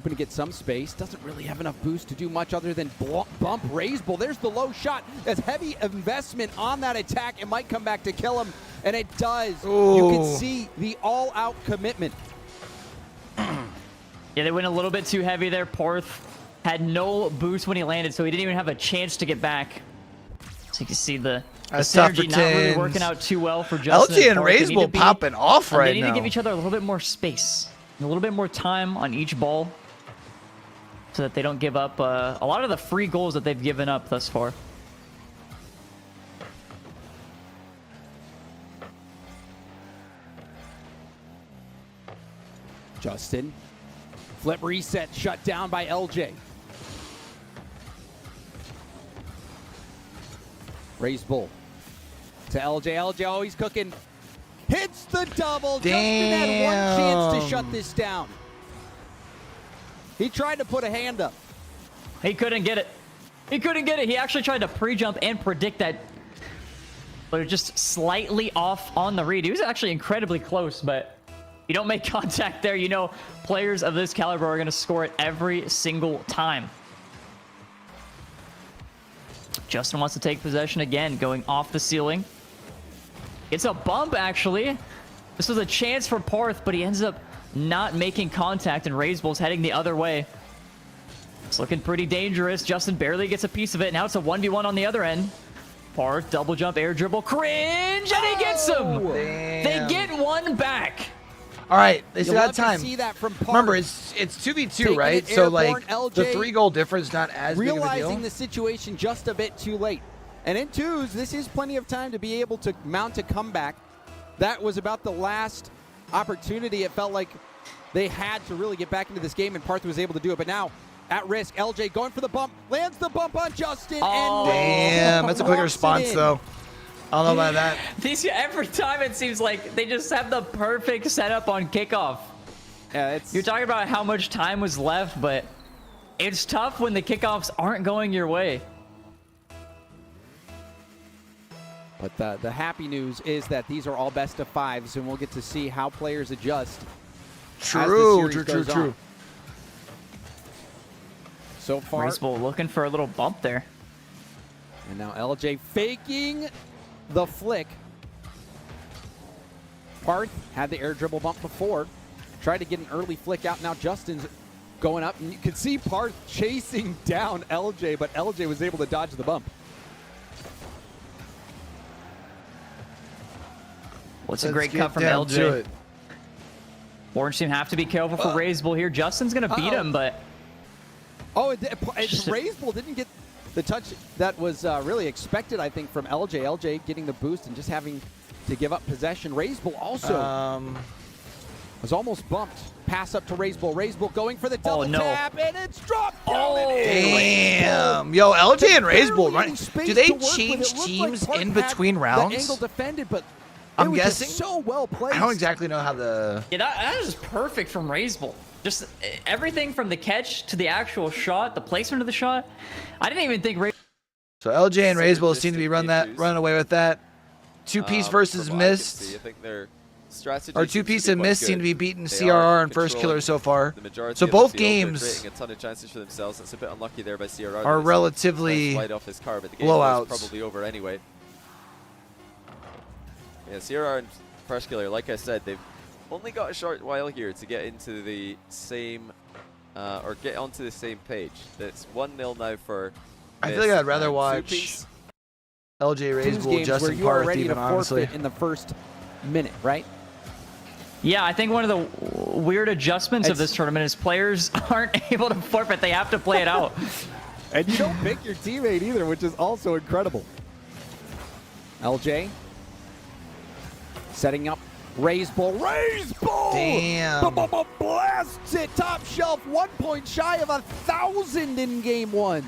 Hoping to get some space. Doesn't really have enough boost to do much other than bump Rizzo. There's the low shot. That's heavy investment on that attack. It might come back to kill him, and it does. Ooh. You can see the all-out commitment. Yeah, they went a little bit too heavy there. Porth had no boost when he landed, so he didn't even have a chance to get back. So you can see the synergy not really working out too well for Justin. LG and Rizzo popping off right now. They need to give each other a little bit more space, a little bit more time on each ball, so that they don't give up a lot of the free goals that they've given up thus far. Justin. Flip reset shut down by LJ. Raise bull to LJ. LJ always cooking. Hits the double. Damn. Justin had one chance to shut this down. He tried to put a hand up. He couldn't get it. He couldn't get it. He actually tried to pre-jump and predict that, but it was just slightly off on the read. He was actually incredibly close, but you don't make contact there. You know, players of this caliber are going to score it every single time. Justin wants to take possession again, going off the ceiling. It's a bump, actually. This was a chance for Porth, but he ends up not making contact, and Rizzo's heading the other way. It's looking pretty dangerous. Justin barely gets a piece of it. Now it's a 1v1 on the other end. Porth, double jump, air dribble, cringe, and he gets him! Damn. They get one back. All right, they still got to time. see that from Remember, it's 2v2, right? So like the 3-goal difference not as big of a deal. Realizing the situation just a bit too late. And in twos, this is plenty of time to be able to mount a comeback. That was about the last opportunity. It felt like they had to really get back into this game, and Porth was able to do it. But now, at risk, LJ going for the bump, lands the bump on Justin. Oh, and damn, that's a quick response, though. I don't know about that. Every time it seems like they just have the perfect setup on kickoff. Yeah, You're talking about how much time was left, but it's tough when the kickoffs aren't going your way. But the happy news is that these are all best of fives, and we'll get to see how players adjust. True. So far, Rizzo looking for a little bump there. and now LJ faking the flick. Porth had the air dribble bump before. Tried to get an early flick out. Now Justin's going up, and you can see Porth chasing down LJ, but LJ was able to dodge the bump. What's a great cut from LJ? Orange team have to be careful for Rizzo here. Justin's going to beat him, but... Oh, Rizzo didn't get the touch that was really expected, I think, from LJ. LJ getting the boost and just having to give up possession. Rizzo also was almost bumped. Pass up to Rizzo. Rizzo going for the double tap, and it's dropped down. Damn. Yo, LJ and Rizzo, right? Do they change teams in between rounds? The angle defended, but I'm guessing. So well played. I don't exactly know how the... Yeah, that is perfect from Rizzo. Just everything from the catch to the actual shot, the placement of the shot. I didn't even think Rizzo... So LJ and Rizzo seem to be running away with that. Two-piece versus missed. I think their strategy or two-piece and missed seem to be beating CRR and First Killer so far. So both games creating a ton of chances for themselves. It's a bit unlucky there by CRR. Are relatively off his car, but the game blowouts. is probably over anyway. Yeah, CRR and First Killer, like I said, they've only got a short while here to get into the same, or get onto the same page. It's 1-0 now for. I feel like I'd rather watch LJ Rizzo, Justin Porth, even honestly. In the first minute, right? Yeah, I think one of the weird adjustments of this tournament is players aren't able to forfeit. They have to play it out. And you don't pick your teammate either, which is also incredible. LJ setting up Rizzo. Damn. Blasts it top shelf. 1 point shy of 1,000 in game one.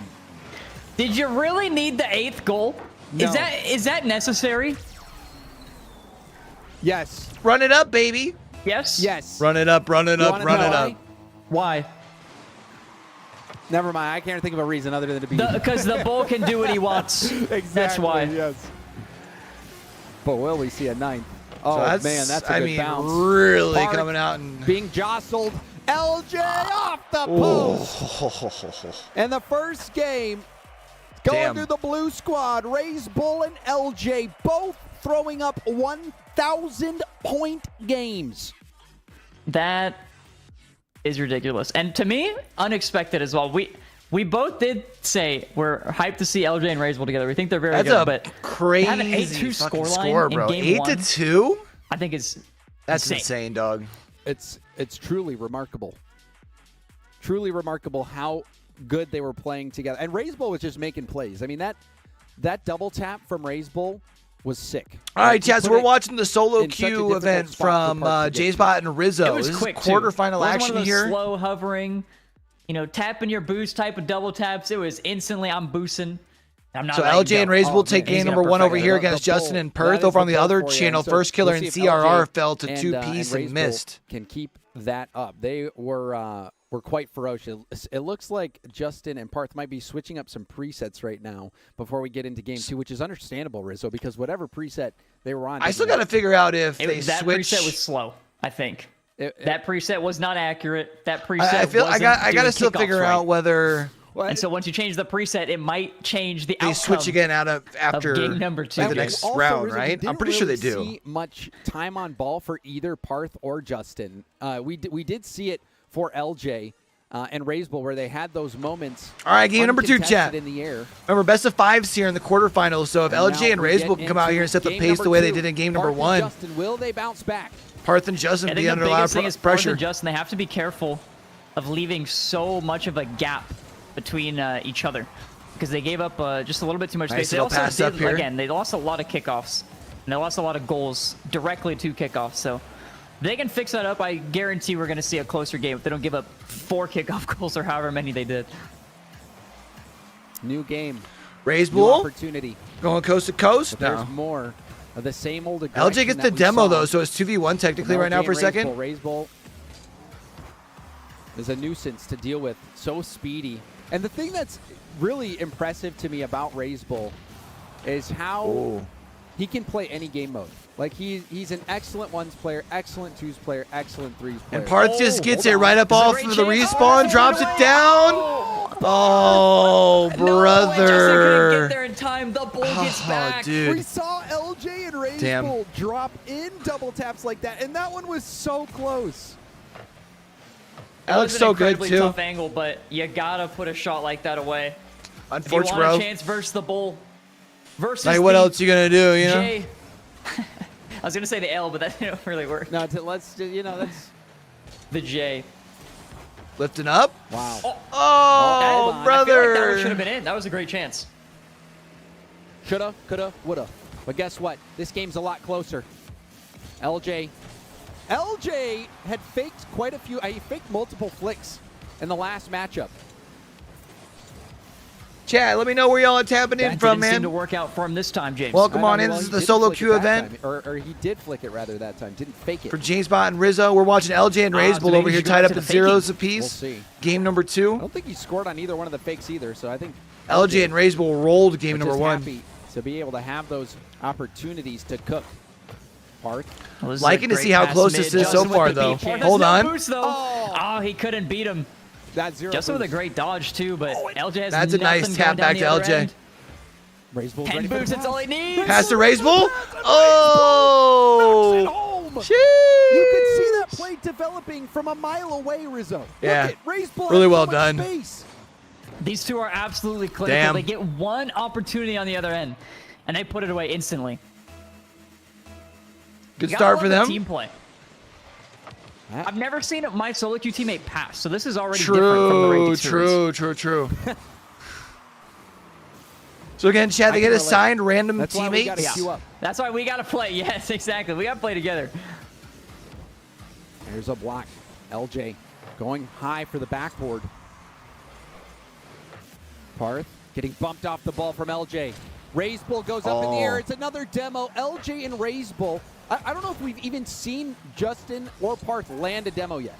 Did you really need the 8th goal? No. Is that necessary? Yes. Run it up, baby. Yes? Yes. Run it up, run it up, run it up. Why? Never mind. I can't think of a reason other than to be. Because the bull can do what he wants. Exactly. That's why. Yes. But will we see a 9th? Oh, So man, that's a good bounce. Really Park coming out and being jostled LJ off the post. And the first game going to the blue squad. Razebull and LJ both throwing up 1,000-point games. That is ridiculous. And to me, unexpected as well. We both did say we're hyped to see LJ and Razebull together. We think they're very good, but crazy have an 8-2 score, bro. in game 8-2? I think it's That's insane, dog. It's truly remarkable. Truly remarkable how good they were playing together. And Razebull was just making plays. I mean, that double tap from Razebull was sick. All right, Chaz, we're watching the SoloQ event from Jamesbot and Rizzo. It was quick, quarterfinal action here. Slow hovering, tapping your boost type of double taps. It was instantly, I'm boosting. I'm not. So LJ and Razebull take game number 1 over here against Justin and Perth. Over on the other channel, first killer and CRR fell to 2-piece and missed. Can keep that up. They were quite ferocious. It looks like Justin and Parth might be switching up some presets right now before we get into game 2, which is understandable, Rizzo, because whatever preset they were on. I still got to figure out if they that switch. That preset was slow, I think. That preset was not accurate. That preset I got to still figure out whether. And so once you change the preset, it might change the outcome. They switch again after game number 2. The next round, right? I'm pretty sure they do. See much time on ball for either Parth or Justin. We did see it for LJ and Razebull where they had those moments. All right, game number 2, chat. In the air. Remember, best of 5s here in the quarterfinals. So if LJ and Razebull can come out here and set the pace the way they did in game number 1, Justin, will they bounce back? Parth and Justin be under a lot of pressure. Parth and Justin, they have to be careful of leaving so much of a gap between each other because they gave up just a little bit too much space. They also pass up here. Again, they lost a lot of kickoffs and they lost a lot of goals directly to kickoffs. So they can fix that up. I guarantee we're going to see a closer game if they don't give up 4 kickoff goals or however many they did. New game. Razebull opportunity going coast to coast. But there's more of the same old aggression. LJ gets the demo though, so it's 2v1 technically right now for a second. Razebull is a nuisance to deal with. So speedy. And the thing that's really impressive to me about Razebull is how he can play any game mode. Like he's an excellent 1s player, excellent 2s player, excellent 3s player. And Parth just gets it right up off of the respawn, drops it down. Oh, brother. Justin couldn't get there in time. The bull gets back. Dude. We saw LJ and Razebull drop in double taps like that, and that one was so close. That looks so good too. Tough angle, but you gotta put a shot like that away. Unfortunate, if you want a chance versus the bull. Versus like what else you gonna do? You know. I was gonna say the L, but that didn't really work. No, let's that's the J. Lifting up. Wow. Oh, brother. I feel like that one should have been in. That was a great chance. Shoulda, coulda, woulda. But guess what? This game's a lot closer. LJ had faked quite a few. He faked multiple flicks in the last matchup. Chat, let me know where y'all are tapping in from, man. That didn't seem to work out for him this time, James. Welcome on in. This is the SoloQ event. Or he did flick it rather that time. Didn't fake it. For Jamesbot and Rizzo, we're watching LJ and Razebull over here tied up at 0s apiece. We'll see. Game number 2. I don't think he scored on either one of the fakes either, so I think LJ and Razebull rolled game number 1. Happy to be able to have those opportunities to cook. Parth. Liking to see how close this is so far, though. Hold on. Boost, though. Oh, he couldn't beat him. That 0 Justin with a great dodge, too, but LJ has that's a nice tap back to LJ. Razebull 10 boosts, that's all he needs. Pass to Razebull. Oh! You could see that play developing from a mile away, Rizzo. Yeah. Razebull really well done. These two are absolutely clinical. Damn. They get one opportunity on the other end, and they put it away instantly. Good start for them. Team play. I've never seen my SoloQ teammate pass, so this is already different from the ranked experience. True. So again, Chad, they get assigned random teammates. That's why we got to play. Yes, exactly. We got to play together. There's a block. LJ going high for the backboard. Parth getting bumped off the ball from LJ. Razebull goes up in the air. It's another demo. LJ and Razebull. I don't know if we've even seen Justin or Parth land a demo yet.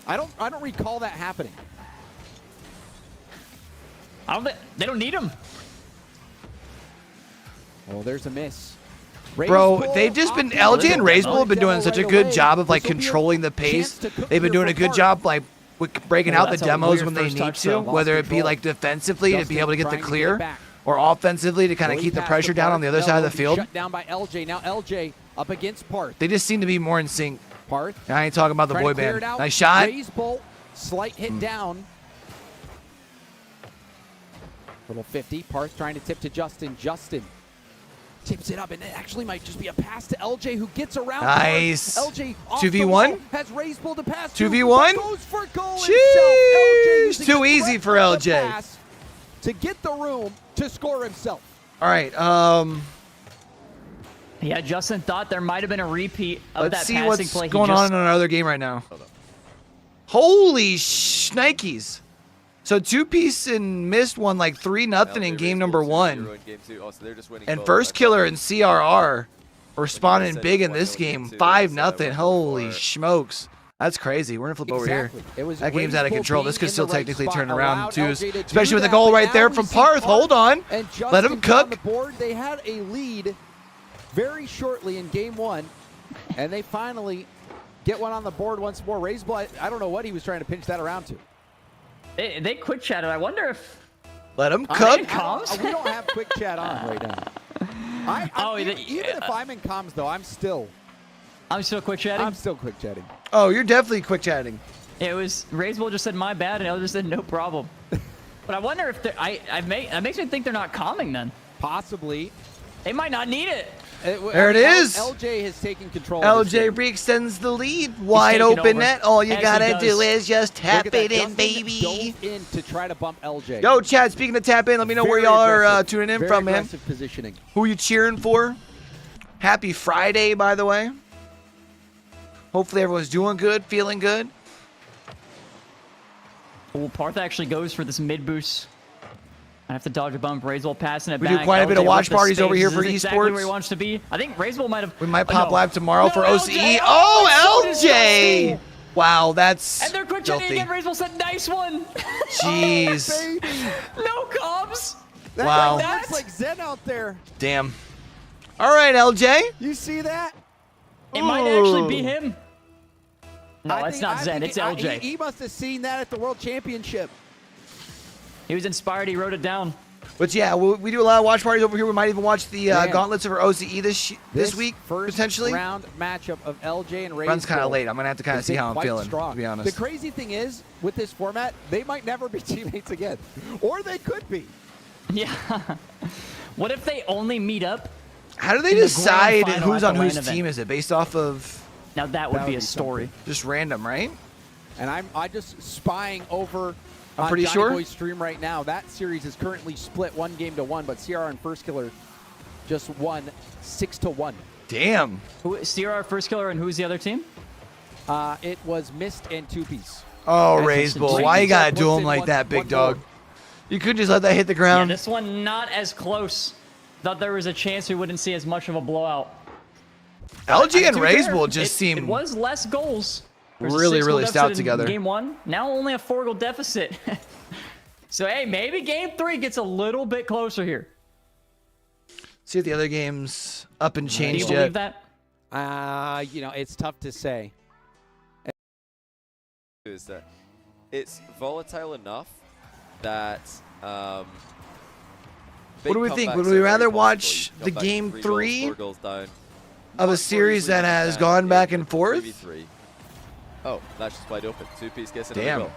I don't recall that happening. They don't need him. Oh, there's a miss. Bro, they've just been, LJ and Rizzo have been doing such a good job of like controlling the pace. They've been doing a good job like breaking out the demos when they need to, whether it be like defensively to be able to get the clear, or offensively to kind of keep the pressure down on the other side of the field. Shut down by LJ. Now LJ up against Parth. They just seem to be more in sync. Parth. I ain't talking about the boy band. Nice shot. Rizzo, slight hit down. Little 50. Parth trying to tip to Justin. Justin tips it up, and it actually might just be a pass to LJ, who gets around. Nice. LJ 2v1 has Rizzo to pass. 2v1. Goes for goal. Jeez, too easy for LJ to get the room to score himself. All right. Yeah, Justin thought there might have been a repeat of Let's that see passing what's play. going on in another game right now. Holy shnikes. So two-piece and missed one like 3-0 in game number 1. And First Killer and CRR responding big in this game, 5-0. Holy smokes. That's crazy. We're going to flip over here. That game's out of control. This could still technically turn around, too, especially with the goal right there from Parth. Hold on. Let him cook. They had a lead very shortly in game 1, and they finally get one on the board once more. Rizzo, I don't know what he was trying to pinch that around to. They quick chatted. I wonder if... Let him cook. We don't have quick chat on right now. Even if I'm in comms, though, I'm still quick chatting? I'm still quick chatting. Oh, you're definitely quick chatting. It was... Rizzo just said, my bad, and El just said, no problem. But I wonder if they're... that makes me think they're not calming then. Possibly. They might not need it. There it is. LJ has taken control. LJ reextends the lead. Wide open net. All you gotta do is just tap it in, baby. Dove in to try to bump LJ. Yo, Chad, speaking of tap in, let me know where y'all are tuning in from, man. Positioning. Who you cheering for? Happy Friday, by the way. Hopefully everyone's doing good, feeling good. Well, Parth actually goes for this mid boost. I have to dodge a bump. Rizzo passing it we back. do quite a bit of watch parties over here for esports. Exactly where he wants to be. I think Rizzo might have. We might pop live tomorrow for OCE. Oh, LJ! Wow, that's. And they're quick chatting again. Rizzo said, "Nice one." Jeez. No comms. Wow. That looks like Zen out there. Damn. All right, LJ. You see that? It might actually be him. No, it's not Zen. It's LJ. He must have seen that at the World Championship. He was inspired. He wrote it down. But yeah, we do a lot of watch parties over here. We might even watch the gauntlets for OCE this week, first potentially. Round matchup of LJ and Rizzo. Runs kind of late. I'm going to have to kind of see how I'm feeling, to be honest. The crazy thing is, with this format, they might never be teammates again. Or they could be. Yeah. What if they only meet up? How do they decide who's on whose team? Is it based off of... Now that would be a story. Just random, right? And I'm just spying over... I'm pretty sure. Boy's stream right now. That series is currently split 1-1, but CR and First Killer just won 6-1. Damn. CR First Killer, and who's the other team? It was Mist and Two-Piece. Oh, Rizzo, why you gotta do him like that, big dog? You could just let that hit the ground. Yeah, this one not as close. Thought there was a chance we wouldn't see as much of a blowout. LG and Rizzo just seem... It was less goals. Really stout together. Game 1, now only a 4-goal deficit. So, hey, maybe game 3 gets a little bit closer here. See if the other game's up and changed yet. Do you believe that? You know, it's tough to say. Is that it's volatile enough that what do we think? Would we rather watch the game 3 of a series that has gone back and forth? Oh, that's just wide open. Two-piece gets another Damn. goal.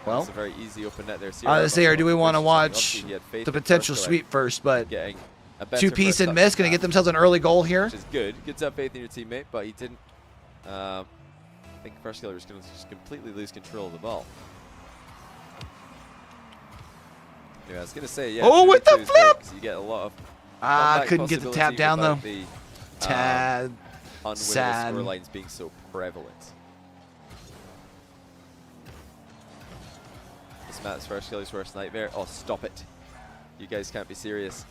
Well, that's a very easy open net there. I was say, or do we want to watch the potential sweep first? But Two-piece and Miss going to get themselves an early goal here. Which is good. Good to have faith in your teammate, but he didn't. I think First Killer was going to just completely lose control of the ball. Yeah, I was going to say, yeah. Oh, with the flip! You get a lot of. Couldn't get the tap down though. Tad. Sad. Scorelines being so prevalent. This Matt's First Killer's worst nightmare. Oh, stop it! You guys can't be serious.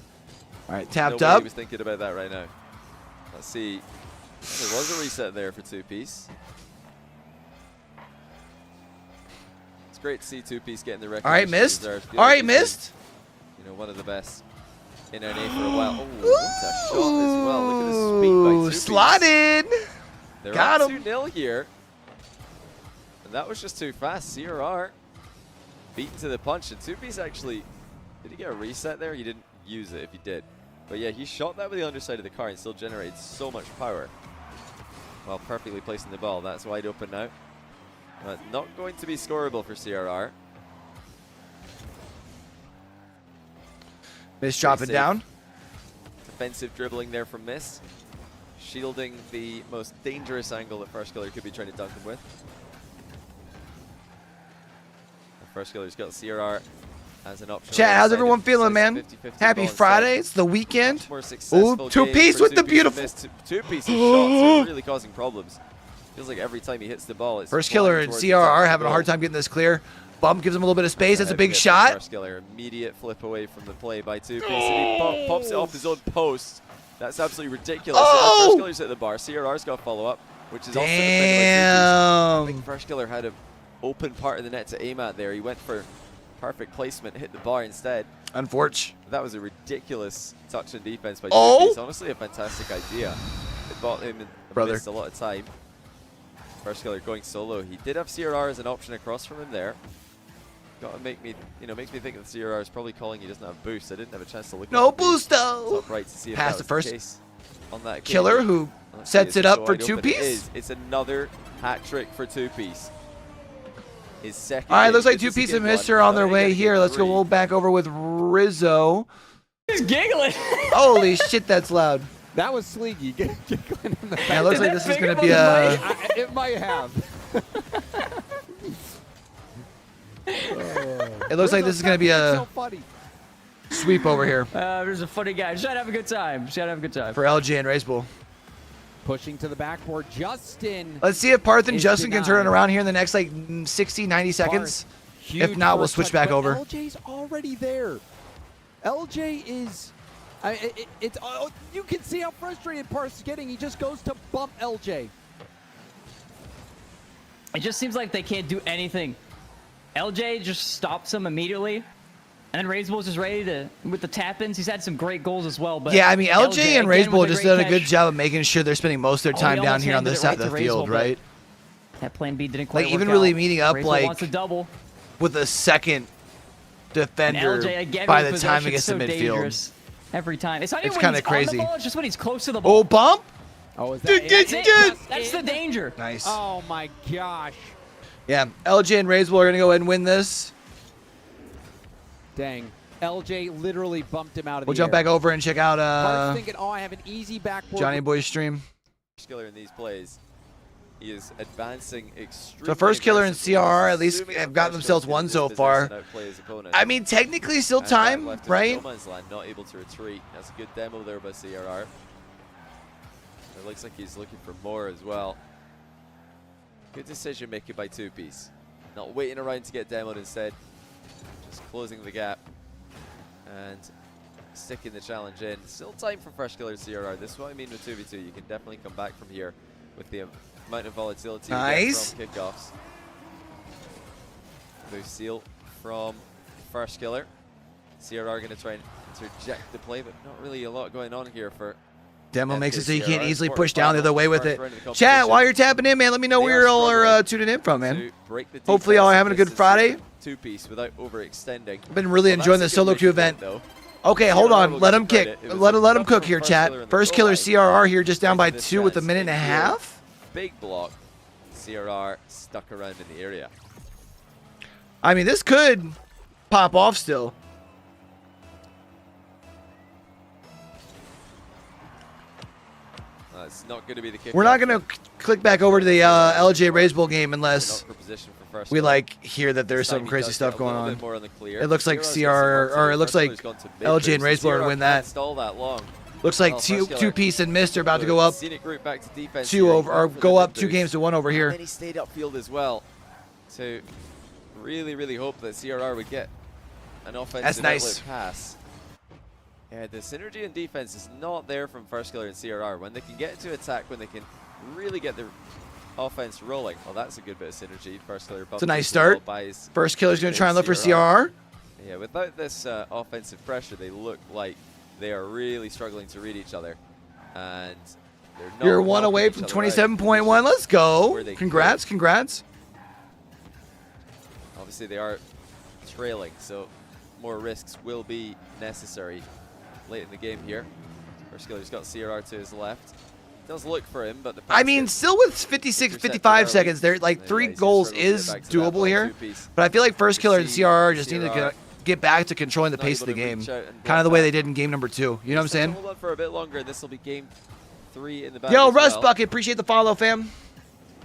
All right, tapped Nobody up. was thinking about that right now. Let's see. There was a reset there for Two-piece. It's great to see Two-piece getting the record. All right, missed. All right, missed. You know, one of the best in NA for a while. Oh, what a shot as well. Look at the speed by Two-Piece. Slotted. They're Got up him. 2-0 here. And that was just too fast. CRR beaten to the punch. And Two-Piece actually, did he get a reset there? He didn't use it if he did. But yeah, he shot that with the underside of the car and still generated so much power while perfectly placing the ball. That's wide open now. Not going to be scoreable for CRR. Mist dropping down. Defensive dribbling there from Mist. Shielding the most dangerous angle that First Killer could be trying to dunk him with. The First Killer's got CRR as an option. Chat, how's everyone feeling, man? Happy Friday. It's the weekend. Ooh, Two-Piece with the beautiful. Two-Piece shots are really causing problems. Feels like every time he hits the ball, it's First Killer and CRR having a hard time getting this clear. Bump gives him a little bit of space. That's a big shot. First Killer, immediate flip away from the play by Two-Piece. And he pops it off his own post. That's absolutely ridiculous. Oh! First Killer's at the bar. CRR's got follow up, which is also defended by Two-Piece. I think First Killer had an open part of the net to aim at there. He went for perfect placement, hit the bar instead. Unfortunate. That was a ridiculous touch and defense by Two-Piece. Honestly, a fantastic idea. It bought him missed a lot of time. First Killer going solo. He did have CRR as an option across from him there. Gotta make me, makes me think that CRR is probably calling he doesn't have boost. I didn't have a chance to look. No boost though. Top right to see if Pass that the was first the case on that Killer occasion. who sets it up for Two-Piece. It's another hat trick for Two-Piece. His second. All right, game. looks like This is Two-Piece a and good Mist are one. on their Now way they're here. getting Let's go three. back over with Rizzo. He's giggling. Holy shit, that's loud. That was Sleegy giggling in the back. Yeah, it looks Did like that this is finger going to be on a... the mic? It might have. It looks like this is going to be a So funny. sweep over here There's a funny guy. Just trying to have a good time. Just trying to have a good time. for LJ and Racebull. Pushing to the backboard, Justin. Let's see if Parth and is Justin can turn it denied. around here in the next like 60, 90 seconds. Huge If not, we'll first switch touch, back but over. LJ's already there. LJ is. You can see how frustrated Parth's getting. He just goes to bump LJ. It just seems like they can't do anything. LJ just stops him immediately. And then Razebull's just ready to, with the tap-ins. He's had some great goals as well. But Yeah, I mean, LJ and again, Racebull with just great done a good catch. job of making sure they're spending most of their Oh, time he down almost here on handed this it side right of the to field, Razebull, but right? That plan B didn't quite Like, work even out. really meeting up, Razebull like, wants a double. with a second And defender LJ again by with the time he possession, gets to so midfield. dangerous. Every time. It's not even It's when kinda he's on the crazy. ball, it's just when he's close to the ball. Oh, bump! Oh, is Dude, that dude, it? dude. That's the danger. Nice. Oh my gosh. Yeah, LJ and Razebull are going to go ahead and win this. Dang. LJ literally bumped him out of We'll the jump air. back over and check out Parth's thinking, oh, I have an easy backboard. Johnny Boy's stream. First Killer in these plays. He is advancing extremely. So First Killer and aggressively. CRR at least Assuming have that gotten First themselves Killer's one in so this far. position, outplay his opponent. I mean, technically still And time, left in right? no man's land, not able to retreat. That's a good demo there by CRR. It looks like he's looking for more as well. Good decision making by Two-Piece. Not waiting around to get demoed instead. Just closing the gap and sticking the challenge in. Still time for First Killer CRR. This is what I mean with 2v2. You can definitely come back from here with the amount of volatility you Nice. get from kickoffs. Boost seal from First Killer. CRR going to try and interject the play, but not really a lot going on here for Demo makes it so you can't FKCRR. easily Important push down the other way with first it. round of the Chat, competition. while you're tapping in, man, let me know They where you all are struggling tuning in from, man. to break the Hopefully y'all are defensive having a good distance Friday. with Two-Piece without overextending. I've been really Well, enjoying the that's a good SoloQ mission event. though. Okay, hold CRR on. will Let get him the kick. credit. It was Let a him tough cook from here, First chat. Killer in the First goal Killer line. CRR here just down by Taking this 2 with a chance. minute and a Big half. Big block. CRR stuck around in the area. I mean, this could pop off still. It's not going to be the kick. We're not going to click back over to the LJ Razebull game unless we like hear that there's some crazy stuff going on. It looks like CR or it looks like LJ and Razebull are going to win that. Looks like Two-Piece and Mist are about to go up 2 over or go up 2 games to 1 over here. And he stayed upfield as well to really hope that CRR would get an offensive outlet pass. Yeah, the synergy in defense is not there from First Killer and CRR. When they can get into attack, when they can really get their offense rolling. Well, that's a good bit of synergy. First Killer. It's a nice start. First Killer's going to try and look for CRR. Yeah, without this offensive pressure, they look like they are really struggling to read each other. And they're not You're one helping away each from other out. 27.1. Let's go. Where they Congrats, congrats. Obviously, they are trailing, so more risks will be necessary late in the game here. First killer's got CRR to his left. Does look for him, but the I mean, still with 56, 55 seconds, there like 3 goals is doable here. But I feel like First Killer and CRR just need to get back to controlling the pace of the game, kind of the way they did in game number 2. You know what I'm saying? Hold on for a bit longer. This will be game 3 in the back. Yo, as Russ well. Bucket, appreciate the follow, fam.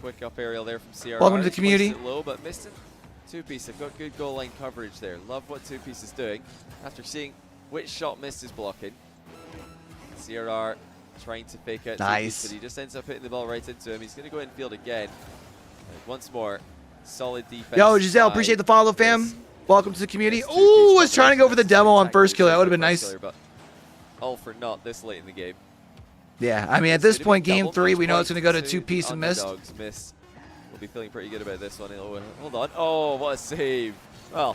Quick up aerial there from CRR. Welcome to the He community. placed it low, but missed it. Two-Piece have got good goal line coverage there. Love what Two-Piece is doing. After seeing which shot missed his blocking. CRR trying to fake it. Nice. But he just ends up hitting the ball right into him. He's going to go infield again. Once more, solid defense. Yo, Giselle, appreciate the follow, fam. Welcome to the community. Ooh, was trying to go for the demo on First Killer. That would have been nice. But all for naught this late in the game. Yeah, I mean, at this point, game 3, we know it's going to go to Two-Piece and Mist. Missed. We'll be feeling pretty good about this one. Hold on. Oh, what a save. Well,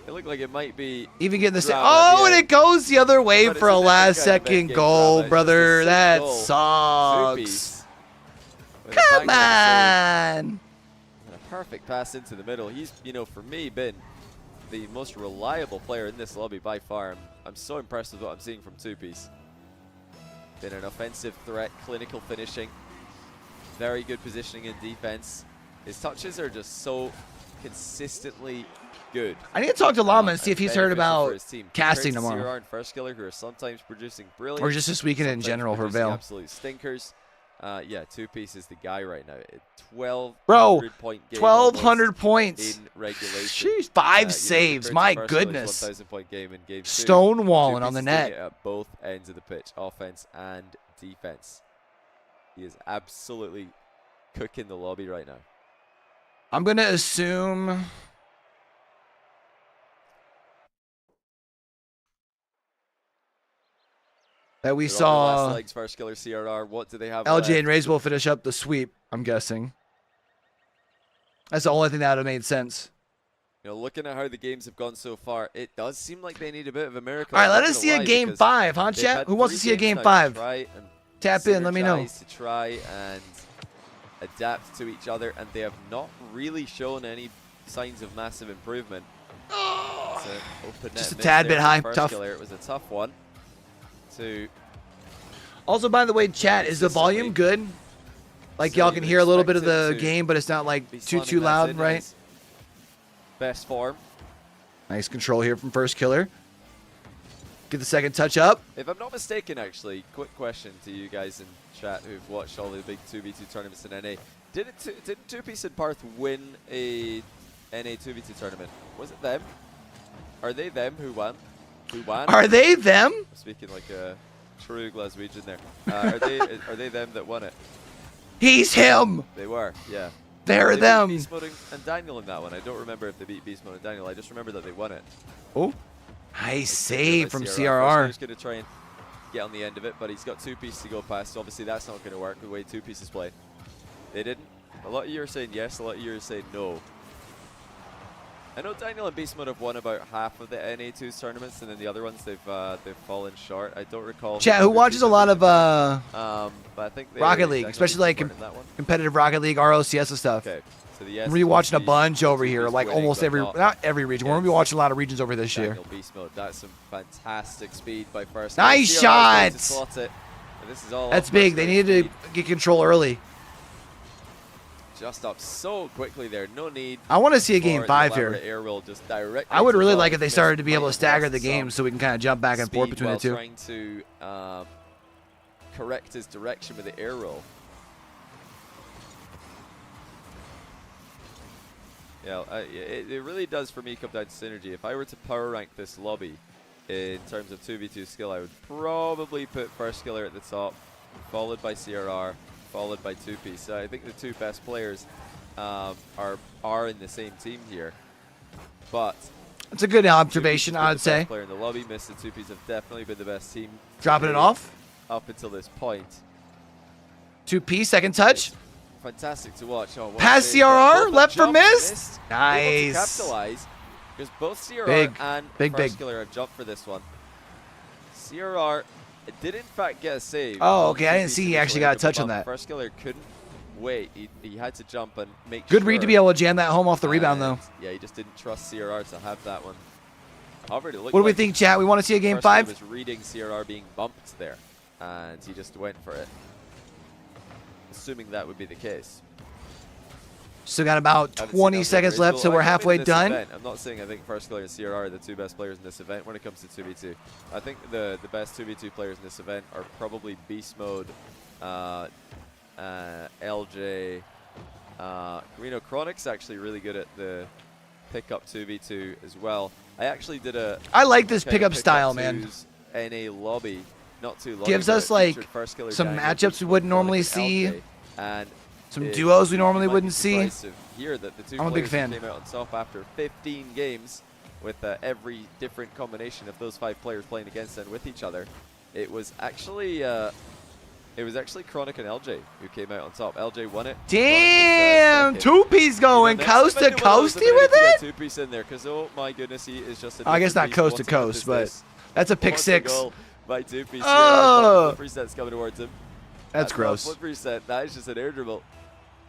it looked like it might be. Even getting the save. Oh, and it goes the other way for a last-second goal, brother. That sucks. Come on. And a perfect pass into the middle. He's, you know, for me, been the most reliable player in this lobby by far. I'm so impressed with what I'm seeing from Two-Piece. Been an offensive threat, clinical finishing, very good positioning in defense. His touches are just so consistently good. I need to talk to Llama and see if he's heard about casting tomorrow. CRR and First Killer, who are sometimes producing brilliant, or just this weekend in general for Vale. Absolute stinkers. Yeah, Two-Piece is the guy right now. 1200 point game. 1,200 points. In regulation. Sheesh, 5 saves. My goodness. 1,000 point game in game 2. Stonewalling on the net. At both ends of the pitch, offense and defense. He is absolutely cooking the lobby right now. I'm going to assume that we saw legs, First Killer, CRR. What do they have LJ left? and Raze will finish up the sweep, I'm guessing. That's the only thing that would have made sense. You know, looking at how the games have gone so far, it does seem like they need a bit of a miracle. All right, let us see a game 5, huh, chat? Who wants to see a game 5? Tap in, let me know. To try and adapt to each other, and they have not really shown any signs of massive improvement. Just a tad bit high, tough. Killer. It was a tough one. Also, by the way, chat, is the volume good? Like y'all can hear a little bit of the game, but it's not like too loud, right? Best form. Nice control here from First Killer. Get the second touch up. If I'm not mistaken, actually, quick question to you guys in chat who've watched all the big 2v2 tournaments in NA. Did Two-Piece and Parth win a NA 2v2 tournament? Was it them? Are they them who won? Are they them? I'm speaking like a true Glaswegian there. Are they them that won it? He's him. They were, yeah. They're them. Beast Mode and Daniel in that one. I don't remember if they beat Beast Mode and Daniel. I just remember that they won it. Oh, nice save from CRR. He's going to try and get on the end of it, but he's got Two-Piece to go past. So obviously, that's not going to work the way Two-Piece is playing. They didn't. A lot of you are saying yes. A lot of you are saying no. I know Daniel and Beast Mode have won about half of the NA2's tournaments, and then the other ones they've fallen short. I don't recall. Chat, who watches a lot of but I think Rocket League, especially like competitive Rocket League, ROCS and stuff. Okay, so the we're gonna be watching a bunch over here, like almost every, not every region. We're gonna be watching a lot of regions over this year. Beast Mode, that's some fantastic speed by First. Nice shots. This is all that's big. They needed to get control early. Just up so quickly there. No need. I want to see a game 5 here. Just directly I would really like if they started to be able to stagger the games so we can kind of jump back and forth between the two. Trying to correct his direction with the air roll. Yeah, it really does for me come down to synergy. If I were to power rank this lobby in terms of 2v2 skill, I would probably put First Killer at the top, followed by CRR, followed by Two-Piece. So I think the two best players are in the same team here. But it's a good observation, I would say. Player in the lobby, Mist and Two-Piece have definitely been the best team. Dropping it off up until this point. Two-Piece, second touch. It's fantastic to watch. Oh, pass CRR, left for Mist. Nice. Able to capitalize because both CRR and First Killer have jumped for this one. CRR did in fact get a save. Oh, okay. I didn't see he actually got a touch on that. First killer couldn't wait. He had to jump and make Good sure. read to be able to jam that home off the rebound, though. Yeah, he just didn't trust CRR to have that one. However, it looked What do we like think, chat? We want to see a game First killer 5? was reading CRR being bumped there, and he just went for it, assuming that would be the case. Still got about 20 seconds left, so we're halfway done. I'm not saying I think First Killer and CRR are the two best players in this event when it comes to 2v2. I think the best 2v2 players in this event are probably Beast Mode, LJ, Reno Chronic's actually really good at the pickup 2v2 as well. I actually did I like this pickup style, man. In a lobby, not too long. Gives us like some matchups we wouldn't normally see. And some duos we normally wouldn't see. Here that the two I'm a big fan. Came out on top after 15 games with every different combination of those 5 players playing against and with each other. It was actually Chronic and LJ who came out on top. LJ won it. Damn, 2-piece going coast to coasty with it. 2-piece in there because oh my goodness, he is just. I guess not coast to coast, but that's a pick 6. By 2-piece. Oh, flip reset's coming towards him. That's gross. Flip reset. That is just an air dribble.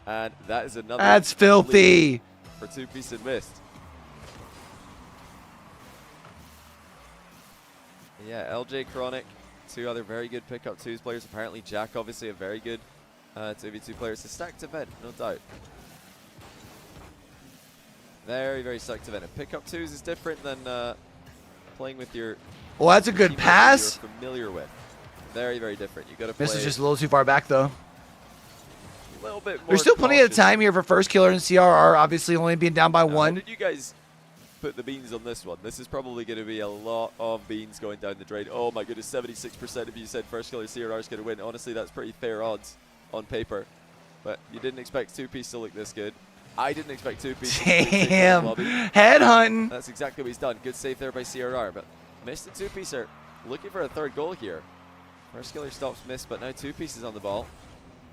And that is another. That's filthy. For 2-piece and missed. Yeah, LJ Chronic, 2 other very good pickup 2s players. Apparently Jack, obviously a very good 2v2 player. It's a stacked event, no doubt. Very, very stacked event. And pickup 2s is different than playing with your. Well, that's a good pass. You're familiar with. Very, very different. You got to play. This is just a little too far back, though. A little bit more. There's still plenty of time here for First Killer and CRR, obviously only being down by 1. How did you guys put the beans on this one? This is probably going to be a lot of beans going down the drain. Oh my goodness, 76% of you said First Killer CRR is going to win. Honestly, that's pretty fair odds on paper. But you didn't expect 2-piece to look this good. I didn't expect 2-piece. Damn. Headhunting. That's exactly what he's done. Good save there by CRR. But missed the 2-piece are looking for a 3rd goal here. First Killer stops miss, but now 2-piece is on the ball.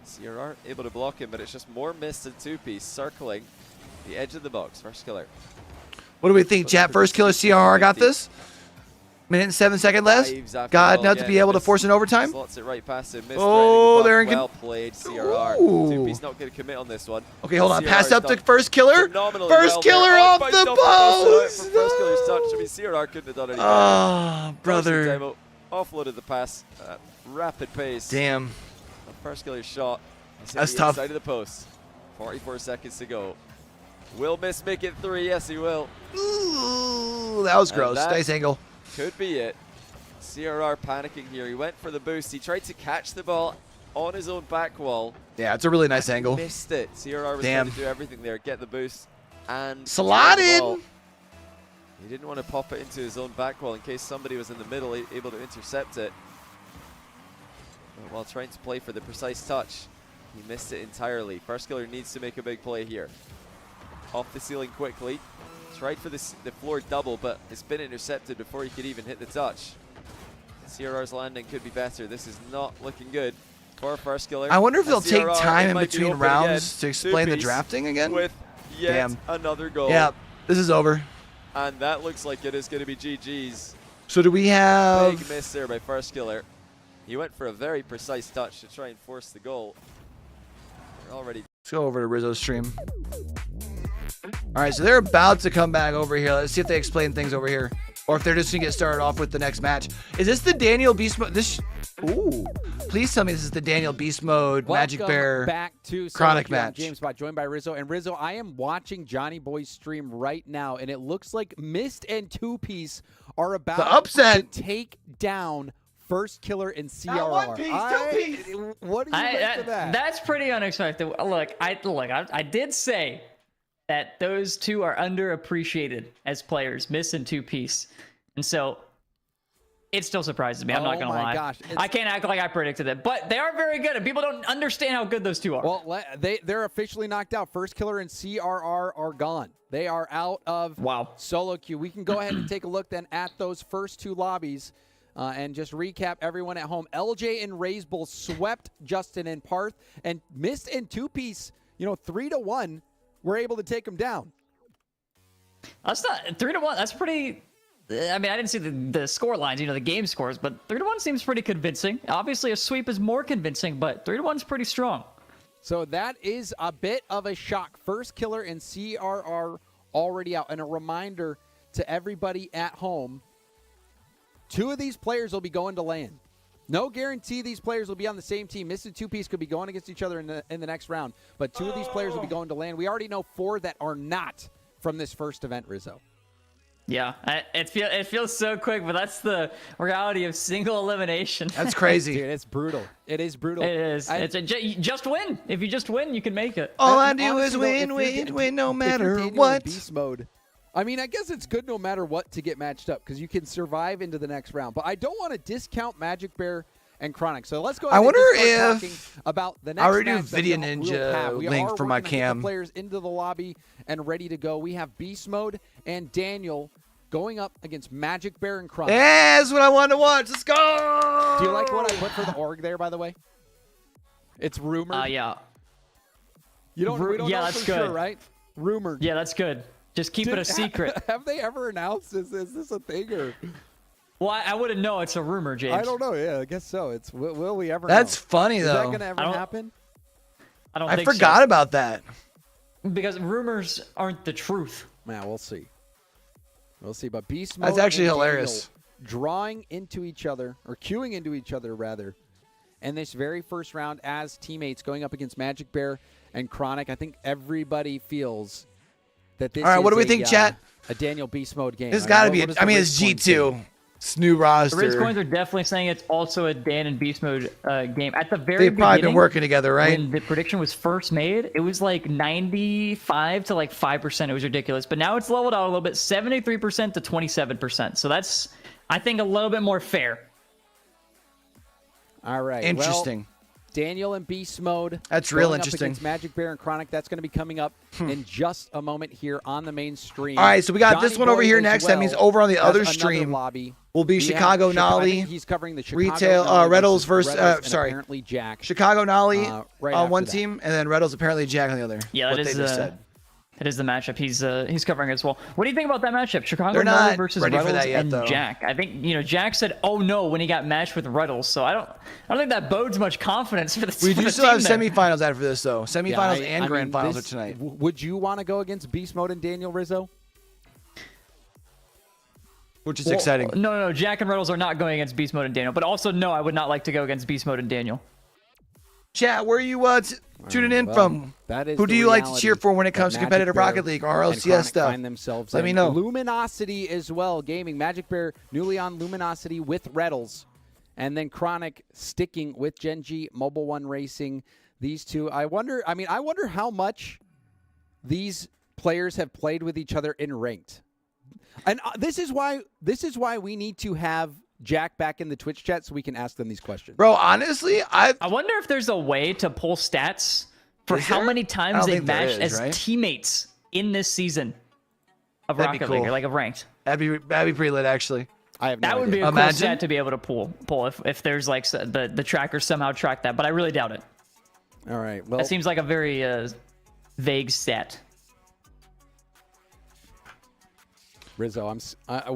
CRR able to block him, but it's just more missed than 2-piece circling the edge of the box. First Killer. What do we think, chat? First Killer CRR got this? Minute and 7 seconds left. God, not to be able to force an overtime. Slots it right past him. Oh, they're in. Well played, CRR. 2-piece not going to commit on this one. Okay, hold on. Pass up to First Killer. First Killer off the post. First Killer's touch. I mean, CRR couldn't have done anything. Oh, brother. Offloaded the pass at rapid pace. Damn. First Killer's shot. That's tough. Side of the post. 44 seconds to go. Will Miss make it 3? Yes, he will. Ooh, that was gross. Nice angle. Could be it. CRR panicking here. He went for the boost. He tried to catch the ball on his own back wall. Yeah, it's a really nice angle. Missed it. CRR was trying to do everything there. Get the boost. And slotted. He didn't want to pop it into his own back wall in case somebody was in the middle able to intercept it. But while trying to play for the precise touch, he missed it entirely. First Killer needs to make a big play here. Off the ceiling quickly. Tried for the floor double, but it's been intercepted before he could even hit the touch. CRR's landing could be better. This is not looking good for First Killer. I wonder if they'll take time in between rounds to explain the drafting again. With yet another goal. Yeah, this is over. And that looks like it is going to be GG's. So do we have... Big miss there by First Killer. He went for a very precise touch to try and force the goal. They're already... Let's go over to Rizzo's stream. All right, so they're about to come back over here. Let's see if they explain things over here. Or if they're just going to get started off with the next match. Is this the Daniel Beast Mode? Ooh. Please tell me this is the Daniel Beast Mode Magic Bear back to Chronic match. Jamesbot joined by Rizzo. And Rizzo, I am watching Johnny Boy's stream right now, and it looks like Mist and 2-piece are about to take down First Killer and CRR. Not 1-piece, 2-piece. What do you make of that? That's pretty unexpected. Look, I did say that those two are underappreciated as players, Mist and 2-piece. And so it still surprises me. I'm not going to lie. Oh my gosh. I can't act like I predicted it, but they are very good, and people don't understand how good those two are. Well, they're officially knocked out. First Killer and CRR are gone. They are out of SoloQ. We can go ahead and take a look then at those first 2 lobbies and just recap everyone at home. LJ and Razebull swept Justin and Parth, and Mist and 2-piece, 3-1, were able to take them down. That's not 3-1. That's pretty I mean, I didn't see the score lines, you know, the game scores, but 3-1 seems pretty convincing. Obviously, a sweep is more convincing, but 3-1 is pretty strong. So that is a bit of a shock. First killer and CRR already out. And a reminder to everybody at home, 2 of these players will be going to LAN. No guarantee these players will be on the same team. Mr. Two-Piece could be going against each other in the next round, but 2 of these players will be going to LAN. We already know 4 that are not from this first event, Rizzo. Yeah, it feels so quick, but that's the reality of single elimination. That's crazy. Dude, it's brutal. It is brutal. It is. Just win. If you just win, you can make it. All I do is win, no matter what. Beast mode. I mean, I guess it's good no matter what to get matched up because you can survive into the next round. But I don't want to discount Magic Bear and Chronic. So let's go ahead and talking about the next I already do match Video Ninja link for my cam. Players into the lobby and ready to go. We have Beast Mode and Daniel going up against Magic Bear and Chronic. Yeah, that's what I wanted to watch. Let's go. Do you like what I put for the org there, by the way? It's rumored. Yeah. We don't know that's for good. sure, right? Rumored. Yeah, that's good. Just keep it a secret. Have they ever announced this? Is this a thing or? Well, I wouldn't know. It's a rumor, James. I don't know. Yeah, I guess so. It's will we ever? That's know? funny though. Is that gonna ever happen? I forgot about that. Because rumors aren't the truth. Yeah, we'll see. We'll see. But Beast Mode That's actually and hilarious. Daniel drawing into each other, or queuing into each other rather, in this very first round as teammates going up against Magic Bear and Chronic. I think everybody feels that this. All right, is what do we think, chat? A Daniel Beast Mode game. It's got to be. I mean, it's G2. It's new roster. The Riz Coins are definitely saying it's also a Dan and Beast Mode game. At the very They've probably been working together, right? When the prediction was first made, it was like 95 to like 5%. It was ridiculous. But now it's leveled out a little bit, 73% to 27%. So that's, I think, a little bit more fair. All right. Interesting. Well, Daniel and Beast Mode. That's real going interesting. Up against Magic Bear and Chronic. That's going to be coming up in just a moment here on the main stream. All right, so we got Johnny this one over Boy here as next. well That means over on the other has another stream lobby. will be Chicago Nolly. He's covering the Chicago Retail Nolly Reddles versus apparently Jack. Chicago Nolly right on one after that. team, and then Reddles apparently Jack on the other. Yeah, what that they is just said. It is the matchup he's covering as well. What do you think about that matchup? Chicago They're Nolly not versus ready for Reddles that yet, and though. Jack. I think Jack said, "Oh no," when he got matched with Reddles. So I don't think that bodes much confidence for the We for do the still have team there. semifinals after this, though. Semifinals Yeah, and grand finals are tonight. Would you want to go against Beast Mode and Daniel Rizzo? Which is exciting. No. Jack and Reddles are not going against Beast Mode and Daniel. But also, no, I would not like to go against Beast Mode and Daniel. Chat, where are you tuning in from? That is Who do you like to cheer for when it comes to competitive Rocket League or RLCS stuff? Find themselves Let me know. Luminosity as well, gaming. Magic Bear newly on Luminosity with Reddles. And then Chronic sticking with Genji, Mobile One Racing. These two, I wonder how much these players have played with each other in ranked. And this is why we need to have Jack back in the Twitch chat so we can ask them these questions. Bro, honestly, I wonder if there's a way to pull stats for how many times they've matched as teammates in this season of Rocket League, or like of ranked. That'd be pretty lit, actually. I have no That would idea. be a cool stat to be able to pull if there's like the trackers somehow track that, but I really doubt it. All right. Well, That seems like a very vague stat. Rizzo, I'm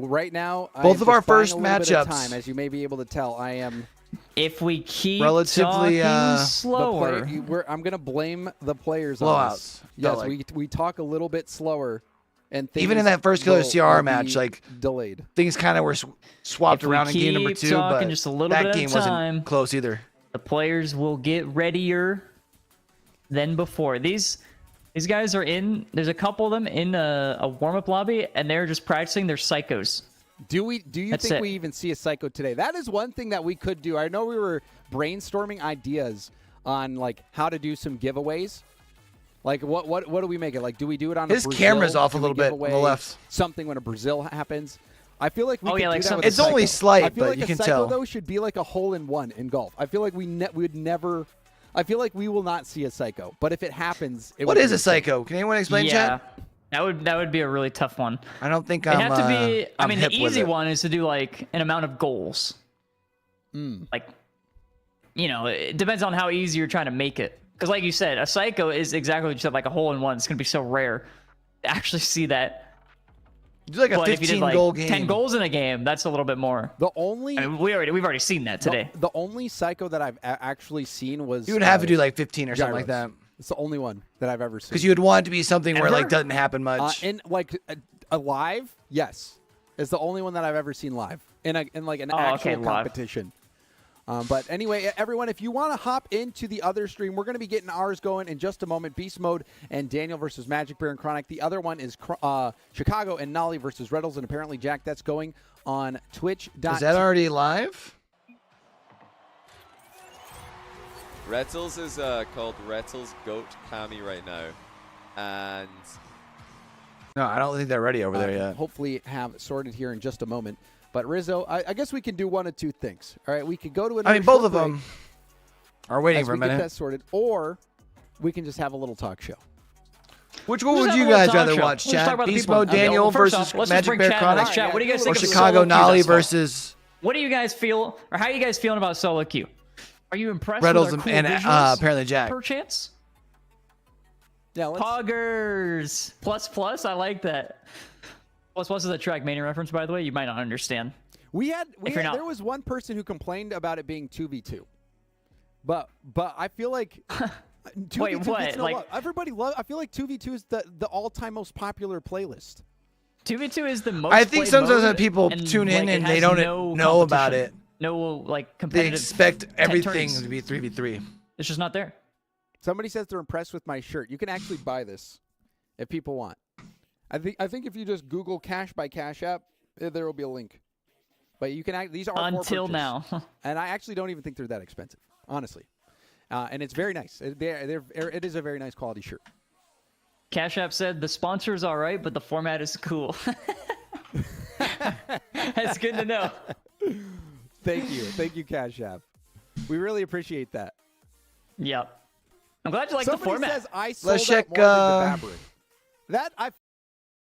right now. Both of our first a little bit of matchups. time, as you may be able to tell, I am If we keep relatively talking slower, I'm gonna blame the players. Blowouts. On this. Yes, we talk a little bit slower, and even in that first killer CR match, like delayed. Things kind of were swapped If we around in game number keep 2, talking but just a little that bit at a game time, wasn't close either. the players will get readier than before. These guys are in. There's a couple of them in a warm-up lobby, and they're just practicing their psychos. Do you think we even see a psycho today? That is one thing that we could do. I know we were brainstorming ideas on like how to do some giveaways. Like what do we make it? Like do we do it on his a Brazil? camera's off a Do we little bit give on the away left. Something when a Brazil happens. I feel like we could do like that with it's a psycho. only slight, I feel but like you a can psycho, tell. Though should be like a hole-in-one in golf. I feel like we would never. I feel like we will not see a psycho, but if it happens, What is a psycho? Can anyone explain, Yeah, chat? that would be a really tough one. I don't think It'd I'm. have to be. I I'm mean, the hip with easy it. one is to do like an amount of goals. Like, it depends on how easy you're trying to make it. Because, like you said, a psycho is exactly what you said, like a hole-in-one. It's gonna be so rare to actually see that. Do like a But if you did 15 like goal game. 10 goals in a game, that's a little bit more. The only I mean, we've already seen that today. the only psycho that I've actually seen was You would have to do like 15 or something like that. Gyros. It's the only one that I've ever seen. Because you would want it to be something where Ever? like doesn't happen much. in like alive, yes, it's the only one that I've ever seen live in like an actual live. competition. But anyway, everyone, if you want to hop into the other stream, we're going to be getting ours going in just a moment. Beast Mode and Daniel versus Magic Bear and Chronic. The other one is Chicago and Nolly versus Reddles, and apparently Jack, that's going on Twitch. Is that already live? Rettles is called Rettles Goat Kami right now, and No, I don't think they're ready over there yet. Hopefully have it sorted here in just a moment. But Rizzo, I guess we can do one of two things. All right, we could go to another. I mean, both short of them are waiting as for a we get minute. that sorted, or we can just have a little talk show. Which one Let's would have you a little guys talk rather show. watch, Let's talk Chad? about the Beast people. Mode Okay, Daniel well, first versus off, let's just Magic bring Bear Chad into Chronic, this chat. What do you guys or think of Chicago SoloQ Nolly thus far? versus What do you guys feel, or how are you guys feeling about SoloQ? Are you impressed Reddles with our cool and visuals, apparently Jack? perchance? Yeah, let's. Poggers. Plus, I like that. Plus is a Trackmania reference, by the way. You might not understand. There was one person who complained about it being 2v2, but I feel like 2v2 Wait, what? gets no Like- love. Everybody love. I feel like 2v2 is the all-time most popular playlist. 2v2 is the most. I think played sometimes mode, when people and, tune in like, it and they has don't no know about competition. it. No, like They competitive. expect everything turns. to be 3v3. It's just not there. Somebody says they're impressed with my shirt. You can actually buy this if people want. I think if you just Google Cash by Cash App, there will be a link. But you can these are for Until purchase. now. And I actually don't even think they're that expensive, honestly. And it's very nice. It is a very nice quality shirt. Cash App said the sponsor's all right, but the format is cool. That's good to know. Thank you, Cash App. We really appreciate that. Yep. I'm glad you like the Somebody format. says I sold Let's out check, more than the Babbery. That I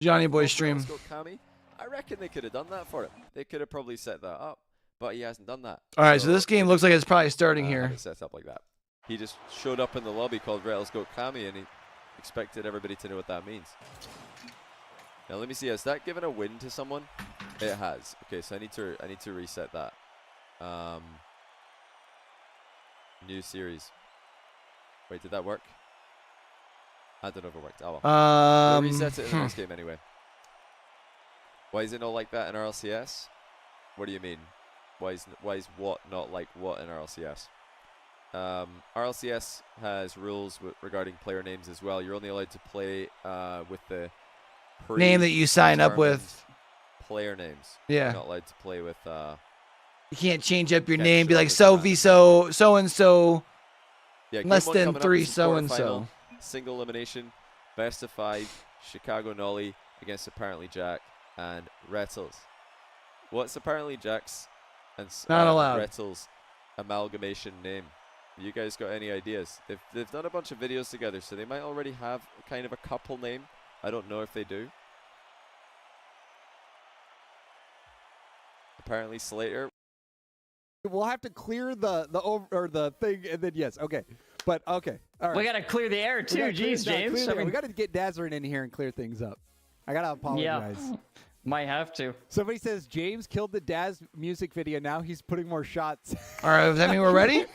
Johnny Boy stream. Kami, I reckon they could have done that for him. They could have probably set that up, but he hasn't done that. All right, so this game looks like it's probably starting have here. it set up like that. He just showed up in the lobby called Rettles Goat Kami, and he expected everybody to know what that means. Now let me see. Has that given a win to someone? It has. Okay, so I need to reset that. New series. Wait, did that work? I don't know if it worked. Oh well. We'll reset it in the next game anyway. Why is it not like that in RLCS? What do you mean? Why is what not like what in RLCS? RLCS has rules regarding player names as well. You're only allowed to play with the Name that you sign up with. Player names. Yeah. You're not allowed to play with. You can't change up your Can't name, be show like us so that. v so and so. Yeah, Less game one than coming up 3 is the so and quarterfinal, so. Single elimination, best of 5, Chicago Nolly against apparently Jack and Rettles. What's apparently Jack's and Not allowed. Rettles' amalgamation name? You guys got any ideas? They've done a bunch of videos together, so they might already have kind of a couple name. I don't know if they do. Apparently Slater. we'll have to clear the thing, and then yes, okay, but okay, all right. We gotta clear the air too. Jeez, James. I mean, we got to get Dazzler in here and clear things up. I gotta apologize. yeah, might have to. Somebody says James killed the Daz music video. Now he's putting more shots. All right, does that mean we're ready?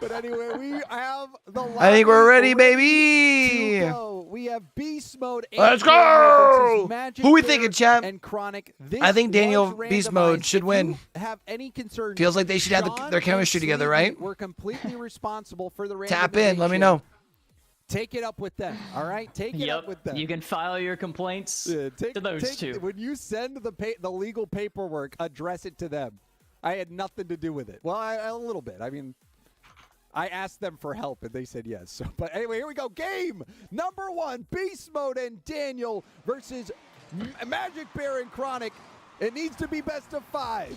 But anyway, we have the. I think we're ready, to baby. go. We have Beast Mode. and Let's Daniel versus go. Magic Who we Bear thinking, champ? And Chronic. This I think Daniel was Beast Mode randomized. should If win. you have any concern? Feels like they should have Sean their chemistry and together, Sleepy right? We're completely responsible for the randomization. Tap in. Let me know. Take it up with them. All right, take it up with them. You can file your complaints to those two. When you send the legal paperwork, address it to them. I had nothing to do with it. Well, a little bit. I mean, I asked them for help, and they said yes. So, but anyway, here we go. Game number 1, Beast Mode and Daniel versus Magic Bear and Chronic. It needs to be best of 5.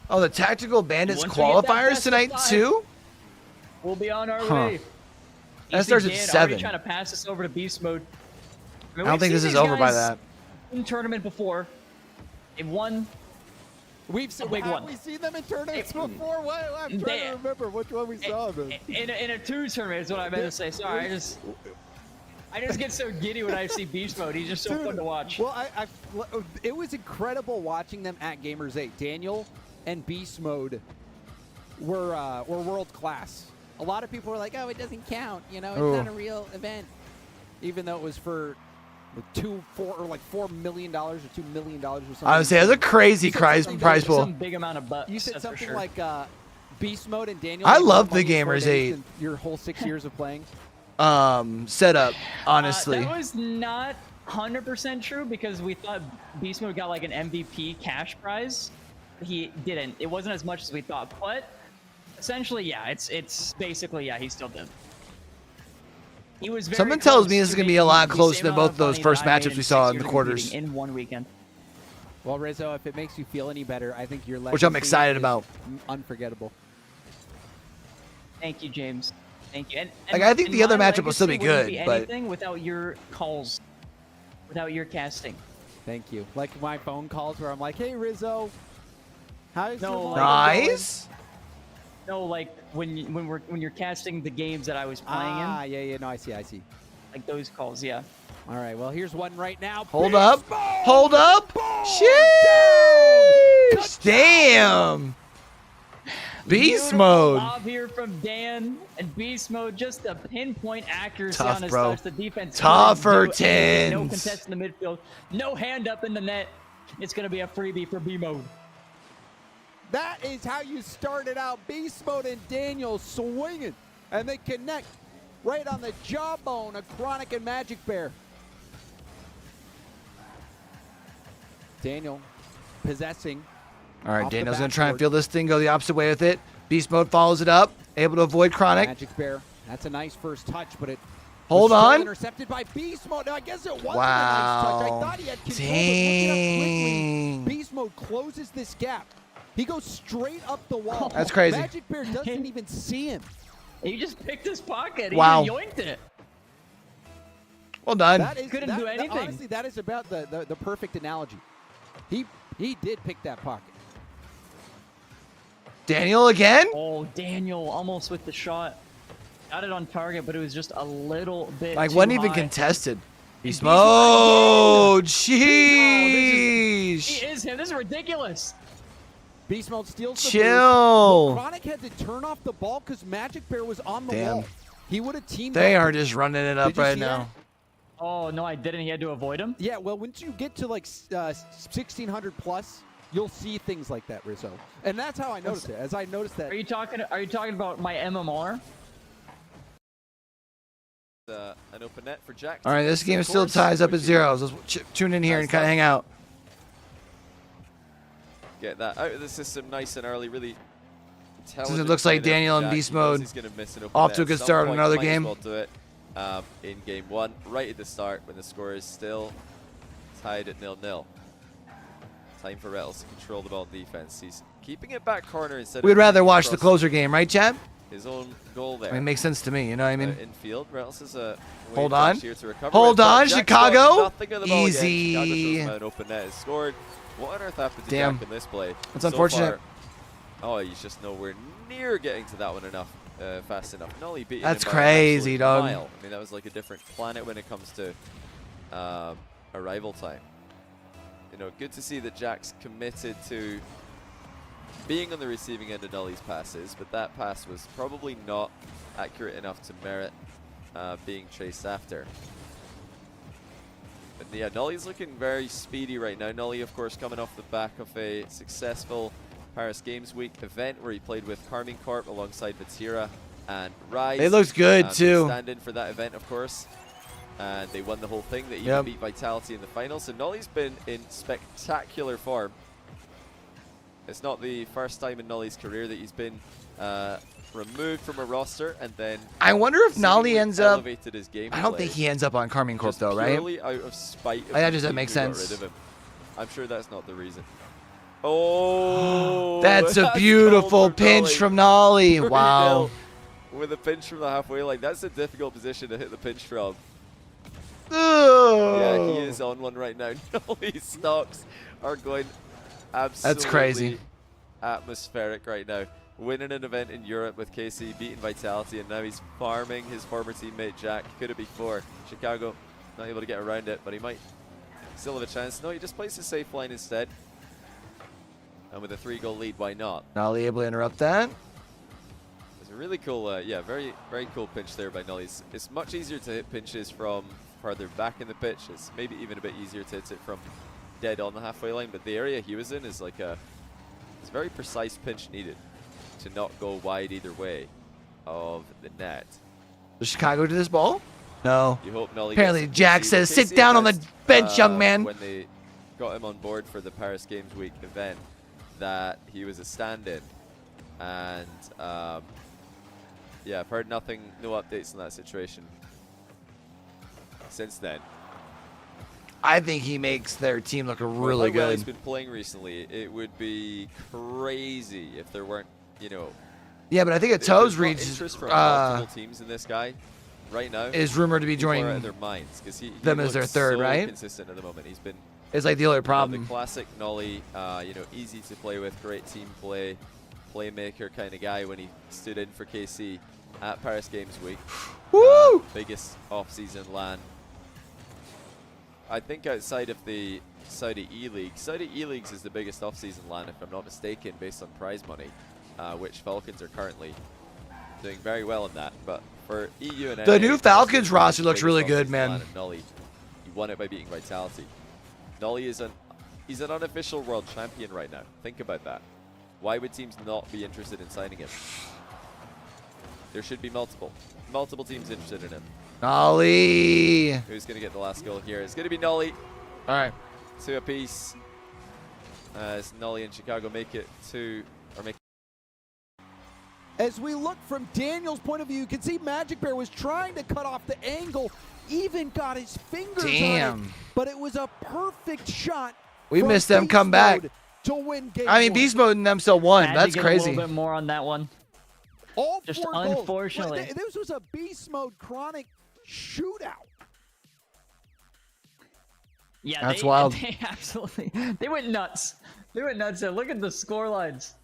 Oh, the Tactical Bandits Once we get that qualifiers best of tonight 5, too? We'll be on our Huh. way. That starts at Easy Dan 7. already trying to pass us over to Beast Mode. I don't think this is over by that. In tournament before, they've won. We've seen, big have one. we seen them in tournaments before? What? I'm trying They- to remember which one we saw them. In a 2 tournament is what I meant to say. Sorry, I just get so giddy when I see beast mode. He's just so fun to watch. Well, it was incredible watching them at Gamers 8. Daniel and beast mode were world class. A lot of people were like, "Oh, it doesn't count. You know, it's not a real event," even though it was for $4 million or $2 million or something. I would say it was a crazy prize pool. Some big amount of bucks. You said something like beast mode and Daniel. I love the Gamers 8. Your whole 6 years of playing. Setup, honestly. That was not 100% true because we thought beast mode got like an MVP cash prize. He didn't. It wasn't as much as we thought, but essentially, yeah, it's basically, yeah, he still did. He was very Something tells close me this is to going to be a lot making the closer same than amount both of those money first that I matchups made we saw 6 in the years of quarters. competing in one weekend. Well, Rizzo, if it makes you feel any better, I think your legacy Which I'm excited is about. Unforgettable. Thank you, James. Thank you. And Like, I think and the other my matchup will still be legacy wouldn't good, be but- anything without your calls, without your casting. Thank you. Like my phone calls where I'm like, "Hey, Rizzo, how's your No, life Nice. No, like when you're casting the games that I was going?" playing Ah, yeah, no, I see. like those calls, yeah. All right, well, here's one right now. Hold up. Hold up. Sheesh. Damn. Beast Beautiful mode. lob here from Dan, and beast mode, just a pinpoint accuracy Tough, on his bro. touch. The defense Tougher couldn't do anything. No tens. contest in the midfield. No hand up in the net. It's gonna be a freebie for B mode. That is how you started out. Beast mode and Daniel swinging, and they connect right on the jawbone of Chronic and Magic Bear. Daniel possessing. All right, Off the Daniel's going to try and backboard. feel this thing, go the opposite way with it. Beast mode follows it up, able to avoid Chronic. Magic Bear. That's a nice first touch, but it Hold was still on. intercepted by Beast Mode. Now, I guess it wasn't Wow. a nice touch. I thought he had control, but look it Dang. up quickly. Beast Mode closes this gap. He goes straight up the wall. That's crazy. Magic Bear doesn't even see him. He just picked his pocket. He Wow. just yoinked it. Well done. That is, Couldn't do anything. Honestly, that is about the perfect analogy. He did pick that pocket. Daniel again? Oh, Daniel almost with the shot. Got it on target, but it was just a little bit Like, too wasn't even high. contested. Beast Beast mode mode. Jeez. He is him. This is ridiculous. Beast Mode steals the Chill. boost. Chronic had to turn off the ball because Magic Bear was on the Damn. wall. He would have teamed They up. are just running it up Did you right see now. that? Oh, no, I didn't. He had to avoid him. Yeah, well, once you get to like 1600 plus, you'll see things like that, Rizzo. And that's how I noticed it. As I noticed that. Are you talking about my MMR? An open net for Jack. All right, this game Of still course, ties up at Wicked. zeros. Let's tune in here and kind of hang out. Get that out of the system nice and early. Really intelligent. It looks like play there Daniel from in Jack. beast He knows mode. he's gonna miss an open Off net to a at good some start in point. another Might as game. well do it in game one, right at the start when the score is still tied at 0-0. Time for Rettles to control the ball defense. He's keeping it back corner instead of We'd rather kicking watch the across closer game, right, Chad? his own goal there. I mean, it makes sense to me, you know what I mean? Infield, Rettles is a Hold wave on. dash here to recover Hold it, but on, Jack's Chicago. got nothing of the ball again. Easy. Chicago shows him how an open net is scored. What on earth happened to Damn. Jack in this play? That's So unfortunate. far, he's just nowhere near getting to that one fast enough. Nolly beat him That's by an crazy, absolute dog. mile. I mean, that was like a different planet when it comes to arrival time. You know, good to see that Jack's committed to being on the receiving end of Nolly's passes, but that pass was probably not accurate enough to merit being chased after. But yeah, Nolly's looking very speedy right now. Nolly, of course, coming off the back of a successful Paris Games Week event where he played with Carmine Corp alongside Vatira and Rise. They looked good, too. Stand in for that event, of course. And they won the whole thing. They even Yep. beat Vitality in the final. So Nolly's been in spectacular form. It's not the first time in Nolly's career that he's been removed from a roster and then I wonder if Nolly seemingly ends up. elevated his game I don't think he ends up on Carmine Corp, just though, right? purely out of spite of That the doesn't team make who got sense. rid of him. I'm sure that's not the reason. Oh, That's a beautiful goal pinch Nolly. from Nolly. 3-0 Wow. With a pinch from the halfway line. That's a difficult position to hit the pinch from. Yeah, Ugh. he is on one right now. Nolly's stocks are going absolutely That's crazy. atmospheric right now. winning an event in Europe with KC, beating Vitality, and now he's farming his former teammate Jack. Could have before. Chicago not able to get around it, but he might still have a chance. No, he just plays his safe line instead. And with a 3-goal lead, why not? Nolly able to interrupt that. It's a really cool, yeah, very cool pinch there by Nolly. It's much easier to hit pinches from farther back in the pitch. It's maybe even a bit easier to hit it from dead on the halfway line, but the area he was in is like it's a very precise pinch needed to not go wide either way of the net. Does Chicago do this ball? No. You hope Nolly Apparently Jack says, sit down on the bench, young man. When they got him on board for the Paris Games Week event, that he was a stand-in. And yeah, I've heard nothing, no updates on that situation since then. I think he makes their team look really Well, good. he's been playing recently. It would be crazy if there weren't, you know. Yeah, but I think a Toes reach interest from multiple teams in this guy right now is rumored to be people are joining out of their minds because he them as their looks third, so right? consistent at the moment. He's been It's like the other problem. the classic Nolly, you know, easy to play with, great team play, playmaker kind of guy when he stood in for KC at Paris Games Week. Woo! Biggest off-season LAN. I think outside of the Saudi E-Leagues is the biggest off-season LAN, if I'm not mistaken, based on prize money, which Falcons are currently doing very well in that. But for EU and The NA, new Falcons the roster looks biggest really good, off-season man. LAN, and Nolly, he won it by beating Vitality. Nolly is he's an unofficial world champion right now. Think about that. Why would teams not be interested in signing him? There should be multiple teams interested in him. Nolly. Who's going to get the last goal here? It's going to be Nolly. All right. 2 apiece. As Nolly and Chicago make it 2 or make. As we look from Daniel's point of view, you can see Magic Bear was trying to cut off the angle, even got his fingers on it, but it was a perfect shot. We missed them come back. To win game I mean, one. Beast Mode and them still won. Had to That's get crazy. A little bit more on that one. All Just 4 goals. unfortunately. Well, this was a Beast Mode Chronic shootout. Yeah, That's wild. They absolutely, they went nuts. They went nuts there. Look at the score lines.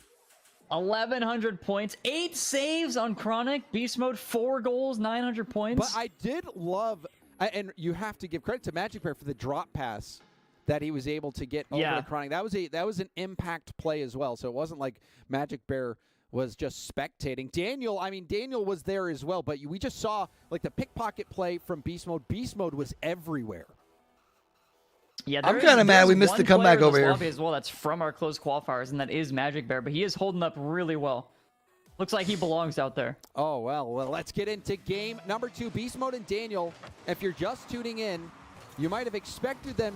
1,100 points, 8 saves on Chronic. Beast Mode, 4 goals, 900 points. But I did love, and you have to give credit to Magic Bear for the drop pass that he was able to get over to Chronic. That was an impact play as well. So it wasn't like Magic Bear was just spectating. Daniel was there as well, but we just saw like the pickpocket play from Beast Mode. Beast Mode was everywhere. Yeah, I'm kind of mad we missed the comeback over here. As well, that's from our close qualifiers, and that is Magic Bear, but he is holding up really well. Looks like he belongs out there. Oh, well, let's get into game number 2. Beast Mode and Daniel, if you're just tuning in, you might have expected them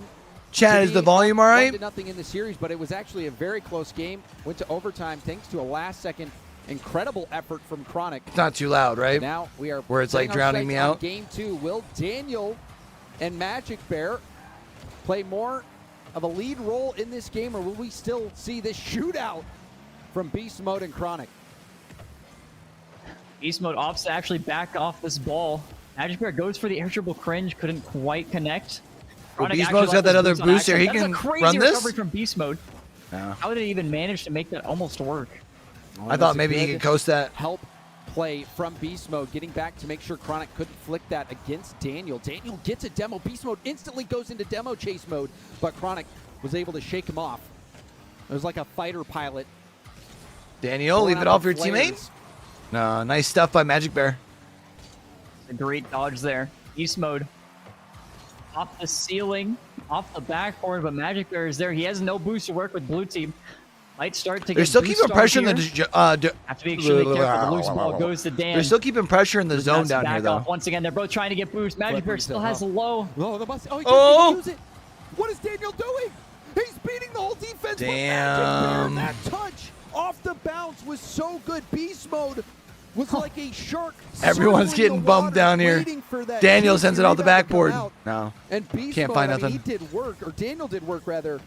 Chad, is the volume all right? 1-0 in the series, but it was actually a very close game. Went to overtime thanks to a last-second incredible effort from Chronic. It's not too loud, right? Now we are where it's like drowning me out. Game 2. Will Daniel and Magic Bear play more of a lead role in this game, or will we still see this shootout from Beast Mode and Chronic? Beast Mode opts to actually back off this ball. Magic Bear goes for the air triple cringe, couldn't quite connect. Well, Beast Mode's got that other boost here. He can run this? Recovery from Beast Mode. Yeah. How did he even manage to make that almost work? Well, I thought maybe he could coast that. Help play from Beast Mode, getting back to make sure Chronic couldn't flick that against Daniel. Daniel gets a demo. Beast Mode instantly goes into demo chase mode, but Chronic was able to shake him off. It was like a fighter pilot. Daniel, leave it all for your teammates. No, nice stuff by Magic Bear. A great dodge there. Beast Mode off the ceiling, off the backboard, but Magic Bear is there. He has no boost to work with blue team. Might start to get They're still keeping pressure in the have to be extremely careful. The loose ball goes to Dan. They're still keeping pressure in the zone down here, though. Once again, they're both trying to get boost. Magic Bear still has low. Oh, he can't use it. What is Daniel doing? He's beating the whole defense. Damn. That touch off the bounce was so good. Beast Mode was like a shark. Everyone's getting bumped down here. Daniel sends it off the backboard. No, and Beast can't Mode, find nothing. He did work, or Daniel did work rather.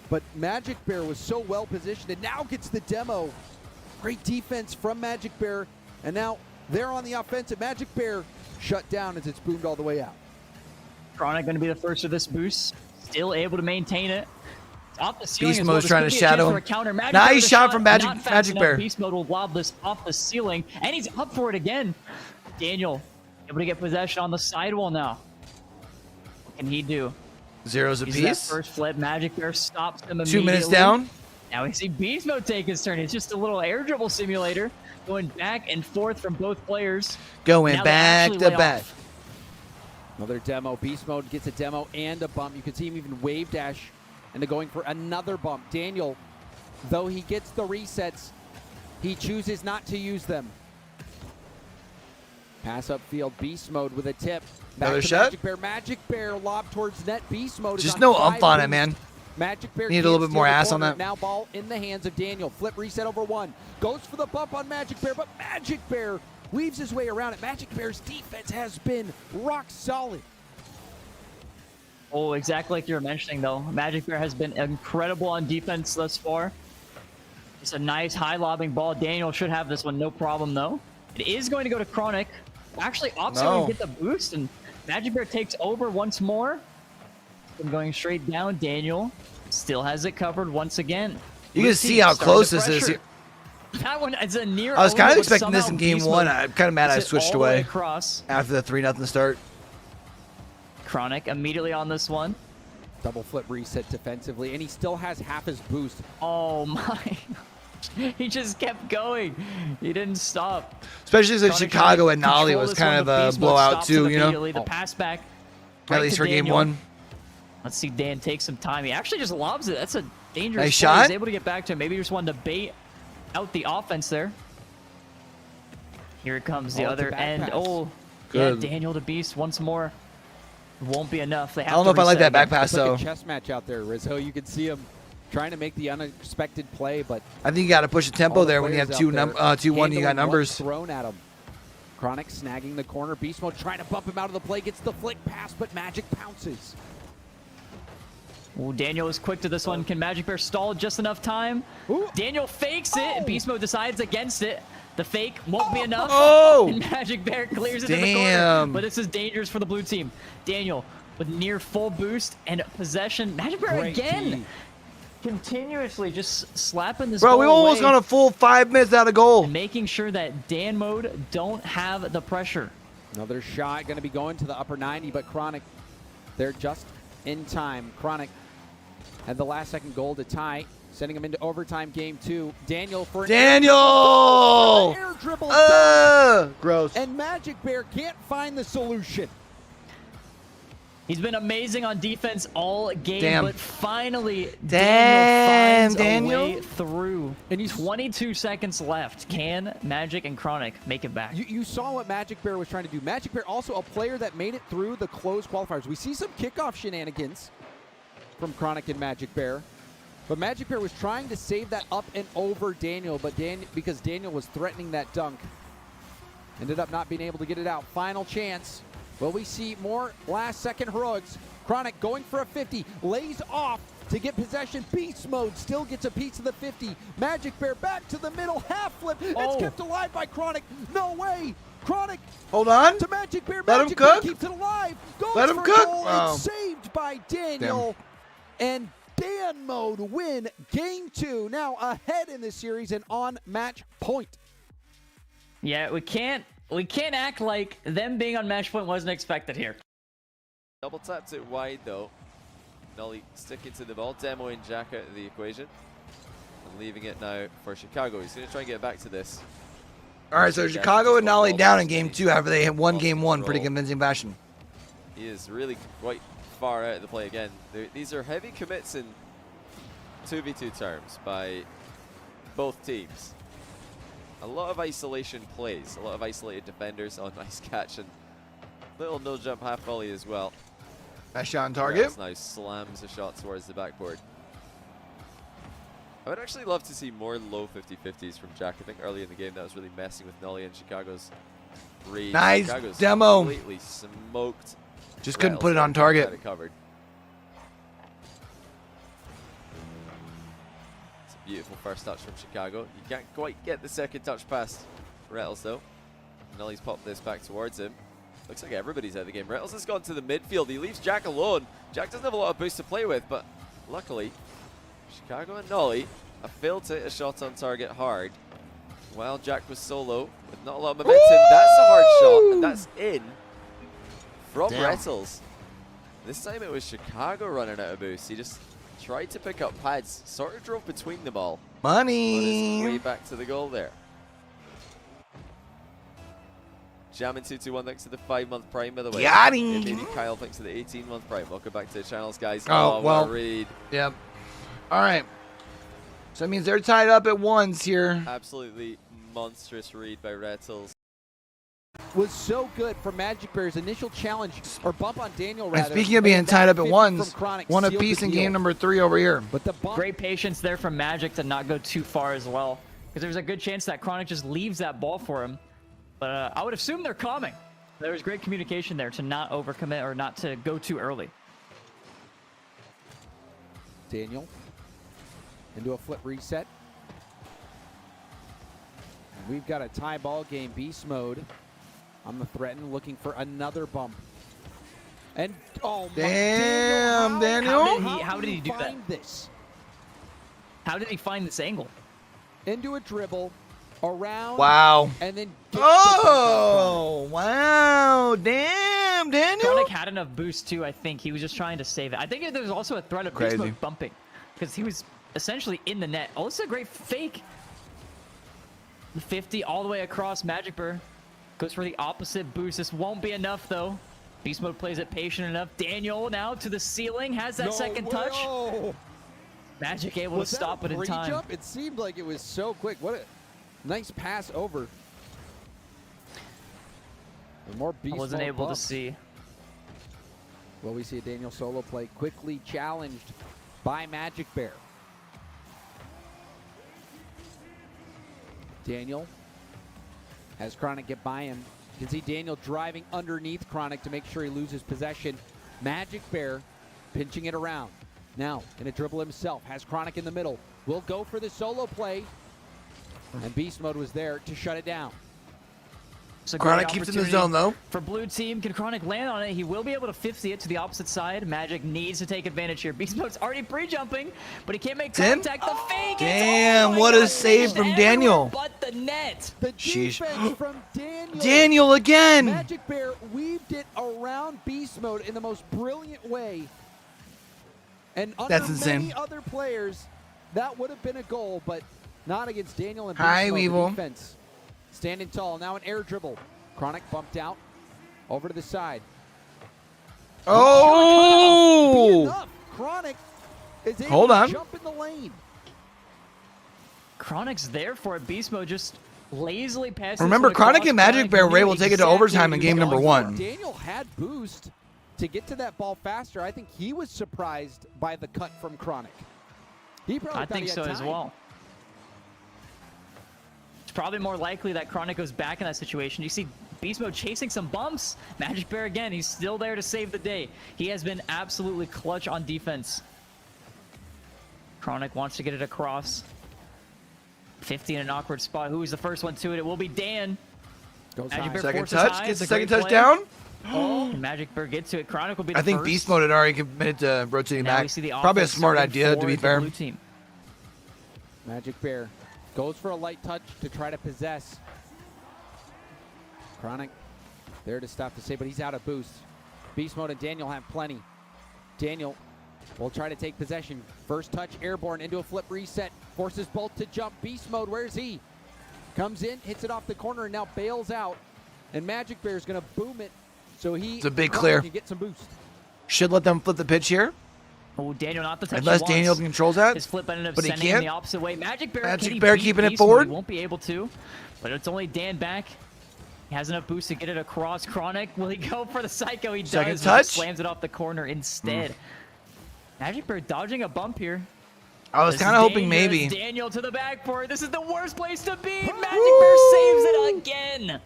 But Magic Bear was so well positioned and now gets the demo. Great defense from Magic Bear. And now they're on the offensive. Magic Bear shut down as it's boomed all the way out. Chronic going to be the first of this boost. Still able to maintain it. Off the ceiling Beast as well. Mode's This trying could to be a chance shadow for a him. counter. Magic Nice Bear with a shot from not Magic fast enough. Bear. Beast Mode will lob this off the ceiling, and he's up for it again. Daniel able to get possession on the sidewall now. What can he do? Zeros He's that apiece. first flip. Magic Bear stops him 2 minutes immediately. down. Now we see Beast Mode take his turn. It's just a little air dribble simulator going back and forth from both players. Going Now they back actually to lay back. off. Another demo. Beast Mode gets a demo and a bump. You can see him even wave dash into going for another bump. Daniel, though he gets the resets, he chooses not to use them. Pass upfield. Beast Mode with a tip. Back Another to shot. Magic Bear. Magic Bear lob towards net. Beast Mode is Just on no 5 ump on it, boost. man. Magic Bear Need a can't little bit steal more the ass on corner. that. Now ball in the hands of Daniel. Flip reset over 1. Goes for the bump on Magic Bear, but Magic Bear weaves his way around it. Magic Bear's defense has been rock solid. Oh, exactly like you were mentioning, though. Magic Bear has been incredible on defense thus far. It's a nice high lobbing ball. Daniel should have this one, no problem, though. It is going to go to Chronic. Actually, Ops going to get the boost, and Magic Bear takes over once more. And going straight down, Daniel still has it covered once again. You can see how close this is here. That one is a near. I was kind of over, but expecting this in somehow game Beast 1. Mode I'm kind of mad I gets it switched all the way away across. after the 3-0 start. Chronic immediately on this one. Double flip reset defensively, and he still has half his boost. Oh my. He just kept going. He didn't stop. Especially since Chronic Chicago and control Nolly was this kind one, of but a Beast Mode blowout stops too, him you know? immediately. The pass back. At right least to for game Daniel. 1. Let's see Dan take some time. He actually just lobs it. That's a dangerous Nice play. shot. He's able to get back to him. Maybe he just wanted to bait out the offense there. Here it comes the Oh, it's a other back end. pass. Oh, Good. yeah, Daniel to Beast once more. Won't be enough. They have I don't know to if I like reset that back again. pass It's like though. a chess match out there, Rizzo. You can see him trying to make the unexpected play, but I think you got to push the tempo all the there when you have players 2-1. out there You got handling what's numbers. thrown at him. Chronic snagging the corner. Beast Mode trying to bump him out of the play. Gets the flick pass, but Magic pounces. Ooh, Daniel is quick to this one. Can Magic Bear stall just enough time? Ooh. Daniel fakes it. Oh. Beast Mode decides against it. The fake won't be enough. Oh! And Magic Bear clears it to the corner. Damn. But this is dangerous for the blue team. Daniel with near full boost and possession. Magic Bear Great again. D. Continuously just slapping this Bro, ball we almost away got a full 5 minutes out of goal. and making sure that Dan Mode don't have the pressure. Another shot going to be going to the upper 90, but Chronic, they're just in time. Chronic had the last second goal to tie, sending him into overtime game 2. Daniel for an Daniel! air dribble, Gross. and Magic Bear can't find the solution. He's been amazing on defense all game, Damn. but finally Damn, Daniel finds Daniel. a way through. And he's 22 seconds left. Can Magic and Chronic make it back? You saw what Magic Bear was trying to do. Magic Bear also a player that made it through the closed qualifiers. We see some kickoff shenanigans from Chronic and Magic Bear. But Magic Bear was trying to save that up and over Daniel, but because Daniel was threatening that dunk, ended up not being able to get it out. Final chance. Will we see more last-second heroics? Chronic going for a 50, lays off to get possession. Beast Mode still gets a piece of the 50. Magic Bear back to the middle, half flip. It's Oh. kept alive by Chronic. No way. Chronic Hold on. to Magic Bear. Let him Magic Bear cook. keeps it alive. Goes Let him for cook. goal. Wow. It's saved by Daniel. And Dan Mode win game 2. Now ahead in this series and on match point. Yeah, we can't act like them being on match point wasn't expected here. Double taps it wide though. Nolly sticking to the ball, demoing Jack out of the equation. And leaving it now for Chicago. He's going to try and get back to this. All right, so Chicago and Nolly down in game 2 after they had won game 1 pretty convincing fashion. He is really quite far out of the play again. These are heavy commits in 2v2 terms by both teams. A lot of isolation plays, a lot of isolated defenders. Oh, nice catch and little no jump half volley as well. Nice shot on target. Now slams a shot towards the backboard. I would actually love to see more low 50-50s from Jack. I think early in the game that was really messing with Nolly and Chicago's read. Nice Chicago's demo. completely smoked. Just couldn't Rattles put it on there, target. had it covered. It's a beautiful first touch from Chicago. You can't quite get the second touch past Rattles though. Nolly's popped this back towards him. Looks like everybody's out of the game. Rattles has gone to the midfield. He leaves Jack alone. Jack doesn't have a lot of boost to play with, but luckily Chicago and Nolly have failed to hit a shot on target hard. While Jack was solo with not a lot of momentum. That's a hard shot, and that's in from Rettles. This time it was Chicago running out of boost. He just tried to pick up pads, sort of drove between them all. Money. On his way back to the goal there. Jamming 221 thanks to the 5-month prime, by the way. Got him. And maybe Kyle thanks to the 18-month prime. Welcome back to the channels, guys. Oh, well. What a read. Yep. All right. So that means they're tied up at ones here. Absolutely monstrous read by Rettles. Was so good for Magic Bear's initial challenge, or bump on Daniel, rather. And speaking of being tied up at ones, one sealed apiece the in deal. game number 3 over here. But the bump, Great patience there from Magic to not go too far as well. Because there's a good chance that Chronic just leaves that ball for him. But I would assume they're calming. There was great communication there to not overcommit or not to go too early. Daniel into a flip reset. And we've got a tie ball game. Beast mode on the threaten, looking for another bump. And oh my, Damn, Daniel! How did he do that? Find this? How did he find this angle? Into a dribble, around, Wow. and then Oh, wow. Damn, Daniel. Chronic had enough boost too, I think. He was just trying to save it. I think there was also a threat of Beast Mode bumping because he was essentially in the net. Oh, it's a great fake. 50 all the way across. Magic Bear goes for the opposite boost. This won't be enough though. Beast Mode plays it patient enough. Daniel now to the ceiling, has that second touch. Magic able to stop it in time. Jump? It seemed like it was so quick. What a nice pass over. And more Beast I wasn't Mode able bump. to see. Well, we see a Daniel solo play quickly challenged by Magic Bear. Daniel has Chronic get by him. You can see Daniel driving underneath Chronic to make sure he loses possession. Magic Bear pinching it around. Now, in a dribble himself, has Chronic in the middle. Will go for the solo play. And Beast Mode was there to shut it down. Chronic keeps in the zone, though. For blue team, can Chronic land on it? He will be able to 50 it to the opposite side. Magic needs to take advantage here. Beast Mode's already pre-jumping, but he can't make contact. The fake. Damn, what a save from Daniel. But the net. The defense from Daniel. Daniel again. Magic Bear weaved it around Beast Mode in the most brilliant way. And under many other players, that would have been a goal, but not against Daniel and Beast Mode. The defense standing tall. Now an air dribble. Chronic bumped out. Over to the side. Oh! Chronic is able to jump in the lane. Chronic's there for it. Beast Mode just lazily passes. Remember, Chronic and Magic Bear were able to take it to overtime in game number 1. Daniel had boost to get to that ball faster. I think he was surprised by the cut from Chronic. He probably I think so as well. It's probably more likely that Chronic goes back in that situation. You see Beast Mode chasing some bumps. Magic Bear again, he's still there to save the day. He has been absolutely clutch on defense. Chronic wants to get it across. 50 in an awkward spot. Who is the first one to it? It will be Dan. Second touch. Gets the second touch down. And Magic Bear gets to it. Chronic will be the first. I think Beast Mode had already committed to rotating back. Probably a smart idea, to be fair. Blue team. Magic Bear goes for a light touch to try to possess. Chronic there to stop the save, but he's out of boost. Beast Mode and Daniel have plenty. Daniel will try to take possession. First touch airborne into a flip reset. Forces both to jump. Beast Mode, where's he? Comes in, hits it off the corner, and now bails out. And Magic Bear is going to boom it. So it's a big clear. Can get some boost. Should let them flip the pitch here. Oh, Daniel not the touch. Unless Daniel controls that. His flip ended up but he sending can't. him the opposite way. Magic Bear keeping it forward. He won't be able to, but it's only Dan back. He has enough boost to get it across. Chronic, will he go for the Psycho? He Second does. touch. Slams it off the corner instead. Magic Bear dodging a bump here. I was kind of hoping maybe. Daniel to the backboard. This is the worst place to be. Magic Bear saves it again.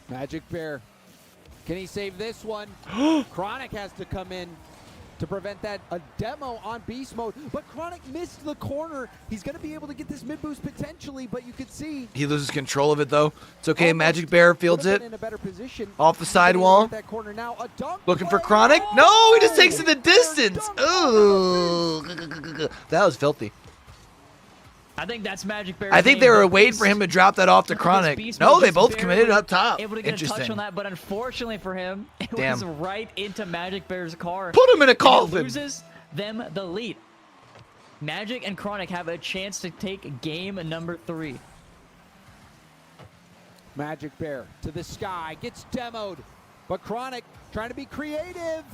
Magic Bear. Can he save this one? Chronic has to come in to prevent that. A demo on Beast Mode, but Chronic missed the corner. He's going to be able to get this mid boost potentially, but you could see he loses control of it though. It's okay. Magic Bear fields it in a better position. Off the sidewall. That corner now. A dunk. Looking for Chronic. No, he just takes it the distance. Ooh. That was filthy. I think that's Magic Bear's I think game, they were but waiting for him to drop that off to Chronic. No, they both committed up top. Able to get a touch Interesting. on that, but unfortunately for him, it was right into Magic Bear's car. Put him in a And it coffin. loses them the lead. Magic and Chronic have a chance to take game number 3. Magic Bear to the sky, gets demoed, but Chronic trying to be creative.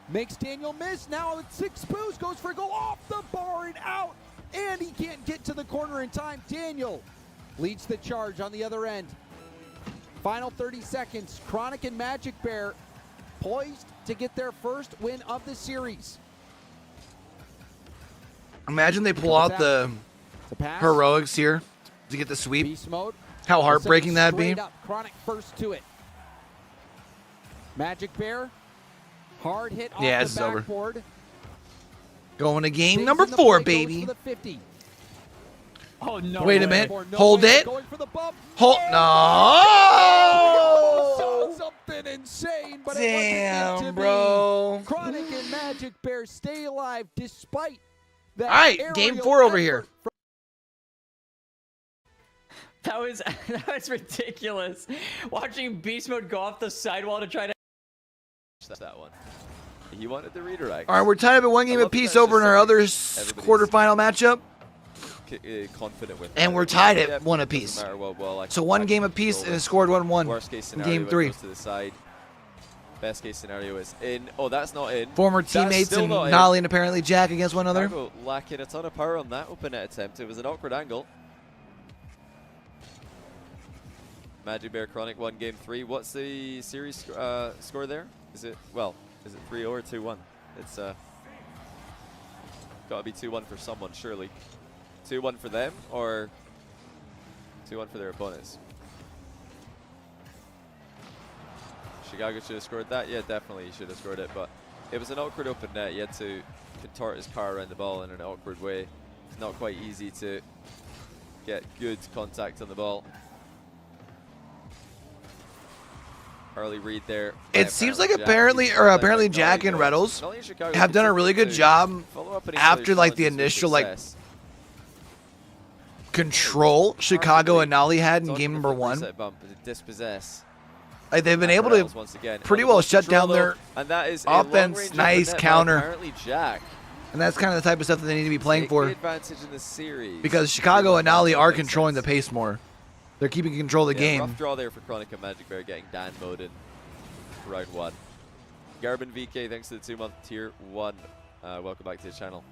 Makes Daniel miss. Now with 6 boosts, goes for a goal off the bar and out. And he can't get to the corner in time. Daniel leads the charge on the other end. Final 30 seconds. Chronic and Magic Bear poised to get their first win of the series. Imagine they pull out the heroics here to get the sweep. Beast mode. How heartbreaking that'd be. Up. Chronic first to it. Magic Bear. Hard hit off Yeah, the this is over. backboard. Going to game Stays number in the 4, play, goes baby. for the 50. Oh, no. Wait a way. minute. No Hold way. it. Going for the bump. Hold. Saw No. something insane, but it Damn, wasn't meant to bro. be. Chronic and Magic Bear stay alive despite that. All right, game aerial 4 over here. effort That was ridiculous. Watching Beast Mode go off the sidewall to try to. That one. He wanted the redirect. All right, we're tied up at 1 game apiece over in our other quarterfinal matchup. Confident with. And we're tied at Yep, 1 doesn't apiece. matter what, well, So 1 game apiece and it scored 1-1. Worst case in scenario, game it 3. goes to the side. Best case scenario is in. Oh, that's not in. Former That's teammates still and not in. Nolly and apparently Jack against one another. Chicago lacking a ton of power on that open net attempt. It was an awkward angle. Magic Bear Chronic won game 3. What's the series score there? Is it 3-0 or 2-1? It's got to be 2-1 for someone, surely. 2-1 for them or 2-1 for their opponents? Chicago should have scored that. Yeah, definitely he should have scored it, but it was an awkward open net. He had to contort his car around the ball in an awkward way. It's not quite easy to get good contact on the ball. Early read there. It seems like apparently Jack and Reynolds have done a really good job after like the initial like control Chicago and Nolly had in game number 1. Like they've been able to pretty well shut down their offense. Nice counter. And that's kind of the type of stuff that they need to be playing for. Because Chicago and Nolly are controlling the pace more. They're keeping control of the game. Rough draw there for Chronic and Magic Bear getting Dan mode in round 1. Garbin VK, thanks to the 2-month tier 1. Welcome back to the channel.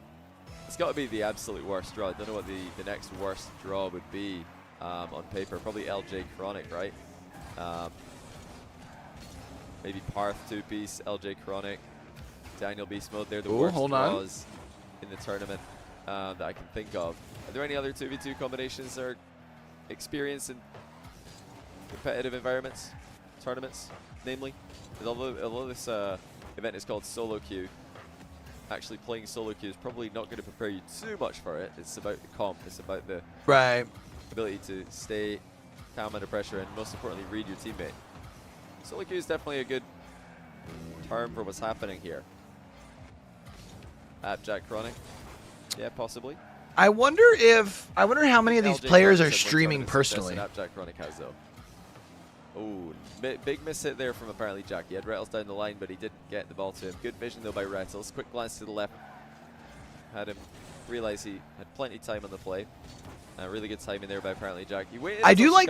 It's got to be the absolute worst draw. I don't know what the next worst draw would be on paper. Probably LJ Chronic, right? Maybe Parth 2-piece, LJ Chronic, Daniel Beast Mode. They're the worst draws in the tournament that I can think of. Are there any other 2v2 combinations that are experienced in competitive environments, tournaments, namely? Although this event is called SoloQ, actually playing SoloQ is probably not going to prepare you too much for it. It's about the comp. It's about the ability to stay calm under pressure and most importantly read your teammate. SoloQ is definitely a good term for what's happening here. Jack Chronic, yeah, possibly. I wonder how many of these players are streaming personally. Jack Chronic has though. Oh, big miss hit there from apparently Jack. He had Rettles down the line, but he didn't get the ball to him. Good vision though by Rettles. Quick glance to the left. Had him realize he had plenty of time on the play. Really good timing there by apparently Jack. He waited. I do like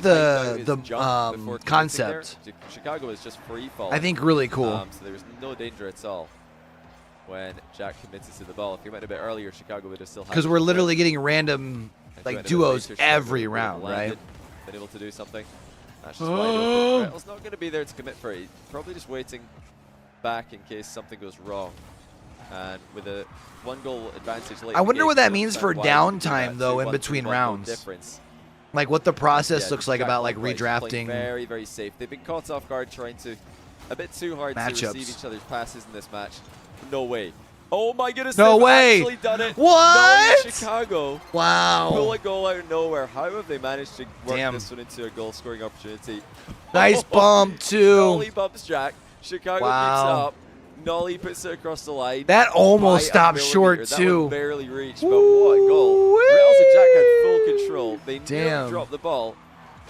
the concept. Chicago is just free fall. I think really cool. So there was no danger at all when Jack committed to the ball. If he went a bit earlier, Chicago would have still had. Because we're literally getting random like duos every round, right? Been able to do something. That's just wide open. Rettles not going to be there to commit for it. Probably just waiting back in case something goes wrong. And with a 1-goal advantage late. I wonder what that means for downtime though in between rounds. Like what the process looks like about like redrafting. Very, very safe. They've been caught off guard trying to a bit too hard to receive each other's passes in this match. No way. Oh my goodness. No way. Actually done it. What? No, Chicago. Wow. Pull a goal out of nowhere. How have they managed to work this one into a goal scoring opportunity? Nice bump too. Nolly bumps Jack. Chicago keeps up. Nolly puts it across the line. That almost by a stopped millimeter. short, That too. one barely reached, but what a goal. Rails and Jack had full control. They nearly dropped the ball.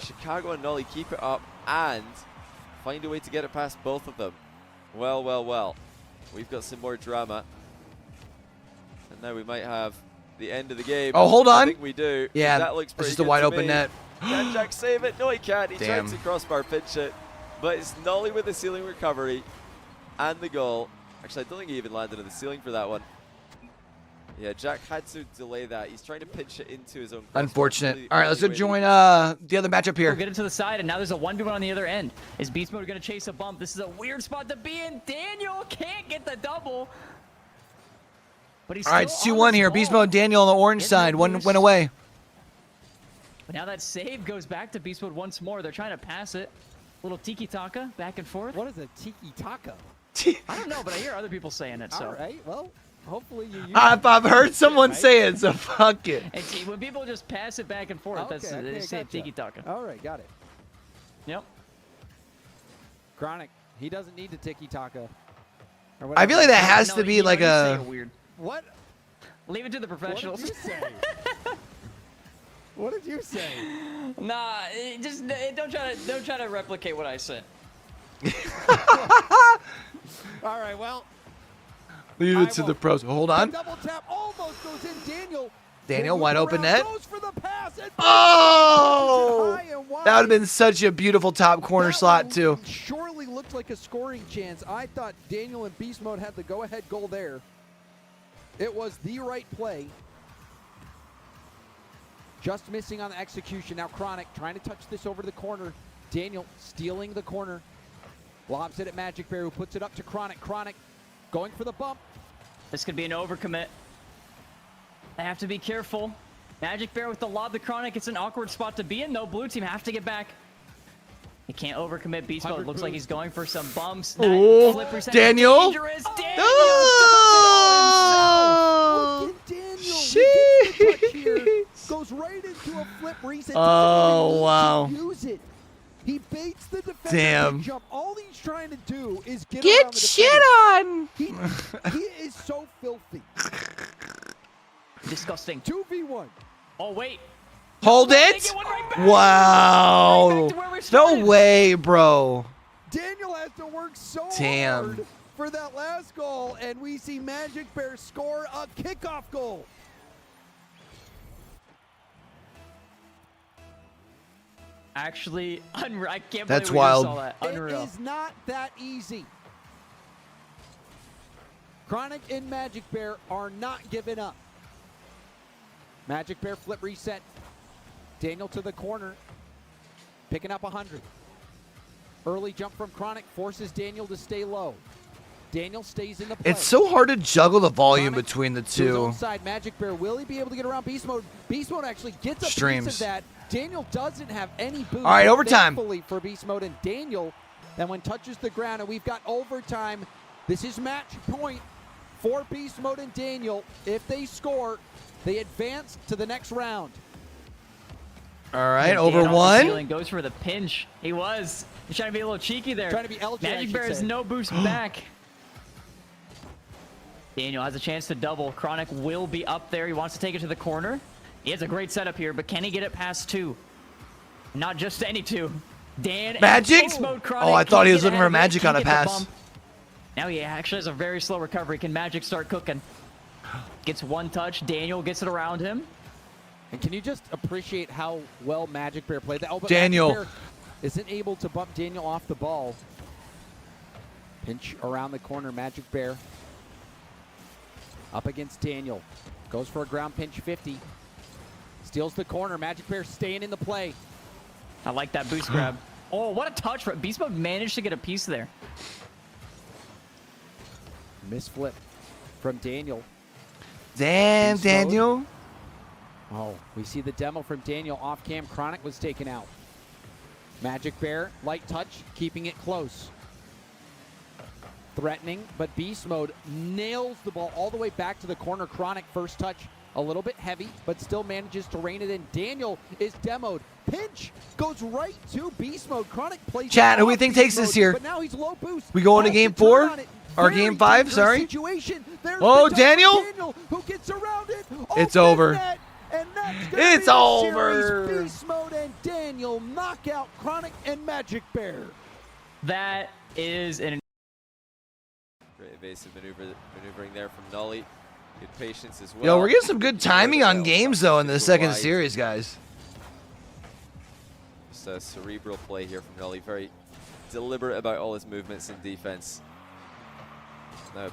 Chicago and Nolly keep it up and find a way to get it past both of them. Well, well, well. We've got some more drama. And now we might have the end of the game. Oh, hold on. I think we do. Yeah, that looks pretty it's just a good wide to open me. net. Can Jack save it? No, he can't. He Damn. tries to crossbar pinch it. But it's Nolly with the ceiling recovery and the goal. Actually, I don't think he even landed on the ceiling for that one. Yeah, Jack had to delay that. He's trying to pinch it into his own crossbar. Unfortunate. Really, All right, let's go really join the other matchup here. We'll get him to the side, and now there's a 1v1 on the other end. Is Beast Mode going to chase a bump? This is a weird spot to be in. Daniel can't get the double. But he's All right, still it's on 2-1 the here. ball. Beast Mode Daniel on the orange Getting side. the One boost. went away. But now that save goes back to Beast Mode once more. They're trying to pass it. Little tiki-taka back and forth. What is a tiki-taka? I don't know, but I hear other people saying it. So. All right, well, hopefully you use I've heard someone say it, so fuck it. And see, when people just pass it back and forth, that's they say gotcha. tiki-taka. All right, got it. Yep. Chronic, he doesn't need to tiki-taka. I feel like that has No, to be you like already say a... it weird. What? Leave it to the What professionals. did you say? What did you say? Nah, just don't try to replicate what I said. All right, well, Leave I it to the won't. pros. Hold the on. double tap almost goes in. Daniel, will wide loop open around, net. goes for the pass, and Oh! high and wide. That would have been such a beautiful top corner That slot, one too. surely looked like a scoring chance. I thought Daniel and Beast Mode had the go-ahead goal there. It was the right play. Just missing on the execution. Now Chronic trying to touch this over to the corner. Daniel stealing the corner. Lobs it at Magic Bear, who puts it up to Chronic. Chronic going for the bump. This could be an overcommit. They have to be careful. Magic Bear with the lob to Chronic. It's an awkward spot to be in, though. Blue team have to get back. He can't overcommit. Beast Mode looks like he's going for some bumps. Oh, Flip reset. Daniel. Dangerous. Daniel Oh! Look at Daniel. Sheesh. He gets the touch here. Goes right into a flip reset. Oh, Doesn't even need wow. to use it. He baits the defender. Damn. To jump. All he's trying to do is get Get around the shit defender. on! He is so filthy. Disgusting. 2v1. Oh, wait. Hold They it! get one right back. Wow! Right back to where we started. No way, bro. Daniel has to work so Damn. hard for that last goal, and we see Magic Bear score a kickoff goal. Actually, unreal. I can't That's believe we just wild. saw that. Unreal. It is not that easy. Chronic and Magic Bear are not giving up. Magic Bear flip reset. Daniel to the corner. Picking up 100. Early jump from Chronic forces Daniel to stay low. Daniel stays in the play. It's so hard to juggle the volume Chronic between the to his two. own side. Magic Bear, will he be able to get around Beast Mode? Beast Mode actually gets a piece Streams. of that. Daniel doesn't have any boost. All right, overtime. Thankfully for Beast Mode and Daniel, then when touches the ground, and we've got overtime. This is match point for Beast Mode and Daniel. If they score, they advance to the next round. All right, Dan over off the one. ceiling goes for the pinch. He was. He's trying to be a little cheeky there. Trying to be LJ, I Magic should Bear has say. no boost back. Daniel has a chance to double. Chronic will be up there. He wants to take it to the corner. He has a great setup here, but can he get it past two? Not just any two. Dan and Magic? Beast Mode Chronic Oh, I thought can't he was get looking ahead for of it, Magic on can't a get the pass. bump. Now he actually has a very slow recovery. Can Magic start cooking? Gets one touch. Daniel gets it around him. And can you just appreciate how well Magic Bear played that? Oh, but Daniel. Magic Bear isn't able to bump Daniel off the ball. Pinch around the corner. Magic Bear up against Daniel. Goes for a ground pinch 50. Steals the corner. Magic Bear staying in the play. I like that boost grab. Oh, what a touch. Beast Mode managed to get a piece there. Misflip from Daniel. Damn, Beast mode. Daniel. Oh, we see the demo from Daniel. Off cam, Chronic was taken out. Magic Bear, light touch, keeping it close. Threatening, but Beast Mode nails the ball all the way back to the corner. Chronic first touch, a little bit heavy, but still manages to rein it in. Daniel is demoed. Pinch goes right to Beast Mode. Chronic plays Chat, who we off think Beast takes this Mode, here? But now he's low boost. We going to Has game turn 4? on it. Or game 5, sorry. Oh, Daniel? Who gets around it? It's over. It's over. Beast mode and Daniel knockout Chronic and Magic Bear. That is an Great evasive maneuvering there from Nolly. Good patience as well. Yo, we're getting some good timing on games, though, in the second series, guys. Just a cerebral play here from Nolly. Very deliberate about all his movements and defense.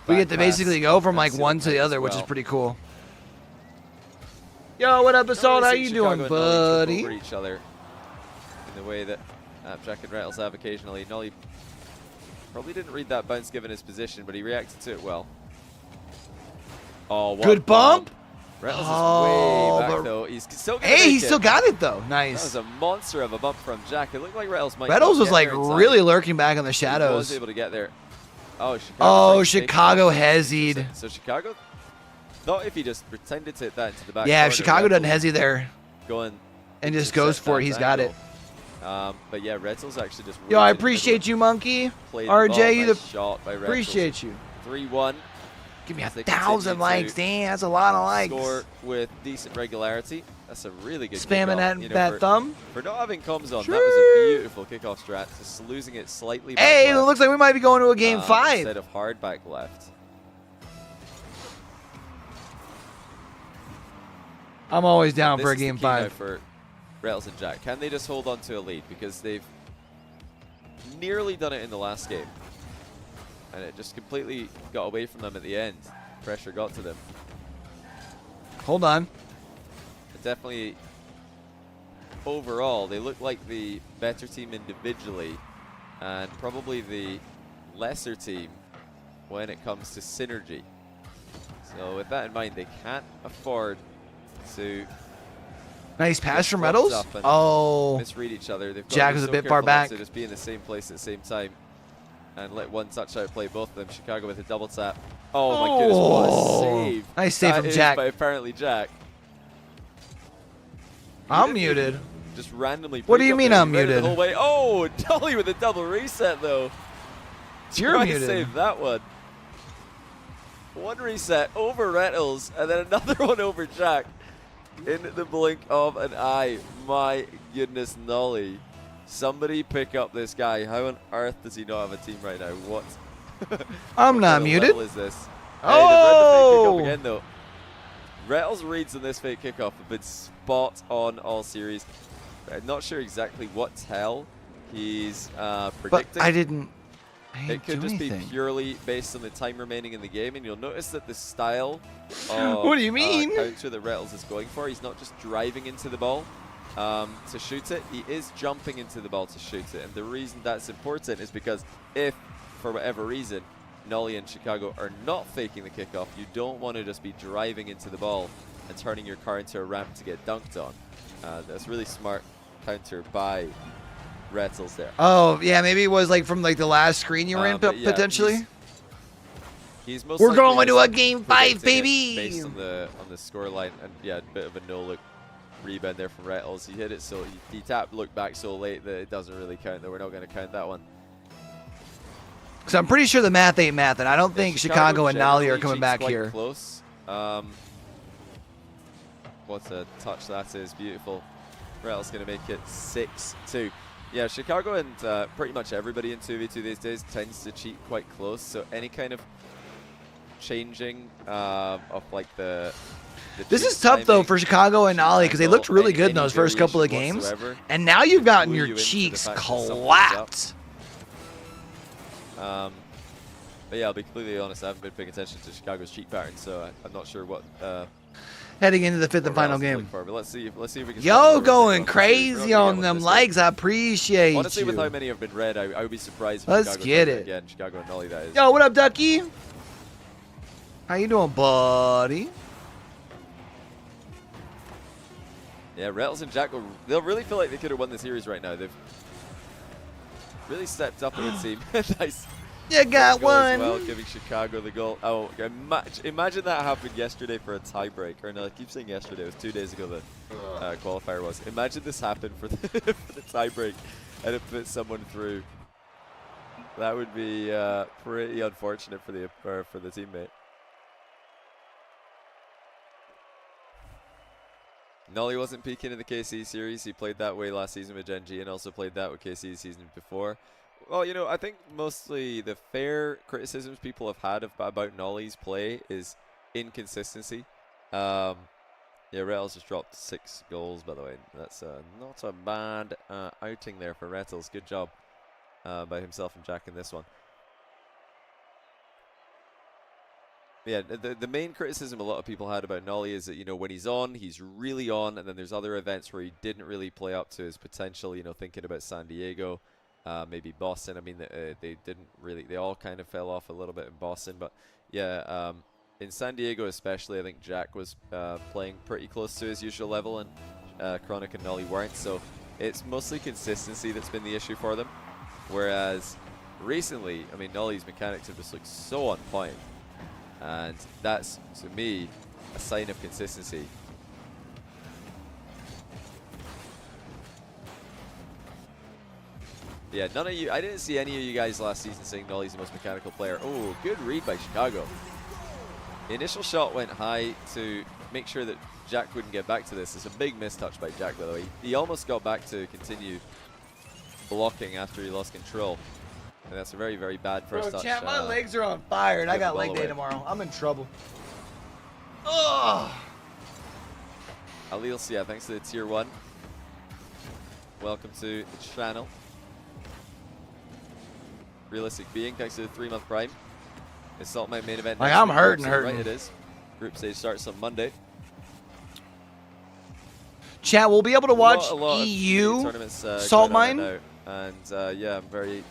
We get to basically go from like one to the other, which is pretty cool. Yo, what up, Assault? How you doing, buddy? Over each other in the way that Jack and Rattles have occasionally. Nolly probably didn't read that bounce given his position, but he reacted to it well. Oh, what good bump. Rattles is way back, though. He's still gonna make he it. still got it, though. Nice. That was a monster of a bump from Jack. It looked like Rattles might Rattles was get like there in time. really lurking back in the He shadows. was able to get there. Oh, Chicago hezzied. So Chicago thought if he just pretended to hit that into the back. Yeah, corner, if Chicago doesn't Rattles hezzy there going and just goes for it, he's got it. But yeah, Retzels actually just. Yo, I appreciate you, Monkey. RJ, you the shot by Retzels. appreciate you. 3-1. Give me 1,000 likes, damn, that's a lot of likes. Score with decent regularity. That's a really good spamming kickoff. that thumb. For not having comms on, that was a beautiful kickoff strat. Just losing it slightly back Hey, left, it looks like we might be going to a game 5. instead of hard back left. I'm always down This for a is the game key now 5. for Rattles and Jack. Can they just hold on to a lead? Because they've nearly done it in the last game. And it just completely got away from them at the end. Pressure got to them. Hold on. Definitely, overall, they look like the better team individually and probably the lesser team when it comes to synergy. So with that in mind, they can't afford to Nice pass from Rettles. Oh, misread each other. They've got Jack to be was a so bit far careful not back. to just be in the same place at the same time and let one touch out play both of them. Chicago with a double tap. Oh my goodness, what a save. Nice save That from is Jack. by apparently Jack. I'm muted. Just randomly. What do you mean I'm muted? The whole way. Oh, Dolly with a double reset though. You're muted. Save that one. One reset over Rettles and then another one over Jack in the blink of an eye. My goodness, Nolly. Somebody pick up this guy. How on earth does he not have a team right now? What? I'm not What muted. level is this? Oh! Hey, they've read the fake kickoff again though. Rettles reads on this fake kickoff have been spot on all series. I'm not sure exactly what tell he's predicting. But I didn't It could do just anything. be purely based on the time remaining in the game, and you'll notice that the style of What do you mean? counter that Rettles is going for, he's not just driving into the ball to shoot it, he is jumping into the ball to shoot it. And the reason that's important is because if, for whatever reason, Nolly and Chicago are not faking the kickoff, you don't want to just be driving into the ball and turning your car into a ramp to get dunked on. That's really smart counter by Retzels there. Oh, yeah, maybe it was like from like the last screen you were in, But yeah, potentially. He's most We're likely going to just a game 5, predicting it baby. Based on the score line, and yeah, a bit of a no-look rebound there from Rettles. He hit it so he tapped look back so late that it doesn't really count. Though we're not going to count that one. Because I'm pretty sure the math ain't math, and I don't think Chicago and Nolly are generally coming cheats back quite here. Close. What a touch that is! Beautiful. Rettles going to make it 6-2. Yeah, Chicago and pretty much everybody in 2v2 these days tends to cheat quite close. So any kind of changing of like the This is tough though for Chicago and Nolly because they looked really good in those first couple of games, and now you've gotten your cheeks clapped. But yeah, I'll be completely honest, I haven't been paying attention to Chicago's cheat pattern, so I'm not sure what Heading into the 5th and final game. For, but let's see if we can. Yo, going crazy on them likes. I appreciate you. Honestly, with how many have been read, I would be surprised if Let's Chicago get does it. again. Chicago and Nolly, that is. Yo, what up, Ducky? How you doing, buddy? Yeah, Rettles and Jack, they'll really feel like they could have won the series right now. They've really stepped up, it would seem. Nice. You got goal as one. well, giving Chicago the goal. Oh, imagine that happened yesterday for a tiebreak. Or no, I keep saying yesterday. It was 2 days ago the qualifier was. Imagine this happened for the, for the tiebreak and it put someone through. That would be pretty unfortunate for the teammate. Nolly wasn't peaking in the KC series. He played that way last season with Gen G and also played that with KC the season before. Well, you know, I think mostly the fair criticisms people have had about Nolly's play is inconsistency. Yeah, Rettles just dropped 6 goals, by the way. That's not a bad outing there for Rettles. Good job by himself and Jack in this one. Yeah, the main criticism a lot of people had about Nolly is that, you know, when he's on, he's really on, and then there's other events where he didn't really play up to his potential, you know, thinking about San Diego, maybe Boston. I mean, they didn't really, they all kind of fell off a little bit in Boston, but yeah, in San Diego especially, I think Jack was playing pretty close to his usual level, and Chronic and Nolly weren't, so it's mostly consistency that's been the issue for them, whereas recently, I mean, Nolly's mechanics have just looked so on point. And that's, to me, a sign of consistency. Yeah, none of you, I didn't see any of you guys last season saying Nolly's the most mechanical player. Oh, good read by Chicago. The initial shot went high to make sure that Jack wouldn't get back to this. It's a big mistouch by Jack, by the way. He almost got back to continue blocking after he lost control. And that's a very, very bad first touch. Chat, my legs are on fire, and I got leg day tomorrow. I'm in trouble. Ugh. Alil, yeah, thanks for the tier 1. Welcome to the channel. Realistic Being, thanks to the 3-month prime. Assault my main event. Like, I'm hurting. Right, it is. Group stage starts on Monday. Chat, we'll be able to watch a lot EU Salt Mine. And yeah, I'm very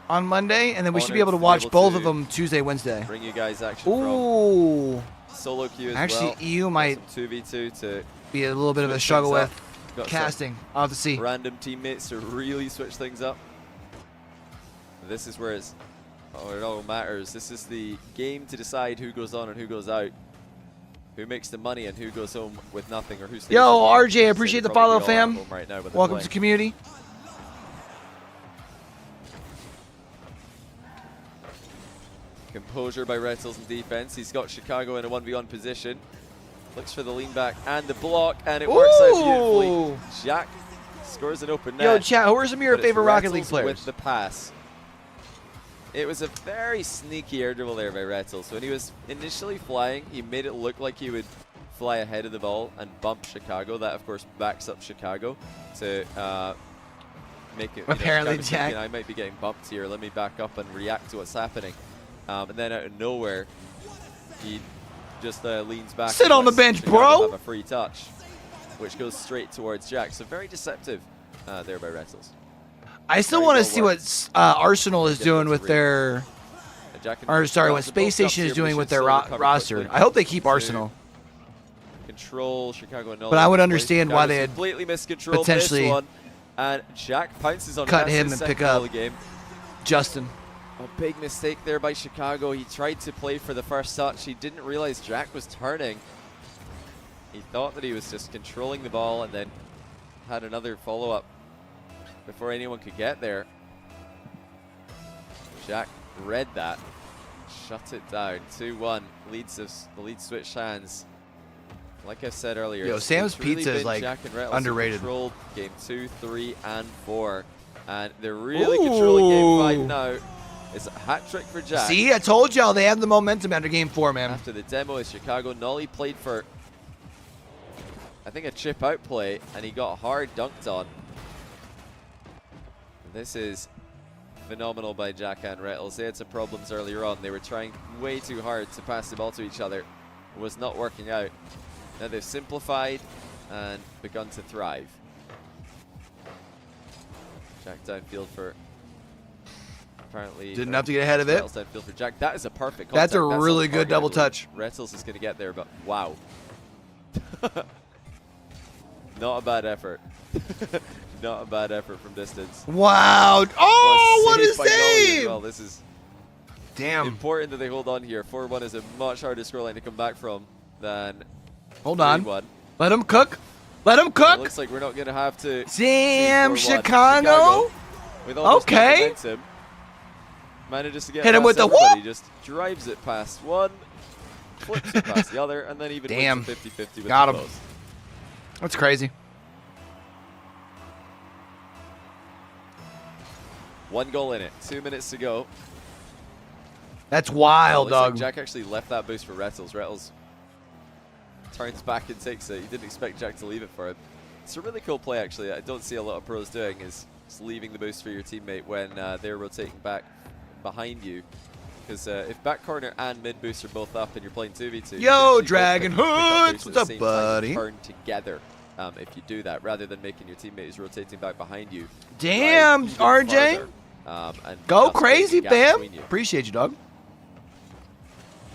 on Monday, and then we should be able to watch both of them Tuesday, Wednesday. Bring you guys action from SoloQ as actually, well. EU might 2v2 to be a little bit of a struggle with casting. I'll have to see. Random teammates to really switch things up. This is where it all matters. This is the game to decide who goes on and who goes out. Who makes the money and who goes home with nothing, or who stays. Yo, RJ, I appreciate the follow, fam. Right now, welcome to the community. Composure by Rettles in defense. He's got Chicago in a 1v1 position. Looks for the lean back and the block, and it works out beautifully. Jack scores an open net. Yo, chat, who are some of your favorite Rocket League players? With the pass. It was a very sneaky air dribble there by Rettles. When he was initially flying, he made it look like he would fly ahead of the ball and bump Chicago. That, of course, backs up Chicago to make it. Apparently, Jack. I might be getting bumped here. Let me back up and react to what's happening. And then out of nowhere, he just leans back. Sit on the bench, Chicago bro. have a free touch, which goes straight towards Jack. So very deceptive there by Rettles. I still want to see what Arsenal is doing with their, or sorry, what Space Station is doing with their roster. I hope they keep Arsenal. Control Chicago and but I would understand why they had completely miscontrolled potentially this one. And Jack pounces on cut him and pick up Justin. A big mistake there by Chicago. He tried to play for the first touch. He didn't realize Jack was turning. He thought that he was just controlling the ball and then had another follow-up before anyone could get there. Jack read that, shut it down. 2-1, the lead switched hands. Like I said earlier, yo, Sam's really Pizza is like underrated. Controlled game 2, 3, and 4, and they're really controlling game 5 now. It's a hat trick for Jack. See, I told y'all they have the momentum after game 4, man. After the demo is Chicago, Nolly played for, I think, a chip out play, and he got hard dunked on. This is phenomenal by Jack and Rettles. They had some problems earlier on. They were trying way too hard to pass the ball to each other. It was not working out. Now they've simplified and begun to thrive. Jack downfield for apparently. Didn't have to get ahead of it. Downfield for Jack. That is a perfect That's contact. a really good double touch. Rettles is going to get there, but wow. Not a bad effort. Not a bad effort from distance. Wow. Oh, what a save! Well, this is important that they hold on here. 4-1 is a much harder scoreline to come back from than hold on. Let him cook. Let him cook. It looks like we're not going to have to. Damn, Chicago. With all okay. Manages to get Hit him past with the everybody, whoop! just drives it past one, flips it past the other, and then even Damn. wins 50-50 with Got the him. close. That's crazy. 1 goal in it. 2 minutes to go. That's wild, Looks like dog. Jack actually left that boost for Rettles. Rettles turns back and takes it. He didn't expect Jack to leave it for him. It's a really cool play, actually. I don't see a lot of pros doing is just leaving the boost for your teammate when they're rotating back behind you. Because if back corner and mid boost are both up and you're playing 2v2, Yo, Dragon Hoods, what's up, buddy? buddy? Turn together if you do that, rather than making your teammate who's rotating back behind you. Damn, drive even RJ. farther, and Go thus crazy, creating a gap fam. between you. Appreciate you, dog.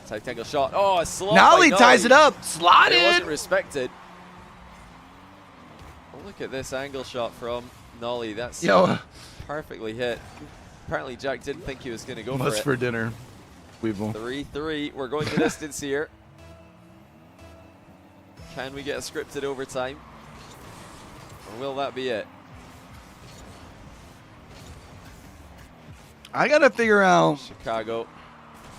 Tight angle shot. Oh, a slot. Nolly by ties it up. It wasn't Slotted. respected. Oh, look at this angle shot from Nolly. That's Yo. perfectly hit. Apparently, Jack didn't think he was going to go What's for for dinner, Weevil? 3-3. We're going the distance here. Can we get a scripted overtime? Or will that be it? I gotta figure out. Chicago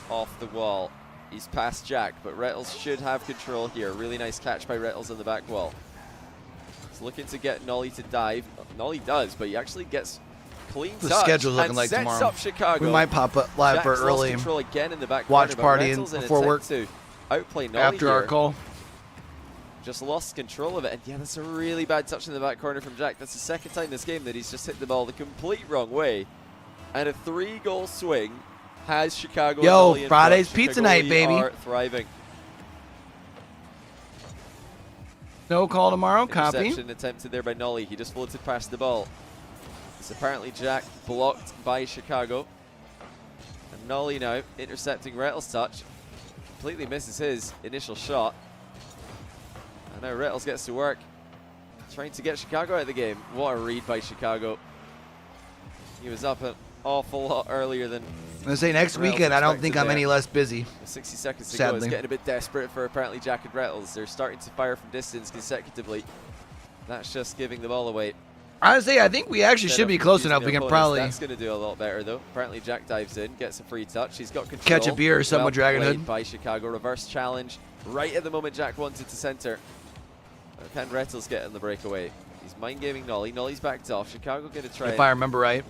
off the wall. He's past Jack, but Rettles should have control here. Really nice catch by Rettles on the back wall. He's looking to get Nolly to dive. Nolly does, but he actually gets clean The touch schedule's looking and like sets tomorrow. up Chicago. We might pop up live for Jack's lost early control again in the back watch corner, but party Rettles in before work attempt to outplay Nolly after our here. call. Just lost control of it. And yeah, that's a really bad touch in the back corner from Jack. That's the second time this game that he's just hit the ball the complete wrong way. And a 3-goal swing has Chicago. Yo, and Nolly in Friday's front. pizza Chicago night, baby. are thriving. No call tomorrow. Copy. Interception attempted there by Nolly. He just floated past the ball. It's apparently Jack blocked by Chicago. And Nolly now intercepting Rettles' touch. Completely misses his initial shot. And now Rettles gets to work. Trying to get Chicago out of the game. What a read by Chicago. He was up an awful lot earlier than I say next Rettles weekend. I don't think expected I'm there. any less busy. 60 seconds to go. Sadly. It's getting a bit desperate for apparently Jack and Rettles. They're starting to fire from distance consecutively. That's just giving the ball away. Honestly, I think we actually Instead should of be close confusing enough. the We can opponents, probably That's going to do a lot better, though. Apparently, Jack dives in, gets a free touch. He's got control. catch a beer or something with Dragon played Hood. by Chicago. Reverse challenge. Right at the moment Jack wanted to center. Can Rettles get in the breakaway? He's mind gaming Nolly. Nolly's backed off. Chicago going to try If I remember right.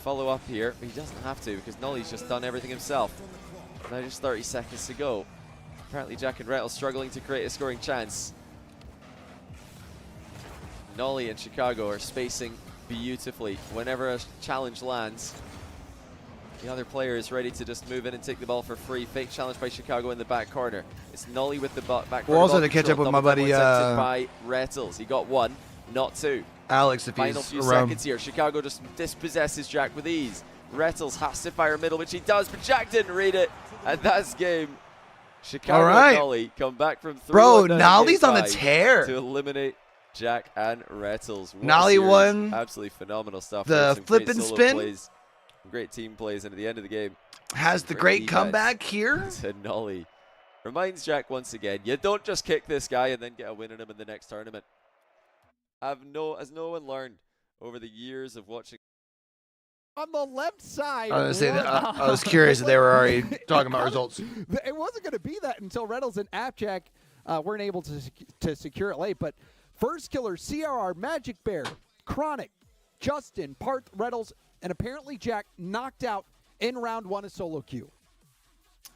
follow up here, but he doesn't have to because Nolly's just done everything himself. Now just 30 seconds to go. Apparently Jack and Rettles struggling to create a scoring chance. Nolly and Chicago are spacing beautifully. Whenever a challenge lands, the other player is ready to just move in and take the ball for free. Fake challenge by Chicago in the back corner. It's Nolly with the back corner. We'll also ball have to catch control. up with my Double buddy, attempted by Rettles. He got one, not two. Alex, if Final he's few around. seconds here. Chicago just dispossesses Jack with ease. Rettles has to fire middle, which he does, but Jack didn't read it. And that's game. Chicago All right. and Nolly come back from 3-1 Bro, down in Nolly's game on the 5 tear. to eliminate Jack and Rettles. What a Nolly series. won Absolutely phenomenal stuff. the Some flip great and solo spin. plays, some great team plays, and at the end of the game, Has the Great great defense. comeback here. to Nolly. Reminds Jack once again, you don't just kick this guy and then get a win on him in the next tournament. Has no one learned over the years of watching? On the left side. I was, gonna say that, what- I was curious if they were already talking about results. It wasn't going to be that until Rettles and Appjack weren't able to secure it late. But First Killer, CRR, Magic Bear, Chronic, Justin, Parth, Rettles, and apparently Jack knocked out in round 1 of SoloQ.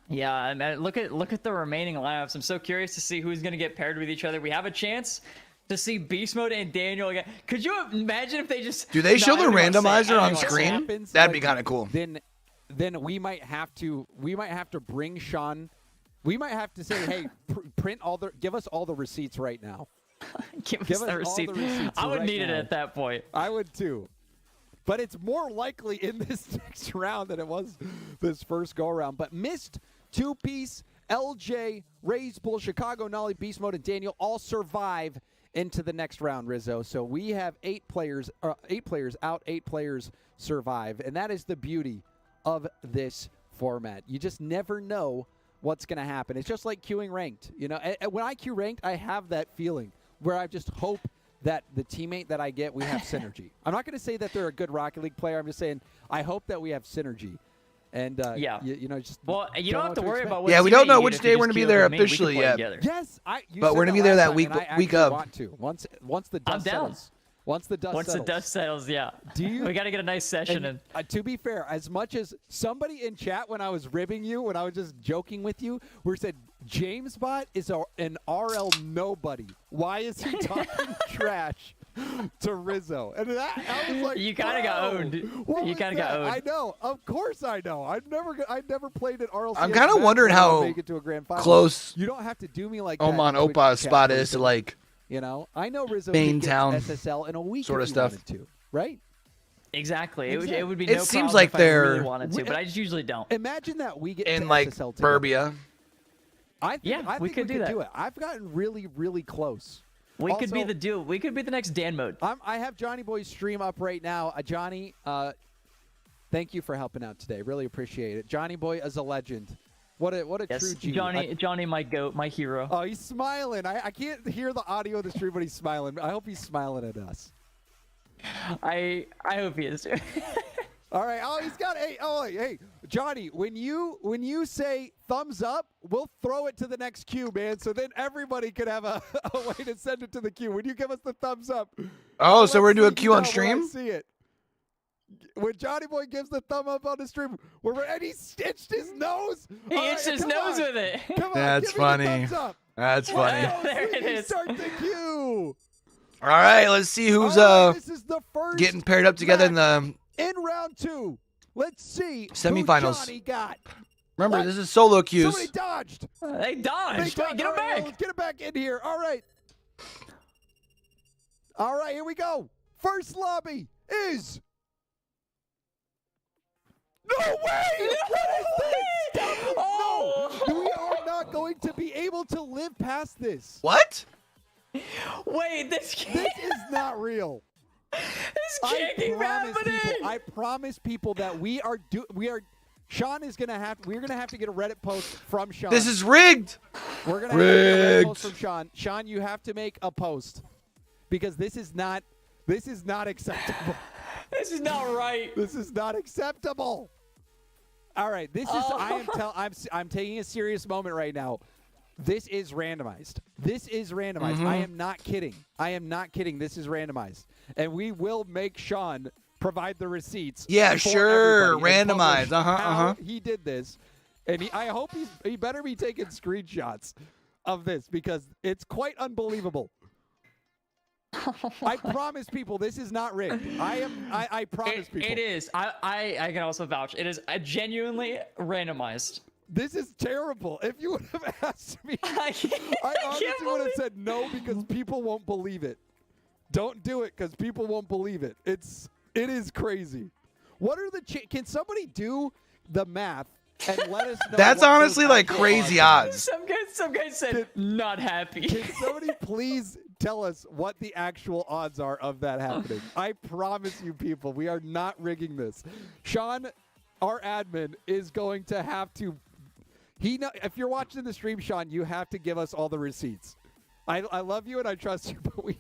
Yeah, I mean, look at the remaining lineups. I'm so curious to see who's going to get paired with each other. We have a chance to see Beast Mode and Daniel again. Could you imagine if they just... Do they show No, the I don't wanna say it. randomizer I on don't wanna say it. screen? Happens, That'd be like, kind of cool. Then we might have to bring Sean. We might have to say, hey, print give us all the receipts right now. Give Give us us the all receipt. the receipts I would right need it now. at that point. I would too. But it's more likely in this next round than it was this first go around. But missed two-piece, LJ, Raise Bull, Chicago, Nolly, Beast Mode, and Daniel all survive into the next round, Rizzo. So we have 8 players out, 8 players survive. And that is the beauty of this format. You just never know what's going to happen. It's just like queuing ranked. You know, when I queue ranked, I have that feeling where I just hope that the teammate that I get, we have synergy. I'm not going to say that they're a good Rocket League player. I'm just saying I hope that we have synergy. And yeah, you know, just well, you don't have to worry about. Yeah, we don't know which day we're gonna be there officially yet. Yes, but we're gonna be there that week of. Want to once the dust settles. Once the dust settles, yeah. We got to get a nice session in. To be fair, as much as somebody in chat when I was ribbing you, when I was just joking with you, we said Jamesbot is an RL nobody. Why is he talking trash to Rizzo? And I was like, you kind of got owned. You kind of got owned. I know. Of course I know. I've never played an RLCS. I'm kind of wondering how close you don't have to do me like Oman Opa's spot is to like. You know, I know Rizzo main could town get SSL in a week sort of stuff, to, right? Exactly. It would be. It no seems problem like if they're I really wanted to, but I just usually don't. Imagine that we get in to like SSL Burbia. I think we could do it. I've gotten really, really close. We could be the duo. We could be the next Dan mode. I have Johnny Boy's stream up right now. Johnny, thank you for helping out today. Really appreciate it. Johnny Boy is a legend. What a true G. Johnny, my goat, my hero. Oh, he's smiling. I can't hear the audio of the stream, but he's smiling. I hope he's smiling at us. I hope he is too. All right. Oh, he's got hey, Johnny. When you say thumbs up, we'll throw it to the next queue, man. So then everybody could have a way to send it to the queue. When you give us the thumbs up. Oh, so we're doing a queue on stream. See it. When Johnny Boy gives the thumb up on the stream, and he stitched his nose. He itched his nose with it. Come on, that's funny. That's funny. There it is. Start the queue. All right, let's see who's this is the first getting paired up together in round 2. Let's see semifinals. Who Johnny got. Remember, this is SoloQ's. Somebody dodged. They dodged. Wait, get him back. Let's get him back in here. All right. All right, here we go. First lobby is. No way! Oh! No, we are not going to be able to live past this. What? Wait, this is not real. This can't keep happening. I promise people that we are. Sean is gonna have. We're gonna have to get a Reddit post from Sean. This is rigged. We're gonna have to get a Reddit post from Sean. Sean, you have to make a post because this is not. This is not acceptable. This is not right. This is not acceptable. All right, this is I'm taking a serious moment right now. This is randomized. This is randomized. I am not kidding. I am not kidding. This is randomized. And we will make Sean provide the receipts. Yeah, sure. Randomized. He did this. And I hope he better be taking screenshots of this because it's quite unbelievable. I promise people this is not rigged. I promise people. It is. I can also vouch. It is genuinely randomized. This is terrible. If you would have asked me, I honestly would have said no because people won't believe it. Don't do it because people won't believe it. It is crazy. What are the can somebody do the math and let us know? That's honestly like crazy odds. Some guy said not happy. Can somebody please tell us what the actual odds are of that happening? I promise you people, we are not rigging this. Sean, our admin, is going to have to. If you're watching the stream, Sean, you have to give us all the receipts. I love you and I trust you, but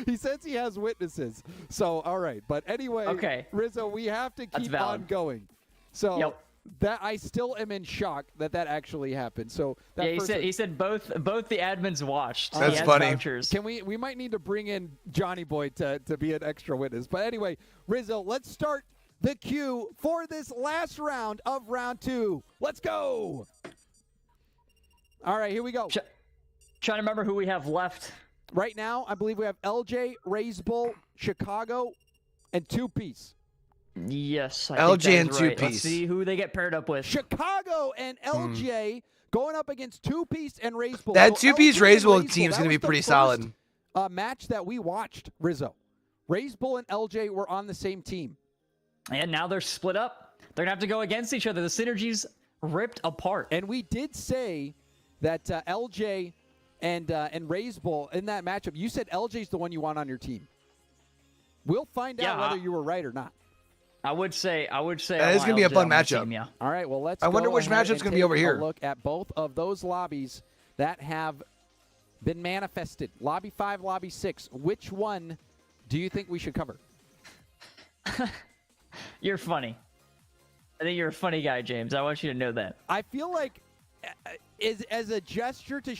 he says he has witnesses. So, all right. But anyway, okay. Rizzo, we have to keep on going. So that I still am in shock that actually happened. So that he said both the admins watched. That's funny. Vouchers. We might need to bring in Johnny Boy to be an extra witness. But anyway, Rizzo, let's start the queue for this last round of round 2. Let's go. All right, here we go. Trying to remember who we have left. Right now, I believe we have LJ, Razebull, Chicago, and 2Piece. Yes, I LJ think and that's right. 2Piece. Let's see who they get paired up with. Chicago and LJ going up against 2Piece and Razebull. That so 2Piece Razebull team is going to be pretty solid. Match that we watched, Rizzo. Razebull and LJ were on the same team. And now they're split up. They're going to have to go against each other. The synergy's ripped apart. And we did say that LJ and Razebull in that matchup, you said LJ's the one you want on your team. We'll find out whether you were right or not. I would say it's going to be a fun matchup. Team, yeah. All right, well, let's I wonder which matchup's going to be over here. Look at both of those lobbies that have been manifested. Lobby 5, Lobby 6. Which one do you think we should cover? You're funny. I think you're a funny guy, James. I want you to know that. I feel like as a gesture to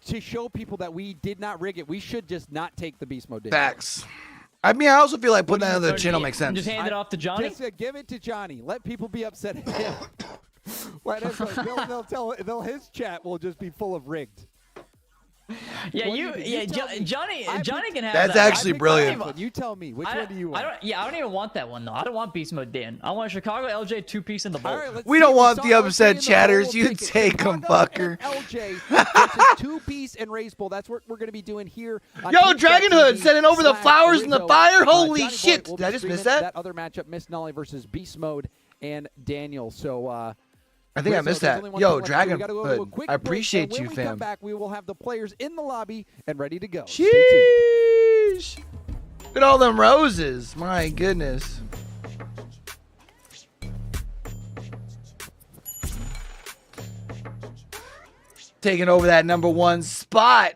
to show people that we did not rig it, we should just not take the beast mode. Facts. I mean, I also feel like putting that on the channel makes sense. Just hand it off to Johnny? Just give it to Johnny. Let people be upset at him. They'll his chat will just be full of rigged. Yeah, Johnny can have That's that. actually brilliant. You tell me, which one do you want? I don't even want that one, though. I don't want Beast Mode Dan. I want Chicago LJ 2-piece in the bowl. Right, we don't want the upset chatters. You take them, fucker. LJ versus 2-piece and Race Bowl. That's what we're going to be doing here. Yo, Dragon Hood sending over the flowers and the fire. Holy shit. Did I just miss that? That other matchup, Miss Nolly versus Beast Mode and Daniel. So, I think I missed that. Yo, Dragon Hood, I appreciate you, fam. When we come back, we will have the players in the lobby and ready to go. Sheesh. Look at all them roses. My goodness. Taking over that #1 spot.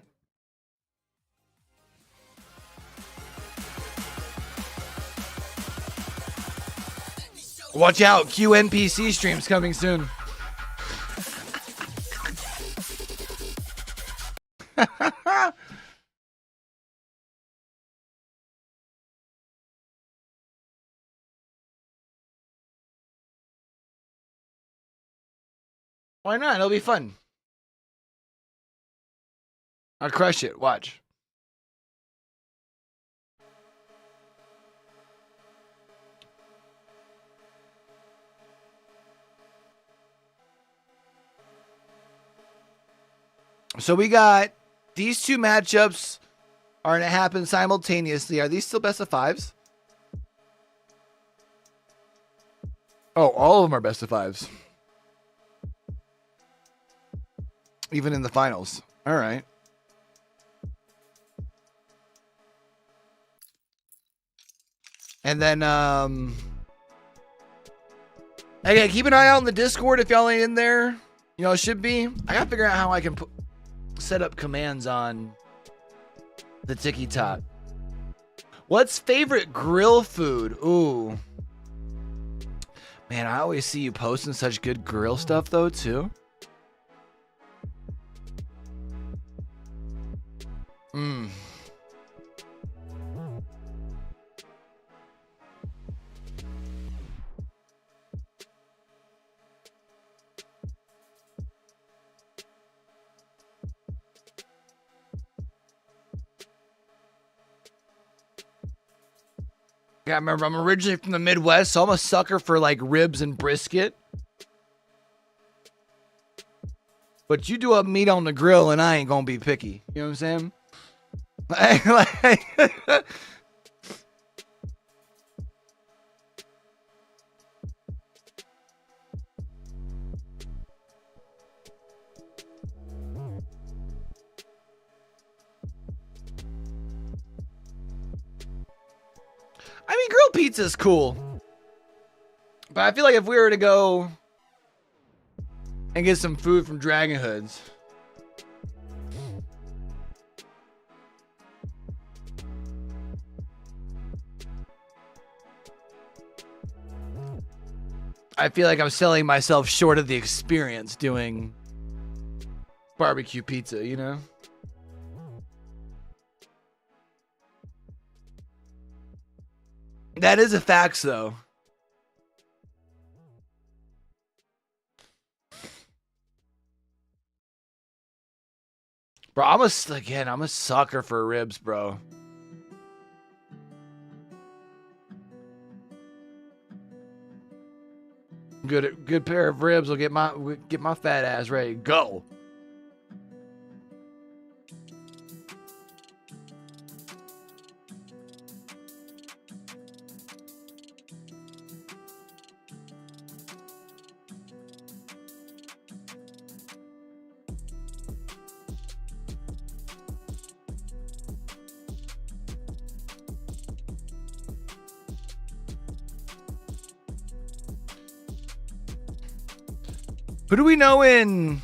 Watch out, QNPC streams coming soon. Why not? It'll be fun. I'll crush it. Watch. So we got these two matchups are going to happen simultaneously. Are these still best of 5s? Oh, all of them are best of 5s. Even in the finals. All right. And then, okay, keep an eye out on the Discord if y'all ain't in there. You know, it should be. I got to figure out how I can set up commands on the TikTok. What's favorite grill food? Ooh. Man, I always see you posting such good grill stuff, though, too. Yeah, remember, I'm originally from the Midwest, so I'm a sucker for, like, ribs and brisket. But you do up meat on the grill, and I ain't gonna be picky. You know what I'm saying? I mean, grilled pizza is cool. But I feel like if we were to go and get some food from Dragon Hoods, I feel like I'm selling myself short of the experience doing barbecue pizza, you know? That is a fact, though. Bro, I'm a sucker for ribs, bro. Good pair of ribs will get my fat ass ready to go. Who do we know in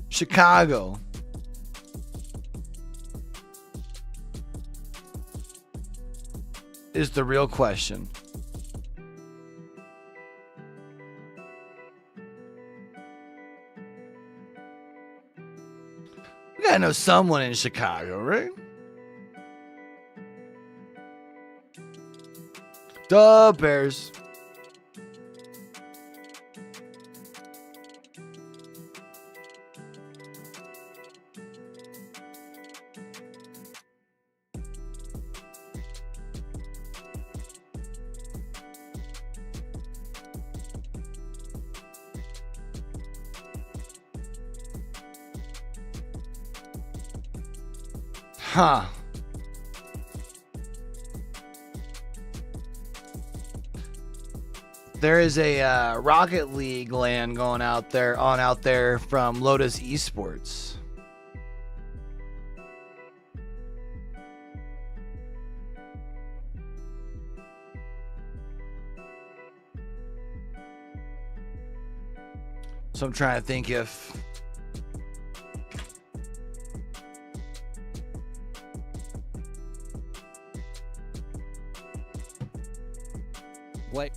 Chicago? Is the real question. You gotta know someone in Chicago, right? The Bears. Huh. There is a Rocket League LAN going out there from Lotus Esports. So I'm trying to think if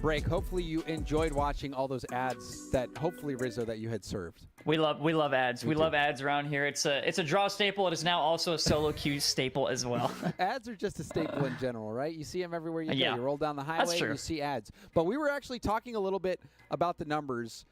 Break. Hopefully you enjoyed watching all those ads that hopefully Rizzo that you had served. We love ads. We love ads around here. It's a draw staple. It is now also a SoloQ staple as well. Ads are just a staple in general, right? You see them everywhere you go. Yeah. You roll down the highway, you see ads. But we were actually talking a little bit about the numbers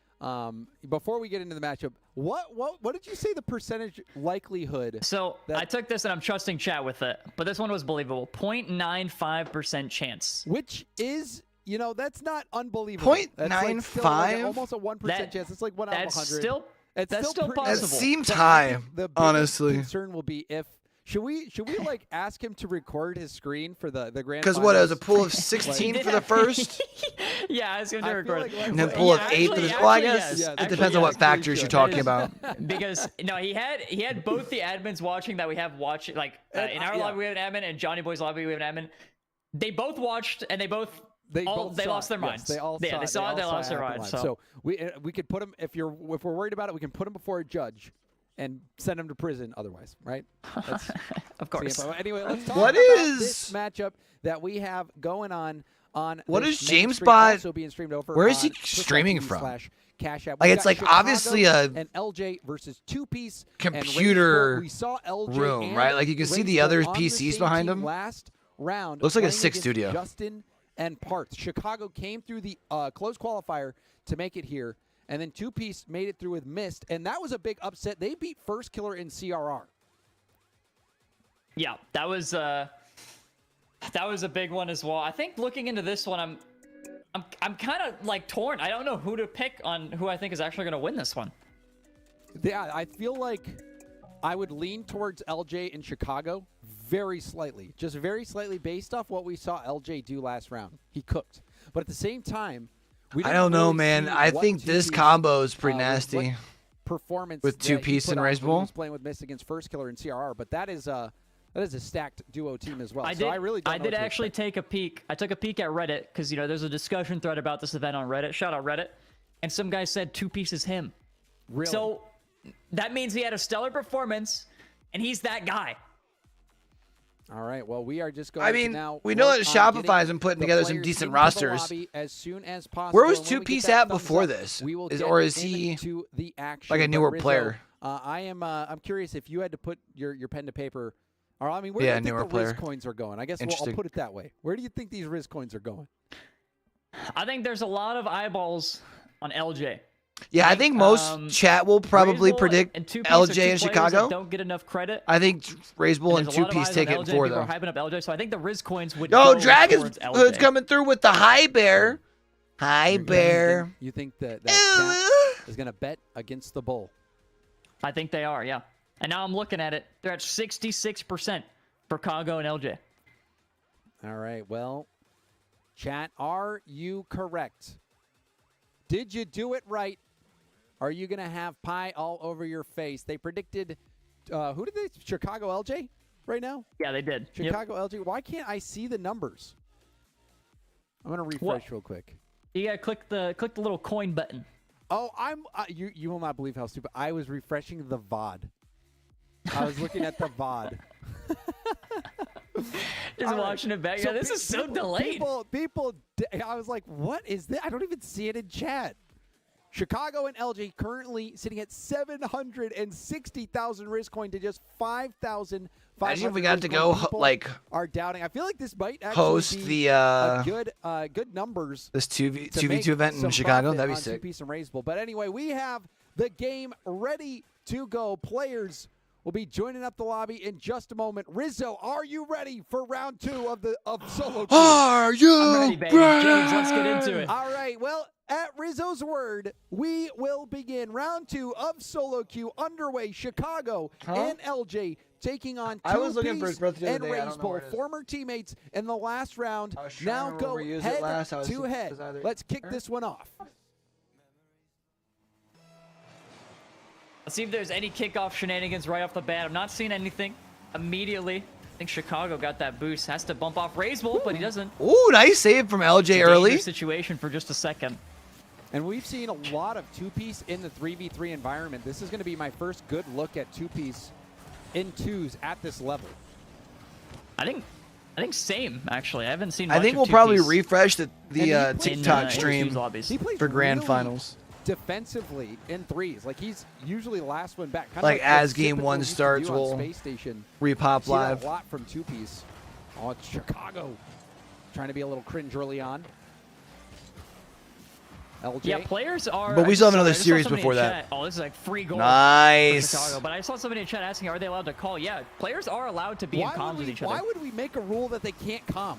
before we get into the matchup. What did you say the percentage likelihood? So I took this and I'm trusting chat with it, but this one was believable. 0.95% chance. Which is, you know, that's not unbelievable. 0.95? Like almost a 1% chance. It's like 1 out of 100. That's still possible. That seems high, the honestly. Concern will be if should we like ask him to record his screen for the grand? Because what, it was a pool of 16 for the first? Yeah, I was going to record it. And then pool of 8 for this. Well, I guess it depends on what factors you're talking about. Because no, he had both the admins watching that we have watching. Like in our lobby we have an admin, and Johnny Boy's lobby we have an admin. They both watched, and they lost their minds. They all they saw it. They lost their minds. So we could put them if we're worried about it, we can put them before a judge and send them to prison otherwise, right? Of course. Anyway, let's talk about this matchup that we have going on what is Jamesbot? Jamesbot? Being streamed over where is he streaming from? Cash App. Like, it's like Chicago obviously a and LJ versus two-piece computer we saw LJ room, right? Like you can see the other PCs behind him. Last round looks like a 6 studio. Justin and Parth. Chicago came through the close qualifier to make it here, and then two-piece made it through with Mist, and that was a big upset. They beat First Killer in CRR. Yeah, that was a big one as well. I think looking into this one, I'm kind of like torn. I don't know who to pick on who I think is actually going to win this one. Yeah, I feel like I would lean towards LJ in Chicago very slightly, just very slightly based off what we saw LJ do last round. He cooked. But at the same time, I don't know, man. I think this combo is pretty nasty. Performance with two-piece and Rizzo. He was playing with Mist against First Killer in CRR, but that is a stacked duo team as well. I did actually take a peek. I took a peek at Reddit because, you know, there's a discussion thread about this event on Reddit. Shout out Reddit. And some guy said two-piece is him. Really? So that means he had a stellar performance, and he's that guy. All right. Well, we are just going. I mean, we know that Shopify's been putting together some decent rosters. As soon as possible. Where was two-piece at before this? Or is he like a newer player? I'm curious if you had to put your pen to paper. Or I mean, where do you think the Riz coins are going? I guess I'll put it that way. Where do you think these Riz coins are going? I think there's a lot of eyeballs on LJ. Yeah, I think most chat will probably predict LJ in Chicago. Don't get enough credit. I think Rizzo and two-piece take it for them. Hyping up LJ, so I think the Riz coins would. No, Dragon's Hood's coming through with the high bear. High bear. You think that chat is going to bet against the bull? I think they are, yeah. And now I'm looking at it. They're at 66% for Congo and LJ. All right, well, chat, are you correct? Did you do it right? Are you going to have pie all over your face? They predicted, who did they? Chicago LJ right now? Yeah, they did. Chicago LJ. Why can't I see the numbers? I'm going to refresh real quick. You got to click the little coin button. Oh, you will not believe how stupid. I was refreshing the VOD. I was looking at the VOD. Just watching it back. So yeah, this is so delayed. People, I was like, what is this? I don't even see it in chat. Chicago and LJ currently sitting at 760,000 risk coin to just 5,500. Imagine if we got to go like are doubting. I feel like this might actually host be the good numbers. This 2v2 event in Chicago. That'd be sick. Two-piece and Razeable. But anyway, we have the game ready to go. Players will be joining up the lobby in just a moment. Rizzo, are you ready for round 2 of SoloQ? Are you I'm ready, baby. James, let's get into it. All right. Well, at Rizzo's word, we will begin round 2 of SoloQ underway. Chicago and LJ taking on two-piece and Razeable, former teammates in the last round. Now go head to head. Let's kick this one off. Let's see if there's any kickoff shenanigans right off the bat. I'm not seeing anything immediately. I think Chicago got that boost. Has to bump off Razeable, but he doesn't. Ooh, nice save from LJ early. Situation for just a second. And we've seen a lot of two-piece in the 3v3 environment. This is going to be my first good look at two-piece in twos at this level. I think same, actually. I haven't seen I much think of we'll probably two-piece refresh the TikTok stream for grand really finals. Defensively in threes. Like, he's usually the last one back. Kinda like as what game typical 1 used to starts, do on we'll Space Station. repop See that live. a lot from two-piece. Oh, it's Chicago. Trying to be a little cringe early on. LJ. Yeah, players are. But we still have another I just saw series somebody before in that. chat. Oh, this is like free goal. Nice. For Chicago. But I saw somebody in chat asking, are they allowed to call? Yeah, players are allowed to be in comms with each other. Why would we make a rule that they can't comm?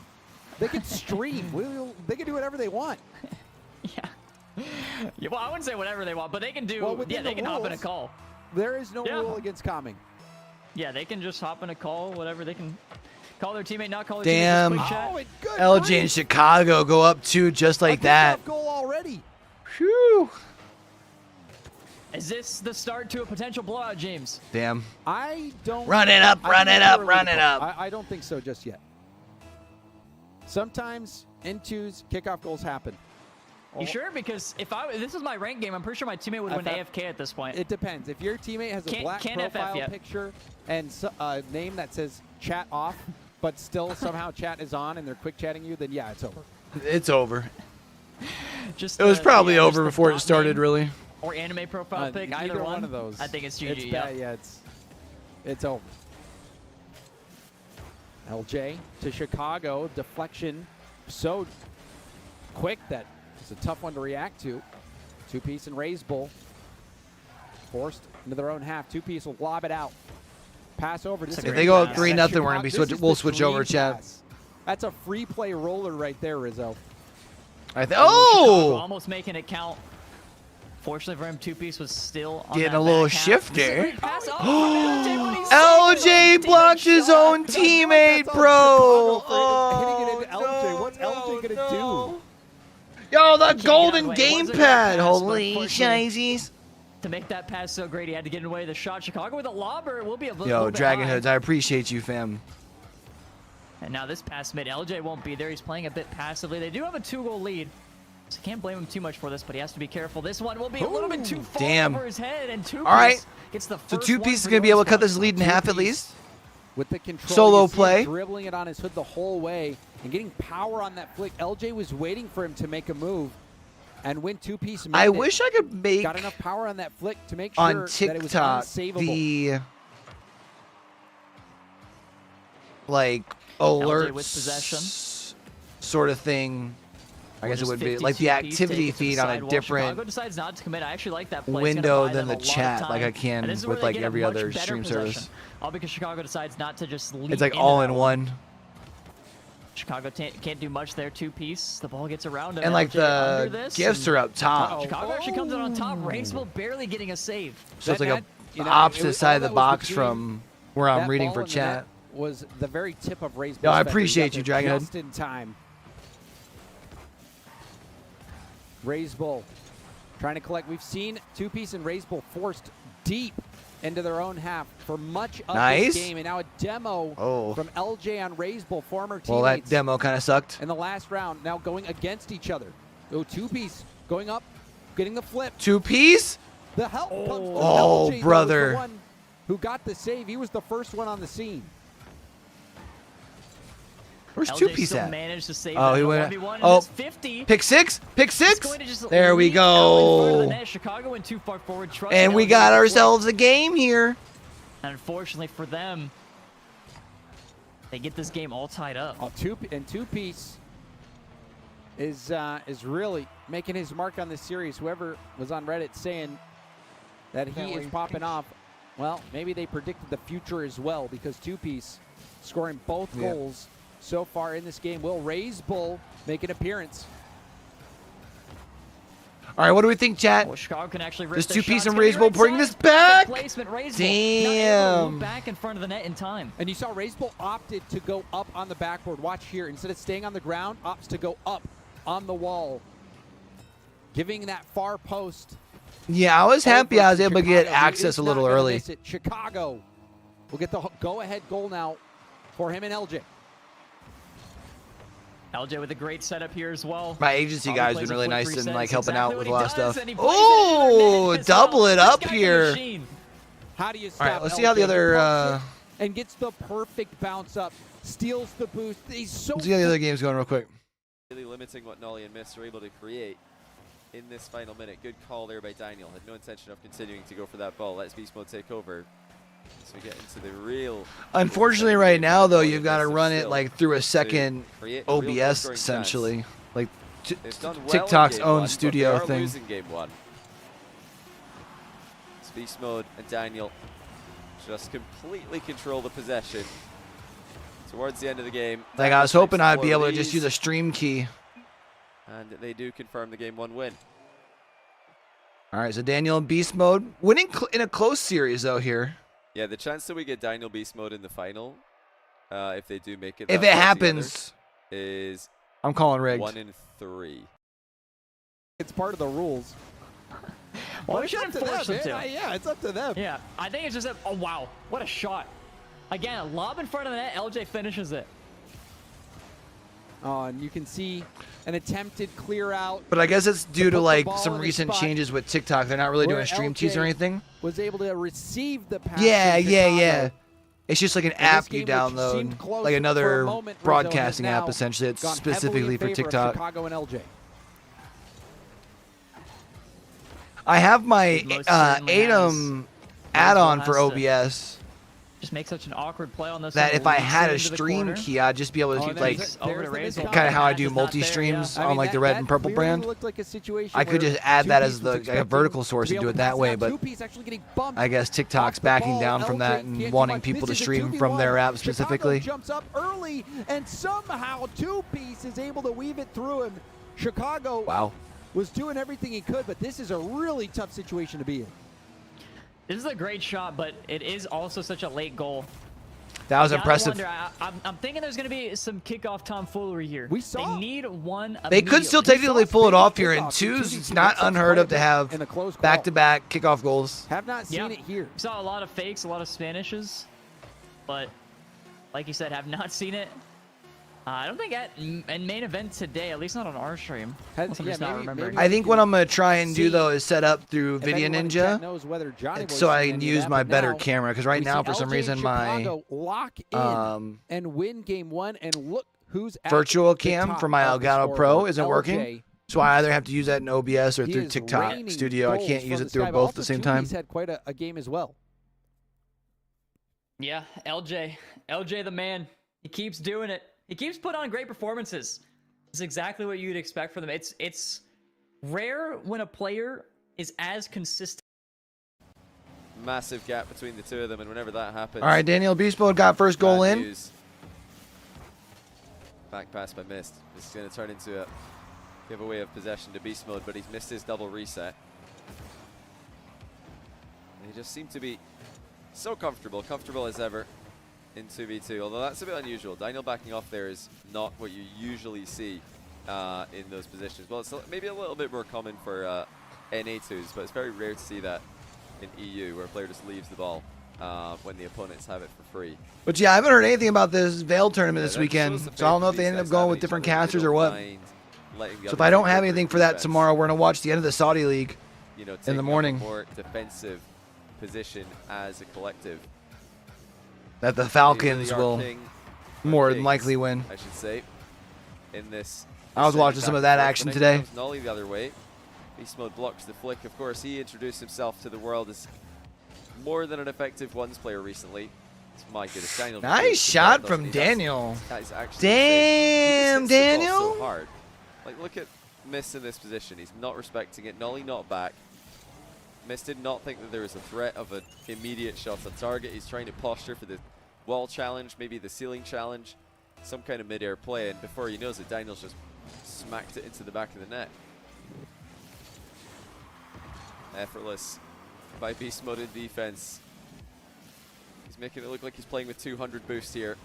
They can stream. They can do whatever they want. Yeah. Yeah. Well, I wouldn't say whatever they want, but they can do. Well, yeah, they can hop in a call. There is no rule against comming. Yeah, they can just hop in a call, whatever. They can call their teammate, not call their Damn. teammate. Just quick chat. LJ and Chicago go up 2 just like that. Goal already. Whew. Is this the start to a potential blowout, James? Damn. I don't. Run it up, run it up, run it up. I don't think so just yet. Sometimes in twos, kickoff goals happen. You sure? Because if this is my ranked game, I'm pretty sure my teammate would win AFK at this point. It depends. If your teammate has a black profile picture and a name that says chat off, but still somehow chat is on and they're quick chatting you, then yeah, it's over. It's over. Just it was probably over before it started, really. Or anime profile pic, either one of those. I think it's GG. It's bad, yeah, it's over. LJ to Chicago, deflection so quick that it's a tough one to react to. Two-piece and Razeable forced into their own half. Two-piece will lob it out. Pass over. If they go up 3-0, we're gonna be we'll switch over, chat. That's a free play roller right there, Rizzo. Oh! Almost making it count. Fortunately for him, two-piece was still on getting a little shifter. LJ blocked his own teammate, bro. Hitting it into LJ. What's LJ gonna do? Yo, the golden gamepad. Holy shizies. To make that pass so great, he had to get away the shot. Chicago with a lobber. It will be a little Yo, bit Dragon high. Hoods, I appreciate you, fam. And now this pass mid. LJ won't be there. He's playing a bit passively. They do have a 2-goal lead. So can't blame him too much for this, but he has to be careful. This one will be a little bit too far over his head, and two-piece gets the first so two-piece is going to be able to cut this lead in half at least. With the control, solo play. Dribbling it on his hood the whole way and getting power on that flick. LJ was waiting for him to make a move. And when two-piece made I wish I could make got enough power on that flick to make sure on TikTok that it was unsavable. The like alerts with possession sort of thing. I guess it would be like the activity feed on a different decides not to commit. I actually like that play. window than the chat, like I can with like every other stream service. All because Chicago decides not to just leap. It's like all in one. Chicago can't do much there. Two-piece. The ball gets around him. And like the gifts are up top. Chicago actually comes in on top. Razeable barely getting a save. So it's like the opposite side of the box from where I'm reading for chat. Was the very tip of Razeable. Yo, I appreciate you, Dragon. Just in time. Razeable trying to collect. We've seen two-piece and Razeable forced deep into their own half for much of this game, and now a demo from LJ on Razeable, former teammates. Well, that demo kind of sucked. In the last round, now going against each other. Oh, two-piece going up, getting the flip. Two-piece? The help comes from LJ, brother. the one who got the save. He was the first one on the scene. Where's LJ two-piece still at? managed to save Oh, that he in a went. 1v1, and Oh, it's 50. pick six. Pick He's six. going to just There we leap out in front of the go. net. Chicago went too far forward. And we got ourselves a game here. And unfortunately for them, they get this game all tied up. Oh, two-piece is really making his mark on this series. Whoever was on Reddit saying that he is popping off, well, maybe they predicted the future as well, because two-piece scoring both goals so far in this game. Will Rizzo make an appearance? All right, what do we think, chat? Well, Chicago can actually rip This the two-piece shots. and Gonna be Rizzo right bring side. this back. Placement, Rizzo Damn. not able to move back in front of the net in time. And you saw Rizzo opted to go up on the backboard. Watch here. Instead of staying on the ground, opts to go up on the wall, giving that far post. Yeah, I was happy I was able to get Chicago, who access is a not little gonna early. miss it. Chicago will get the go-ahead goal now for him and LJ. LJ with a great setup here as well. My agency Probably guy's plays been a really quick nice and reset. like It's helping exactly out with what a he lot of does, stuff. and he plays it into the Oh, net as double well. it This up guy's a here. machine. How do you stop All right, let's see LJ? how the other. He pumps it and gets the perfect bounce up, steals the boost. He's so. Let's see how the other game's going real quick. Really limiting what Nolly and Mist are able to create in this final minute. Good call there by Daniel. Had no intention of continuing to go for that ball. Let's Beast Mode take over. So we get into the real. Unfortunately, right now though, you've got to run it like through a second create a real OBS goal-scoring essentially, chance. like They've done well in TikTok's game own one, studio but they are thing. losing game one. Beast Mode and Daniel just completely control the possession towards the end of the game. Like I was hoping I'd be able to just leads, use a stream key. and they do confirm the game one win. All right, so Daniel in beast mode, winning in a close series though here. Yeah, the chance that we get Daniel Beast Mode in the final, if they do make it, If that it far happens, together, is I'm calling rigged. 1 in 3. It's part of the rules. Well, we shouldn't force them to. Yeah, it's up to them. Yeah, I think it's just a, oh wow, what a shot. Again, a lob in front of the net, LJ finishes it. Oh, and you can see an attempted clear out. But I guess it's due put to the like ball some in the recent spot changes with TikTok. They're not really where doing stream teas or LJ anything. Was able to receive the pass. Yeah, from yeah, Chicago. yeah. It's just like an this app you game, which seemed download, close like for a another moment, Rizzo has broadcasting app now essentially. It's gone heavily in specifically for favor of TikTok. Chicago and LJ. I have my It most certainly ATOM add-on has for to OBS Just make such an awkward play on this that one. if I Leads had a into the stream corner. key, I'd just be able to Oh, keep and like there's over to the Rizzo. miscommunication. kind of how I Pass do is not there, multi-streams yeah. on like the red and purple clearly brand. looked like a situation I could where just add that as Two-Piece was like a expecting vertical source to and be do able it to that pass way, out. but Two-Piece actually getting bumped I guess TikTok's off the backing ball. down from LJ that can't and do wanting much. people to This is a stream 2v1. from their app Chicago specifically. jumps up early, and somehow Two-Piece is able to weave it through him. Chicago Wow. was doing everything he could, but this is a really tough situation to be in. This is a great shot, but it is also such a late goal. That was Gotta impressive. wonder, I'm thinking there's going to be some kickoff tomfoolery here. We saw. They need one They could still immediately. technically pull it Saw off here in kickoff. twos. Two-Piece It's not gets up unheard of to quite a have bit in a close call. back-to-back kickoff goals. Have not seen Yeah. it here. We saw a lot of fakes, a lot of Spanishes, but like you said, have not seen it. I don't think in main event today, at least not on our stream. Unless I'm just not remembering. I think what I'm gonna try and do See though is set up through If Video anyone in chat Ninja, knows whether Johnny Boy's so I seen can any of use that, my but better now camera. Because right we now, see for some LJ reason, my Chicago lock in and win game one, and look who's at virtual the cam top for my of the Elgato Pro scoreboard. isn't working. LJ, So I either have to use that in OBS or he through is TikTok raining Studio. I goals can't from use the it through sky, but both at also the same time. Two-Piece had quite a game as well. Yeah, LJ the man. He keeps doing it. He keeps putting on great performances. It's exactly what you'd expect from them. It's rare when a player is as consistent. Massive gap between the two of them, and whenever that happens, All right, Daniel Beast Mode got first goal bad in. news. Back pass by Mist. This is going to turn into a giveaway of possession to Beast Mode, but he's missed his double reset. And he just seemed to be so comfortable as ever in 2v2, although that's a bit unusual. Daniel backing off there is not what you usually see in those positions. Well, it's maybe a little bit more common for NA2s, but it's very rare to see that in EU, where a player just leaves the ball when the opponents have it for free. But yeah, I haven't heard anything about this Veil tournament this that weekend, shows the so I don't know if faith they these ended up guys going have with in each different other. They casters don't or what. mind letting the So if other I don't take have over anything for that defense, tomorrow, we're gonna watch the end of the Saudi League. you know, in the taking up a morning. more defensive position as a collective. That the They Falcons really are will. king more than kings, likely win. I should say. In this. I was watching some of that action today. Nolly the other way. Beast Mode blocks the flick. Of course, he introduced himself to the world as more than an effective ones player recently. It's my goodness, Daniel. Nice shot from Daniel. That is actually damn, Daniel. So hard. Like, look at Mist in this position. He's not respecting it. Nolly not back. Mist did not think that there was a threat of an immediate shot on target. He's trying to posture for the wall challenge, maybe the ceiling challenge, some kind of mid-air play, and before he knows it, Daniel's just smacked it into the back of the net. Effortless by Beast Mode in defense. He's making it look like he's playing with 200 boost here.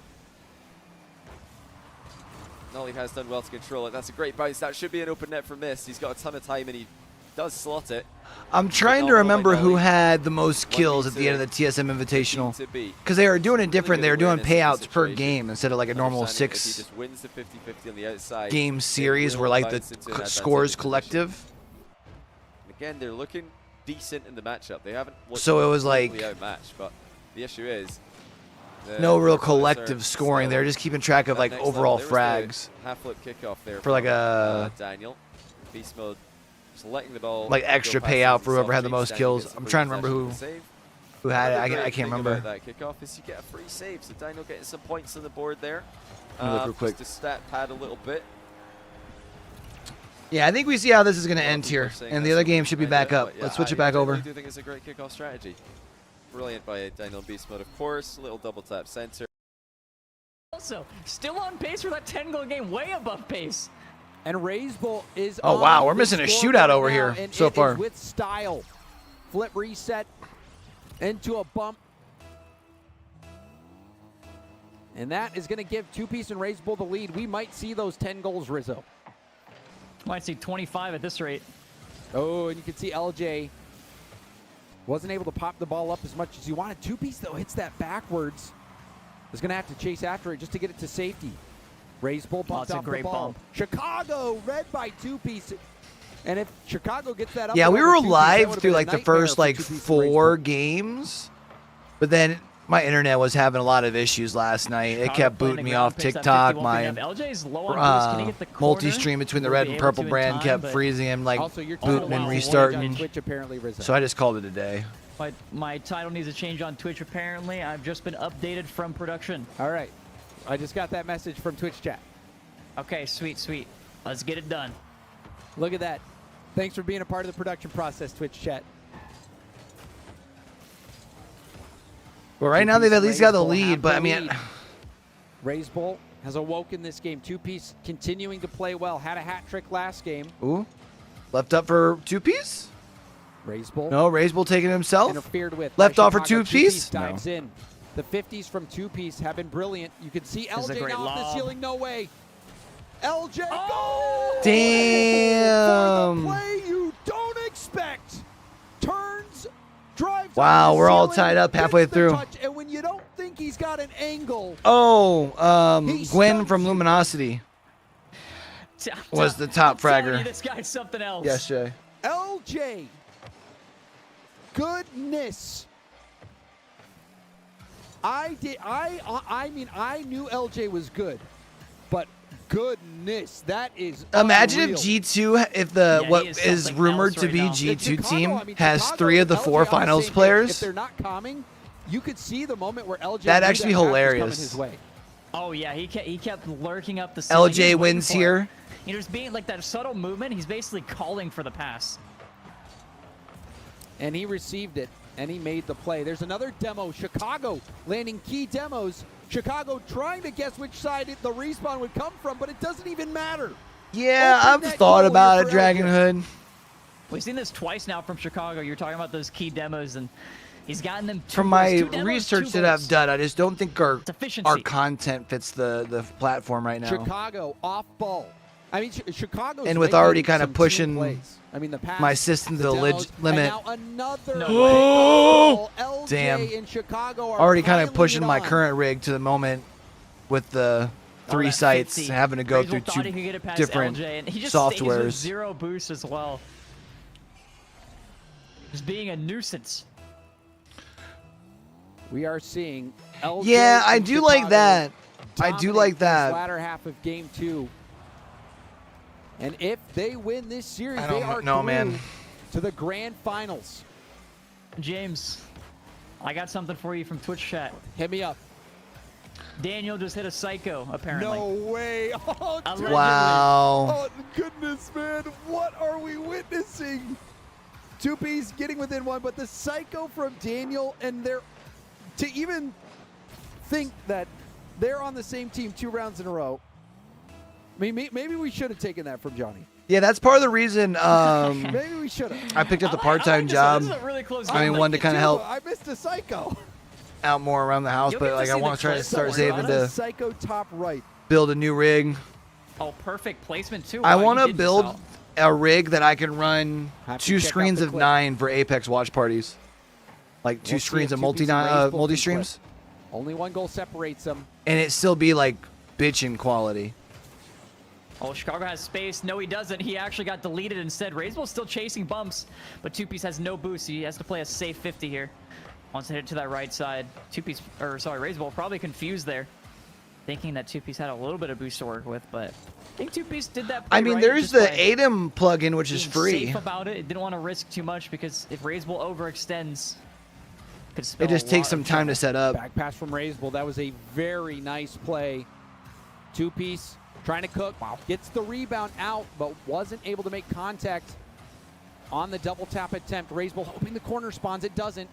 Nolly has done well to control it. That's a great bounce. That should be an open net for Mist. He's got a ton of time and he does slot it. I'm trying to remember who had the most kills at the end of the TSM Invitational. Because they were doing it different. They were doing payouts per game instead of like a normal 6-game series where like the scores collective. Again, they're looking decent in the matchup. They haven't looked so it was like outmatched, but the issue is no real collective scoring. They're just keeping track of like overall frags. Half flip kickoff there for like a Daniel. Beast Mode just letting the ball like extra payout for whoever had the most kills. I'm trying to remember who had it. I can't remember. That kickoff is you get a free save. So Daniel getting some points on the board there. Look real quick. Just to stat pad a little bit. Yeah, I think we see how this is going to end here, and the other game should be back up. Let's switch it back over. I do think it's a great kickoff strategy. Brilliant by Daniel Beast Mode, of course. Little double tap center. Also, still on pace for that 10-goal game, way above pace. And Rizzo is oh, wow, we're missing a shootout over here so far. With style. Flip reset into a bump. And that is going to give Two-Piece and Rizzo the lead. We might see those 10 goals, Rizzo. Might see 25 at this rate. Oh, and you can see LJ wasn't able to pop the ball up as much as he wanted. Two-Piece, though, hits that backwards. Is going to have to chase after it just to get it to safety. Rizzo bumped off the ball. Chicago, read by Two-Piece. And if Chicago gets that up... Yeah, we were live through like the first like 4 games. But then my internet was having a lot of issues last night. It kept booting me off TikTok. My multi-stream between the red and purple brand kept freezing him, like booting and restarting. So I just called it a day. My title needs to change on Twitch, apparently. I've just been updated from production. All right. I just got that message from Twitch chat. Okay, sweet, sweet. Let's get it done. Look at that. Thanks for being a part of the production process, Twitch chat. Well, right now they've at least got the lead, but I mean... Rizzo has awoken this game. Two-Piece continuing to play well. Had a hat trick last game. Ooh. Left up for Two-Piece? Rizzo. No, Rizzo taking it himself. Interfered with. Left off for Two-Piece? Dives in. The 50s from Two-Piece have been brilliant. You can see LJ now off the ceiling. No way. LJ goal! Damn. For the play you don't expect. Turns, drives. Wow, we're all tied up halfway through. And when you don't think he's got an angle. Oh, Gwen from Luminosity was the top fragger. This guy's something else. Yes, Jay. LJ. Goodness. I mean, I knew LJ was good, but goodness, that is imagine unreal. If G2, if the what is rumored to be G2 team has 3 of the 4 finals players. If they're not calming, you could see the moment where LJ. That'd actually be hilarious. His way. Oh yeah, he kept lurking up the ceiling. LJ wins here. You know, just being like that subtle movement, he's basically calling for the pass. And he received it. And he made the play. There's another demo. Chicago landing key demos. Chicago trying to guess which side the respawn would come from, but it doesn't even matter. Yeah, I've thought about it, Dragon Hood. We've seen this twice now from Chicago. You're talking about those key demos, and he's gotten them. From my research that I've done, I just don't think our content fits the platform right now. Chicago off ball. I mean, Chicago. And with already kind of pushing the pass, my system to the limit. And now another damn. in Chicago already kind of pushing my current rig to the moment with the 3 sites 50. having to go through 2 different softwares. With 0 boost as well. Just being a nuisance. We are seeing LJ I do like that. I do dominate like this that. latter half of game 2. And if they win this series, I they don't are know, through man. to the grand finals. James, I got something for you from Twitch chat. Hit me up. Daniel just hit a psycho, apparently. No way. Oh, Allegedly. Wow. oh, goodness, man. What are we witnessing? 2P's getting within 1, but the psycho from Daniel, and they're to even think that they're on the same team 2 rounds in a row. I mean, maybe we should have taken that from Johnny. Yeah, that's part of the reason Maybe we should have. I picked up the I like part-time this job. This is a really close I mean, game. one to kind of help I missed a psycho. out more around the house, You'll but get to like I see want the to try to clips start somewhere, saving Donna. to Psycho top right. build a new rig. Oh, perfect placement, too. I Wow, you want to did build this out. a rig that I can run Have to 2 check out screens the of clip. 9 for Apex watch parties. Like 2 We'll see screens if of 2P's and Rage both can multi-streams. Only 1 goal separates them. And it still be like bitchin' quality. Oh, Chicago has space. No, he doesn't. He actually got deleted instead. Razebol's still chasing bumps, but 2Piece has no boost. So he has to play a safe 50 here. Wants to hit it to that right side. 2Piece, or sorry, Razebol probably confused there, thinking that 2Piece had a little bit of boost to work with, but I think 2Piece did that. I mean, right, there's just the by ADEM plugin, which is being free. Safe about it. Didn't want to risk too much because if Razebol overextends, could spell It just a takes lot some of time trouble. to set up. Back pass from Razebol. That was a very nice play. 2Piece trying to cook. Wow. Gets the rebound out, but wasn't able to make contact on the double tap attempt. Razebol hoping the corner spawns. It doesn't.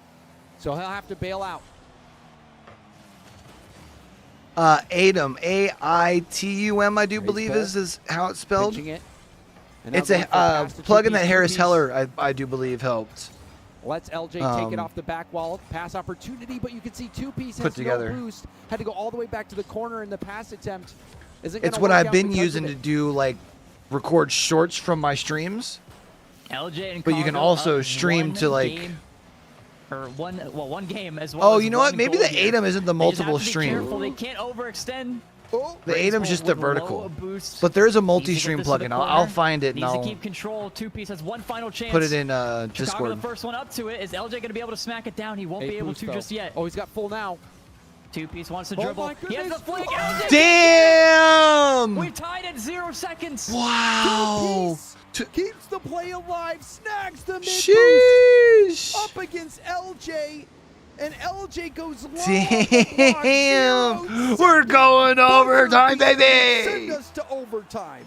So he'll have to bail out. ADEM, A-I-T-U-M, I do believe Razebol is how it's spelled. Pitching it. And now It's a going for pass to plugin 2Piece. that Harris 2Piece Heller, I do believe, helped. Lets LJ take it off the back wall. Pass opportunity, but you can see 2Piece Put has together. no boost. Had to go all the way back to the corner, and the pass attempt isn't going It's to what work I've out been because using of to it. do, like, record shorts from my streams. LJ and But you can Congo also up stream 1 to, like- game, or one game as well. Oh, as you know what? 1 Maybe goal the here. ADEM isn't the They just multiple have to be stream. careful. They can't overextend. Oh, The Razebol ADEM's just the with low vertical. boost. But there is a Needs to get multi-stream this to the plugin. I'll corner. find it and Needs to I'll keep control. 2Piece has one final chance. put it in Chicago, Discord. the first one up to it. Is LJ going to be able to smack it down? He won't Eight be able boost, to though. just yet. Oh, he's got full now. 2Piece wants to Oh dribble. my He has the goodness. flick. Oh. LJ, Damn! we tied at 0 seconds. Wow! 2Piece keeps the play alive, snags the mid boost Sheesh! up against LJ, and LJ goes long. Damn! We're going overtime, Send baby! us to overtime.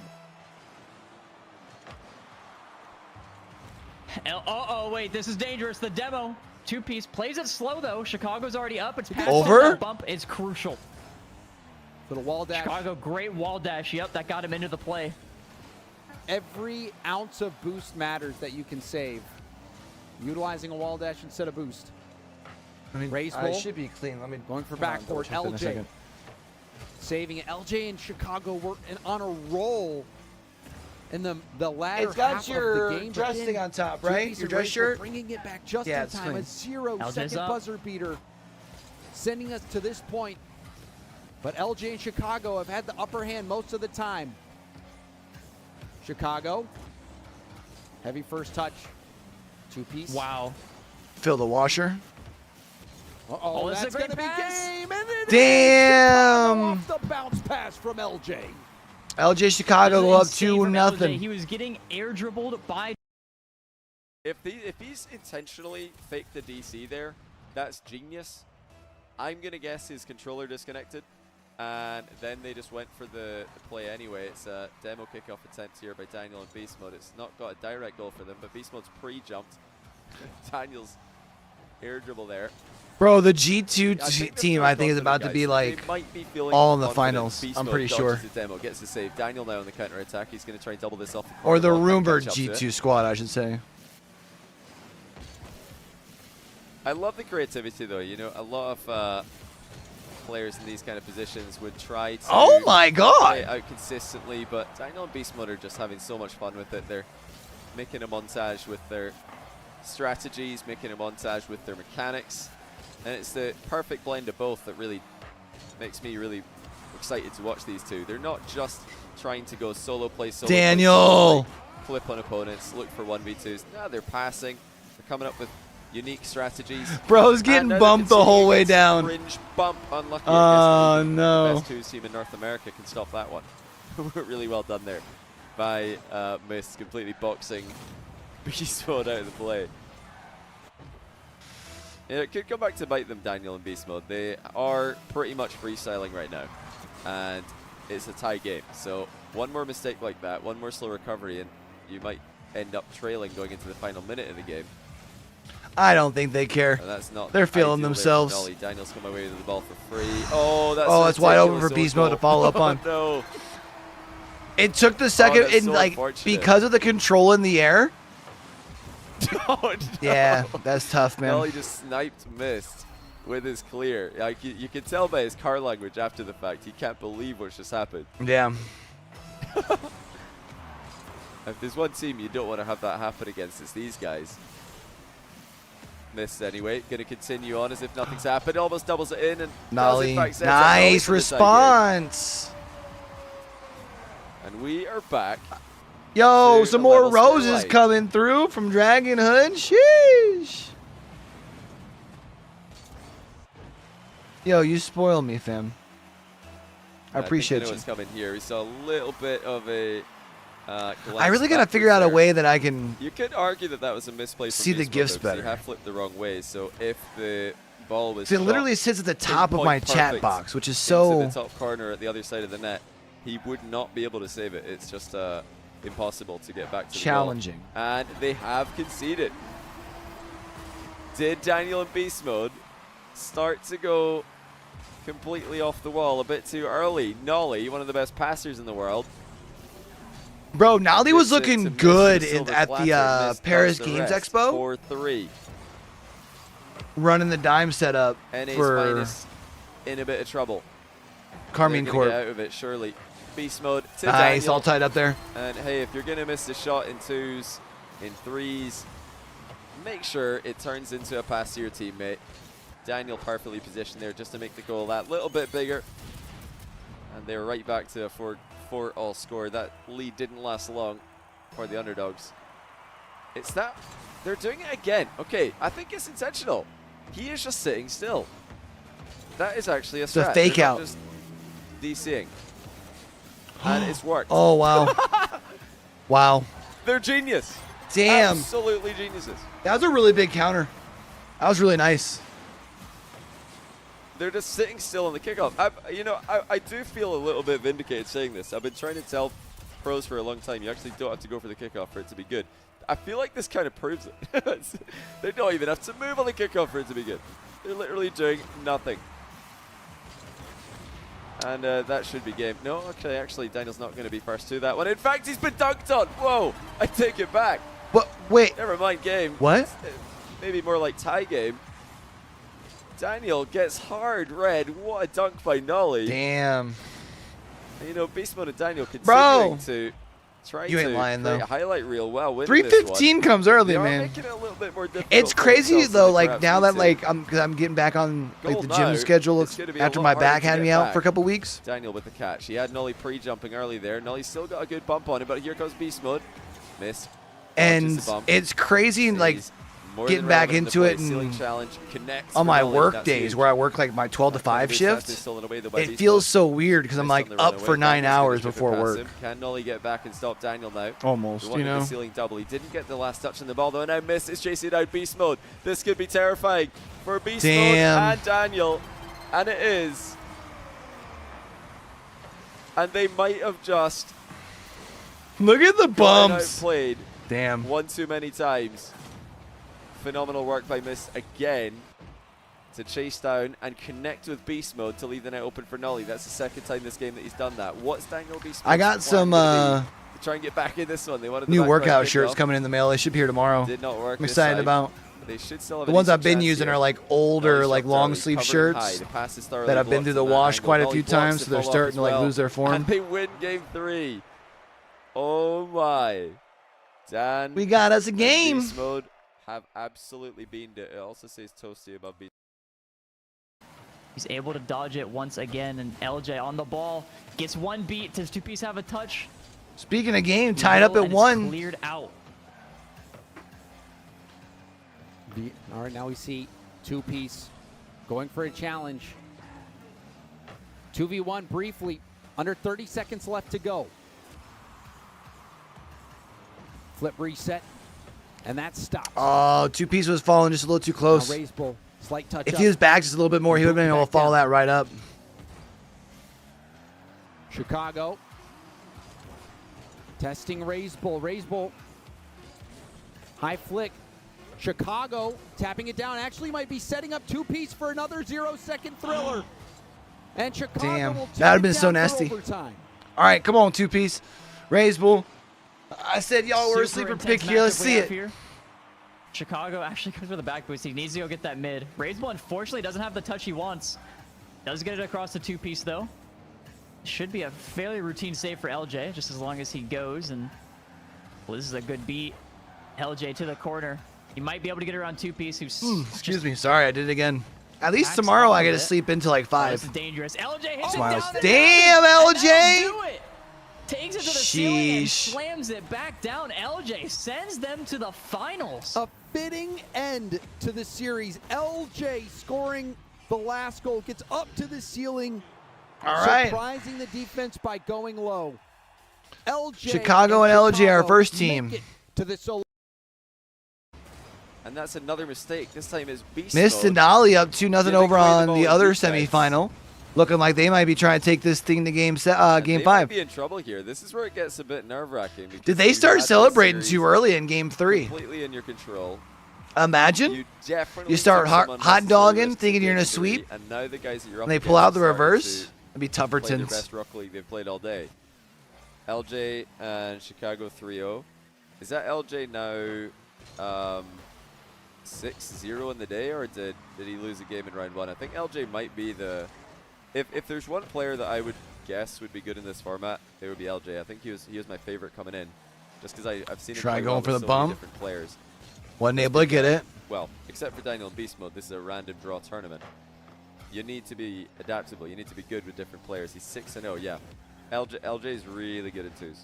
Uh-oh, wait, this is dangerous. The demo. 2Piece plays it slow, though. Chicago's already up. It's past Over? the bump is crucial. For the wall dash. Chicago, great wall dash. Yep, that got him into the play. Every ounce of boost matters that you can save. Utilizing a wall dash instead of boost. I mean, Raise I ball. should be clean. Let me Going for hold on, backcourt, double check that in a LJ. second. Saving it. LJ and Chicago were on a roll in the latter It's got half your of the game. dress but thing then on top, 2Piece right? and Your dress Rachel shirt? bringing it back just Yeah, in it's time. clean. A 0-second LJ's up. buzzer beater, sending us to this point. But LJ and Chicago have had the upper hand most of the time. Chicago, heavy first touch. 2Piece. Wow. Fill the washer. Uh-oh, Oh, this is a that's great going to be pass. game. And it Damn. is Chicago off the bounce pass from LJ. LJ Chicago go up Insane from LJ. 2-0. He was getting air dribbled by. If he's intentionally faked the DC there, that's genius. I'm going to guess his controller disconnected, and then they just went for the play anyway. It's a demo kickoff attempt here by Daniel and Beast Mode. It's not got a direct goal for them, but Beast Mode's pre-jumped. Daniel's air dribble there. Bro, the G2 I think they're team, still I think, is confident, about to guys. be They like might be feeling all in the confident. finals. Beast I'm Mode pretty dodges sure. the demo, gets the save. Daniel now on the counter attack. He's going to try and double this off the Or corner. the Ball can't rumored catch up to it. G2 squad, I should say. I love the creativity, though. You know, a lot of players in these kind of positions would try to Oh my play it god! out consistently, but Daniel and Beast Mode are just having so much fun with it. They're making a montage with their strategies, making a montage with their mechanics, and it's the perfect blend of both that really makes me really excited to watch these two. They're not just trying to go solo play, solo Daniel! play, flip on opponents, look for 1v2s. No, they're passing. They're coming up with unique strategies. Bro's getting bumped the whole way down. Fringe bump, unlucky. Oh, no. The best 2 team in North America can stop that one. Really well done there by Mist, completely boxing Beast Mode out of the play. It could come back to bite them, Daniel and Beast Mode. They are pretty much freestyling right now, and it's a tie game. So one more mistake like that, one more slow recovery, and you might end up trailing going into the final minute of the game. I don't think they care. That's not. They're feeling themselves. Daniel's come away with the ball for free. Oh, that's wide open for Beast Mode to follow up on. No. It took the second, so like because of the control in the air. Oh, no. Yeah, that's tough, man. Nolly just sniped Mist with his clear. Like you can tell by his car language after the fact. He can't believe what's just happened. Yeah. If there's one team you don't want to have that happen against, it's these guys. Mist anyway, going to continue on as if nothing's happened. Almost doubles it in, and Nolly, nice response. And we are back. Yo, some more roses coming through from Dragon Hood. Sheesh. Yo, you spoil me, fam. I appreciate you. What's coming here. We saw a little bit of a. I really gotta figure out a way that I can. You could argue that that was a misplay. See the gifts better. You have flipped the wrong way, so if the ball was. It literally sits at the top of my chat box, which is so. Into the top corner at the other side of the net, he would not be able to save it. It's just impossible to get back to challenging. The ball. And they have conceded. Did Daniel and Beast Mode start to go completely off the wall a bit too early? Nolly, one of the best passers in the world. Bro, Nolly was looking good at the Paris Games Expo. 4-3. Running the dime setup for in a bit of trouble. Carmine Corp. Get out of it, surely. Beast Mode to nice, Daniel. all tied up there. And hey, if you're going to miss a shot in 2s, in 3s, make sure it turns into a pass to your teammate. Daniel perfectly positioned there just to make the goal that little bit bigger. And they're right back to a 4-4-all score. That lead didn't last long for the underdogs. It's that they're doing it again. Okay, I think it's intentional. He is just sitting still. That is actually a strat. It's a fake out. Just DCing. And it's worked. Oh, wow. Wow. They're genius. Damn. Absolutely geniuses. That was a really big counter. That was really nice. They're just sitting still on the kickoff. I do feel a little bit vindicated saying this. I've been trying to tell pros for a long time, you actually don't have to go for the kickoff for it to be good. I feel like this kind of proves it. They don't even have to move on the kickoff for it to be good. They're literally doing nothing. And that should be game. No, okay, actually, Daniel's not going to be first to that one. In fact, he's been dunked on. Whoa, I take it back. But wait. Never mind game. What? Maybe more like tie game. Daniel gets hard red. What a dunk by Nolly. Damn. And, you know, Beast Mode and Daniel continuing to try you ain't lying, create though. a highlight reel. Well, 3:15 comes early, man. Making it a little bit more difficult. It's crazy though. Like now that I'm getting back on like the gym schedule after my back had me out for a couple weeks. Daniel with the catch. He had Nolly pre-jumping early there. Nolly's still got a good bump on him, but here comes Beast Mode. Miss. And it's crazy, like getting back into it and on my work days where I work like my 12 to 5 shift, it feels so weird because I'm like up for 9 hours before work. Can Nolly get back and stop Daniel now? Almost, you know. The ceiling double. He didn't get the last touch on the ball though, and now Miss is chasing out Beast Mode. This could be terrifying for Beast Mode and Daniel, and it is. And they might have just look at the bumps. Played. Damn. One too many times. Phenomenal work by Miss again to chase down and connect with Beast Mode to leave the net open for Nolly. That's the second time this game that he's done that. What's Daniel Beast Mode? I got some try and get back in this one. They wanted new workout shirts coming in the mail. They should be here tomorrow. Did not work. I'm excited about. They should still have the ones I've been using are like older, like long sleeve shirts that I've been through the wash quite a few times, so they're starting to like lose their form. And they win game 3. Oh my. Dan, we got us a game. Beast Mode have absolutely beamed it. It also says Toasty above Beast. He's able to dodge it once again, and LJ on the ball gets one beat. Does 2Piece have a touch? Speaking of game, tied up at 1. Cleared out. All right, now we see two-piece going for a challenge. 2v1 briefly, under 30 seconds left to go. Flip reset, and that stops. Oh, two-piece was falling just a little too close. Razebull, slight touch If up. he was back just a little bit more, he would have been able to follow that right up. Chicago testing Razebull. Razebull, high flick. Chicago tapping it down. Actually might be setting up two-piece for another 0-second thriller. And Chicago Damn, will that would have take been it so down for nasty. overtime. All right, come on, two-piece. Razebull. I said y'all were a sleeper pick here. Let's see it. Here. Chicago actually goes for the back boost. He needs to go get that mid. Razebull unfortunately doesn't have the touch he wants. Does get it across the two-piece though. Should be a fairly routine save for LJ, just as long as he goes. And well, this is a good beat. LJ to the corner. He might be able to get around two-piece. Who's excuse me. Sorry, I did it again. At least Max tomorrow I out get of to it. sleep into like 5. This is dangerous. LJ hits it Smiles. down. Damn, and LJ! that'll do it. Takes it to the ceiling and Sheesh. slams it back down. LJ sends them to the finals. A fitting end to the series. LJ scoring the last goal, gets up to the ceiling. All right. Surprising the defense by going low. LJ Chicago and LJ are Chicago first make team. it to the solo. And that's another mistake. This time is Beast Missed Mode. and Dolly up 2-0 Didn't over clear the on ball the in other defense. semifinal. Looking like they might be trying to take this thing to game They might 5. be in trouble here. This is where it gets a bit nerve-wracking. Did they start celebrating too early in game 3? Completely in your control. Imagine. You definitely You start took some hot unnecessary dogging, risks thinking in you're game gonna 3, sweep, and now the guys that you're up and they against pull out are the starting reverse. to It'd be play their Tuffertons. best Rocket League they've played all day. LJ and Chicago 3-0. Is that LJ now 6-0 in the day, or did he lose a game in round 1? I think LJ might be the... If there's one player that I would guess would be good in this format, it would be LJ. I think he was my favorite coming in, just because I've seen him Try play going well for with the so many bump. different players. Wasn't able to get it. Well, except for Daniel in Beast Mode, this is a random draw tournament. You need to be adaptable. You need to be good with different players. He's 6-0, yeah. LJ is really good at twos.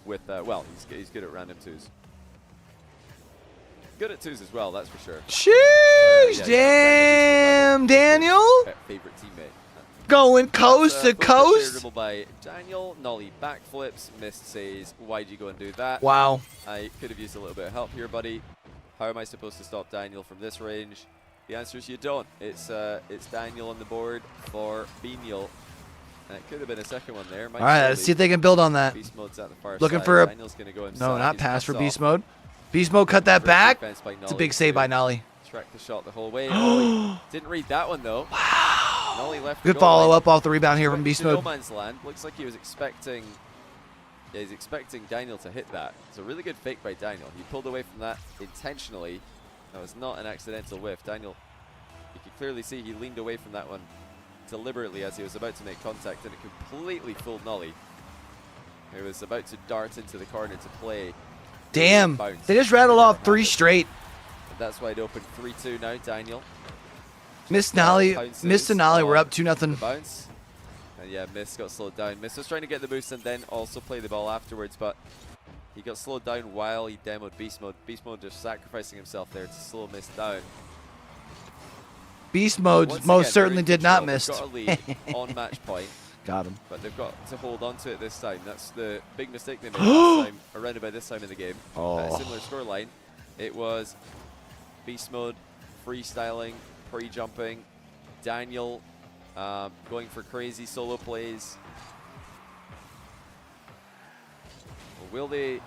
With well, he's good at random twos. Good at twos as well, that's for sure. Sheesh, Yeah, damn, Daniel. Favorite teammate. Going coast to Full touch air coast. dribble by Daniel. Nolly backflips. Mist says, why'd you go and do that? Wow. I could have used a little bit of help here, buddy. How am I supposed to stop Daniel from this range? The answer is you don't. It's Daniel on the board for Beaniel. And it could have been a second one there. All right, let's see if they can build on that. Beast Mode's at the far Looking side. for a... Daniel's gonna go No, himself. not He's pass for cuts Beast off. Mode. Beast Mode cut that Great back. defense by It's a Nolly big save to by Nolly. Track the shot the whole way. Nolly didn't read that one though. Wow. Nolly left. Good the goal line. follow-up off the rebound here from Went Beast to No Mode. man's land. Looks like he was expecting. Yeah, he's expecting Daniel to hit that. It's a really good fake by Daniel. He pulled away from that intentionally. That was not an accidental whiff. Daniel, you could clearly see he leaned away from that one deliberately as he was about to make contact, and it completely fooled Nolly. He was about to dart into the corner to play. Damn. Bounce. They just rattled off Never 3 happened. straight. And that's wide open. 3-2 now, Daniel. Missed Nolly. Bounces Missed and Nolly. We're on up 2-0. the bounce. And yeah, Miss got slowed down. Miss was trying to get the boost and then also play the ball afterwards, but he got slowed down while he demoed Beast Mode. Beast Mode just sacrificing himself there to slow Miss down. Beast Mode Once most again, certainly they're in did not control. miss. They've got a lead on match point, Got him. but they've got to hold on to it this time. That's the big mistake they made last time, around about this time in the game. At a similar scoreline. It was Beast Mode, freestyling, pre-jumping, Daniel going for crazy solo plays. Will they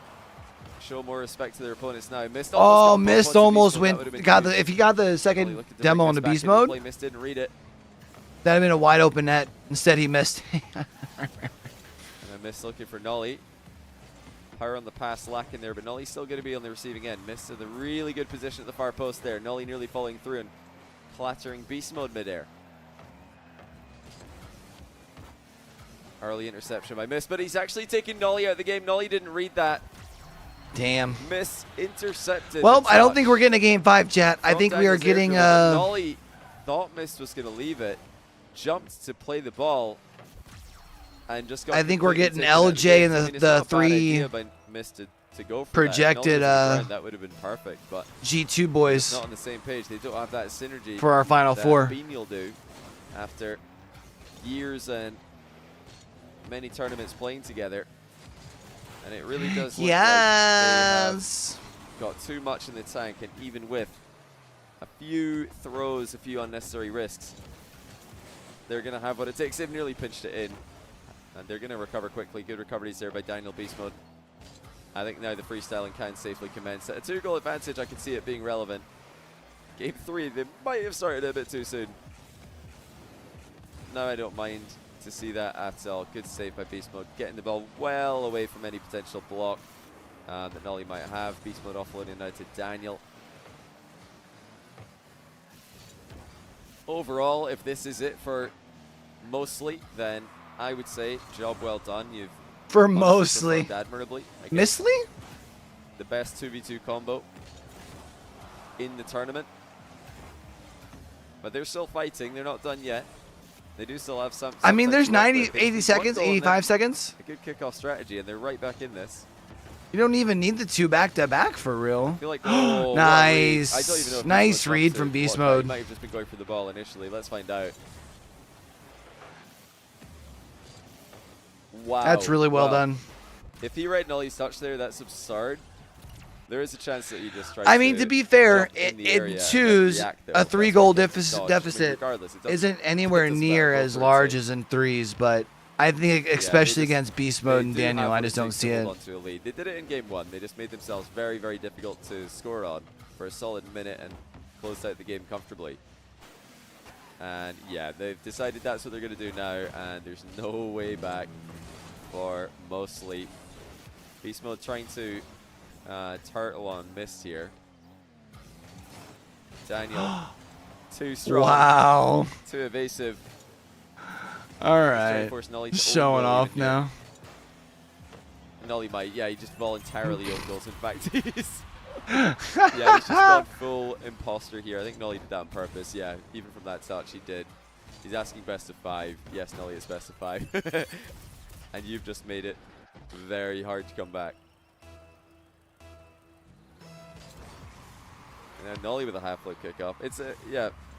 show more respect to their opponents now? Missed Oh, almost Missed got almost Beast Mode. That would've went. been Got huge. the. If he got the Nolly second looked to demo bring on the this back Beast into Mode, play. Missed didn't read it. that'd have been a wide open net. Instead, he missed. And then Miss looking for Nolly. Power on the pass lacking there, but Nolly's still going to be on the receiving end. Miss in the really good position at the far post there. Nolly nearly falling through and clattering Beast Mode midair. Early interception by Miss, but he's actually taking Nolly out of the game. Nolly didn't read that. Damn. Miss intercepted. Well, the I don't touch think we're getting a game 5, chat. I from think we are Daniel's air getting. dribble, but Nolly thought Miss was going to leave it, jumped to play the ball, and just got I think we're completely getting taken out of the LJ game. in I mean, it's the not a bad 3. idea by Miss to to go for projected that would have been perfect, but G2 boys not on the same page. They don't have that synergy for our final four. Bean will do after years and many tournaments playing together, and it really does look like they have got too much in the tank, and even with a few throws, a few unnecessary risks, they're going to have what it takes. They've nearly pinched it in, and they're going to recover quickly. Good recoveries there by Daniel Beast Mode. I think now the freestyling can safely commence. At a 2-goal advantage, I can see it being relevant. Game 3, they might have started a bit too soon. No, I don't mind to see that at all. Good save by Beast Mode, getting the ball well away from any potential block that Nolly might have. Beast Mode offloading now to Daniel. Overall, if this is it for Mostly, then I would say job well done. You've for Mostly admirably. Mostly? The best 2v2 combo in the tournament. But they're still fighting. They're not done yet. They do still have some. I mean, there's 80 seconds, 85 seconds. A good kickoff strategy, and they're right back in this. You don't even need the 2 back-to-back for real. I feel like, oh, nice. I don't even know if nice read from Beast Mode. He might have just been going for the ball initially. Let's find out. Wow. That's really well done. If he read Nolly's touch there, that's absurd. There is a chance that you just try I mean, to be fair, in 2s, a 3-goal deficit isn't anywhere near as large as in 3s, but I think especially against Beast Mode and Daniel, I just don't see it. They did it in game 1. They just made themselves very, very difficult to score on for a solid minute and closed out the game comfortably. And yeah, they've decided that's what they're going to do now, and there's no way back for Mostly. Beast Mode trying to turtle on Mist here. Daniel, too strong. Wow. Too evasive. All right. Showing off now. Nolly might, yeah, he just voluntarily own goals. In fact, he's just gone full imposter here. I think Nolly did that on purpose. Yeah, even from that touch, he did. He's asking best of 5. Yes, Nolly, it's best of 5. And you've just made it very hard to come back. And then Nolly with a half-flip kickoff. It's